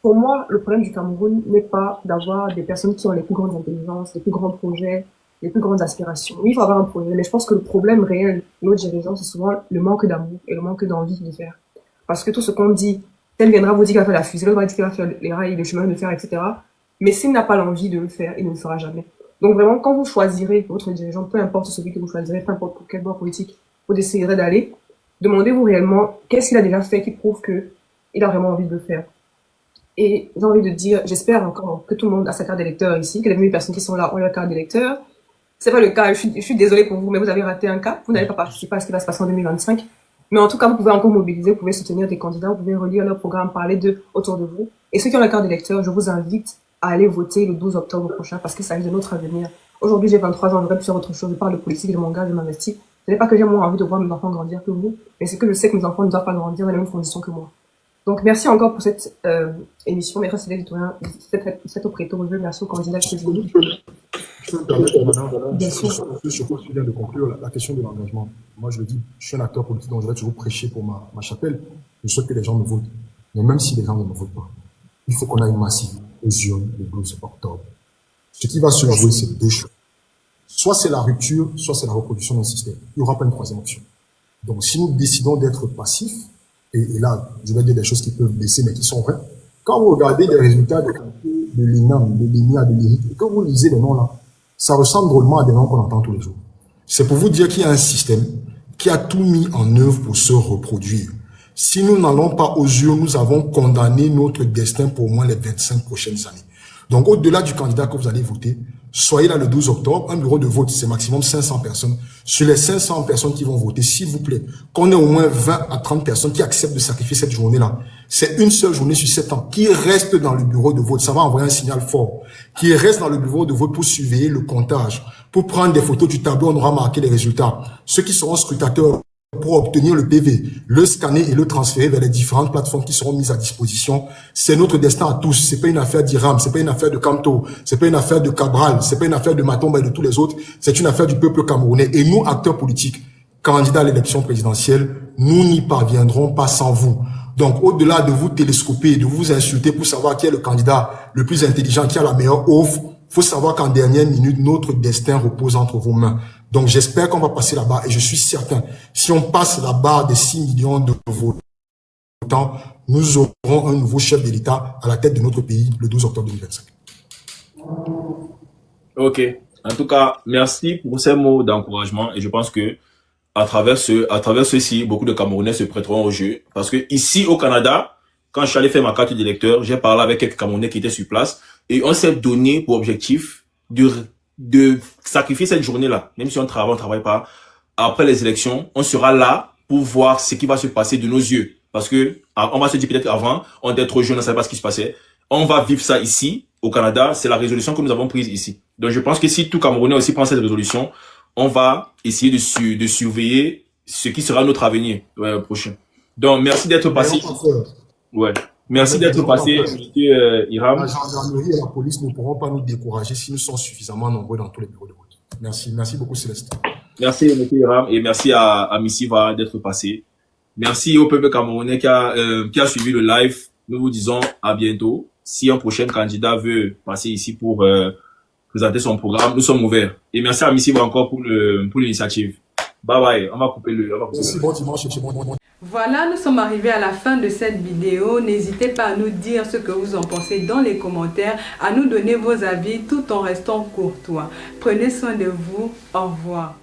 pour moi, le problème du Cameroun n'est pas d'avoir des personnes qui ont les plus grandes intelligences, les plus grands projets, les plus grandes aspirations. Oui, il faut avoir un projet, mais je pense que le problème réel de notre génération, c'est souvent le manque d'amour et le manque d'envie de faire. Parce que tout ce qu'on dit, tel viendra vous dire qu'il va faire la fusée, l'autre va dire qu'il va faire les rails, les chemins de fer, etc. Mais s'il n'a pas l'envie de le faire, il ne le fera jamais. Donc vraiment, quand vous choisirez votre dirigeant, peu importe celui que vous choisirez, peu importe pour quel bord politique vous déciderez d'aller, demandez-vous réellement qu'est-ce qu'il a déjà fait qui prouve qu'il a vraiment envie de le faire. Et j'ai envie de dire, j'espère encore que tout le monde a sa carte d'électeur ici, que les 1000 personnes qui sont là ont leur carte d'électeur. C'est pas le cas, je suis désolée pour vous, mais vous avez raté un cas. Vous n'allez pas participer à ce qui va se passer en 2025. Mais en tout cas, vous pouvez encore mobiliser, vous pouvez soutenir des candidats, vous pouvez relire leur programme, parler d'eux autour de vous. Et ceux qui ont la carte d'électeur, je vous invite à aller voter le 12 octobre prochain parce que ça arrive de notre avenir. Aujourd'hui, j'ai 23 ans, j'aurais pu faire autre chose. Je parle de politique, de mon gars, je m'investis. Ce n'est pas que j'ai moins envie de voir mes enfants grandir que vous, mais c'est que je sais que mes enfants ne doivent pas grandir dans les mêmes conditions que moi. Donc, merci encore pour cette émission. Merci d'éditorial, cette opréto. Merci au candidat qui est venu. Je peux me permettre, madame, bien sûr, sur ce que tu viens de conclure, la question de l'engagement. Moi, je le dis, je suis un acteur politique, donc je vais toujours prêcher pour ma chapelle. Je souhaite que les gens me votent. Mais même si les gens ne me votent pas, il faut qu'on aille massif aux urnes le 12 octobre. Ce qui va se jouer, c'est 2 choses. Soit c'est la rupture, soit c'est la reproduction d'un système. Il n'y aura pas une troisième option. Donc, si nous décidons d'être passifs, et là, je vais dire des choses qui peuvent blesser, mais qui sont vraies. Quand vous regardez les résultats de l'INAM, de l'INIA, de l'IRIC, et que vous lisez les noms là, ça ressemble drôlement à des noms qu'on entend tous les jours. C'est pour vous dire qu'il y a un système qui a tout mis en œuvre pour se reproduire. Si nous n'allons pas aux urnes, nous avons condamné notre destin pour au moins les 25 prochaines années. Donc, au-delà du candidat que vous allez voter, soyez là le 12 octobre. Un bureau de vote, c'est maximum 500 personnes. Sur les 500 personnes qui vont voter, s'il vous plaît, qu'on ait au moins 20 à 30 personnes qui acceptent de sacrifier cette journée-là. C'est une seule journée sur 7 ans qui reste dans le bureau de vote. Ça va envoyer un signal fort. Qui reste dans le bureau de vote pour surveiller le comptage, pour prendre des photos du tableau, on aura marqué les résultats. Ceux qui seront scrutateurs pour obtenir le PV, le scanner et le transférer vers les différentes plateformes qui seront mises à disposition. C'est notre destin à tous. C'est pas une affaire d'Iram, c'est pas une affaire de Kamto, c'est pas une affaire de Cabral, c'est pas une affaire de Matomba et de tous les autres. C'est une affaire du peuple camerounais. Et nous, acteurs politiques, candidats à l'élection présidentielle, nous n'y parviendrons pas sans vous. Donc, au-delà de vous télescoper, de vous insulter pour savoir qui est le candidat le plus intelligent, qui a la meilleure offre, faut savoir qu'en dernière minute, notre destin repose entre vos mains. Donc, j'espère qu'on va passer la barre et je suis certain, si on passe la barre des 6 millions de votants, nous aurons un nouveau chef de l'État à la tête de notre pays le 12 octobre 2025. Ok. En tout cas, merci pour ces mots d'encouragement et je pense que à travers ceci, beaucoup de Camerounais se prêteront au jeu. Parce que ici, au Canada, quand je suis allé faire ma carte d'électeur, j'ai parlé avec quelques Camerounais qui étaient sur place et on s'est donné pour objectif de sacrifier cette journée-là. Même si on travaille pas. Après les élections, on sera là pour voir ce qui va se passer de nos yeux. Parce que, on va se dire peut-être avant, on était trop jeunes, on ne savait pas ce qui se passait. On va vivre ça ici, au Canada. C'est la résolution que nous avons prise ici. Donc, je pense que si tout Camerounais aussi prend cette résolution, on va essayer de surveiller ce qui sera notre avenir prochain. Donc, merci d'être passé. Ouais. Merci d'être passé, monsieur Iram. La gendarmerie et la police ne pourront pas nous décourager si nous sommes suffisamment nombreux dans tous les bureaux de vote. Merci. Merci beaucoup, Céleste. Merci, monsieur Iram, et merci à Missiva d'être passé. Merci au peuple camerounais qui a suivi le live. Nous vous disons à bientôt. Si un prochain candidat veut passer ici pour présenter son programme, nous sommes ouverts. Et merci à Missiva encore pour l'initiative. Bye bye. On va couper Merci, bon dimanche. Voilà, nous sommes arrivés à la fin de cette vidéo. N'hésitez pas à nous dire ce que vous en pensez dans les commentaires, à nous donner vos avis tout en restant courtois. Prenez soin de vous. Au revoir.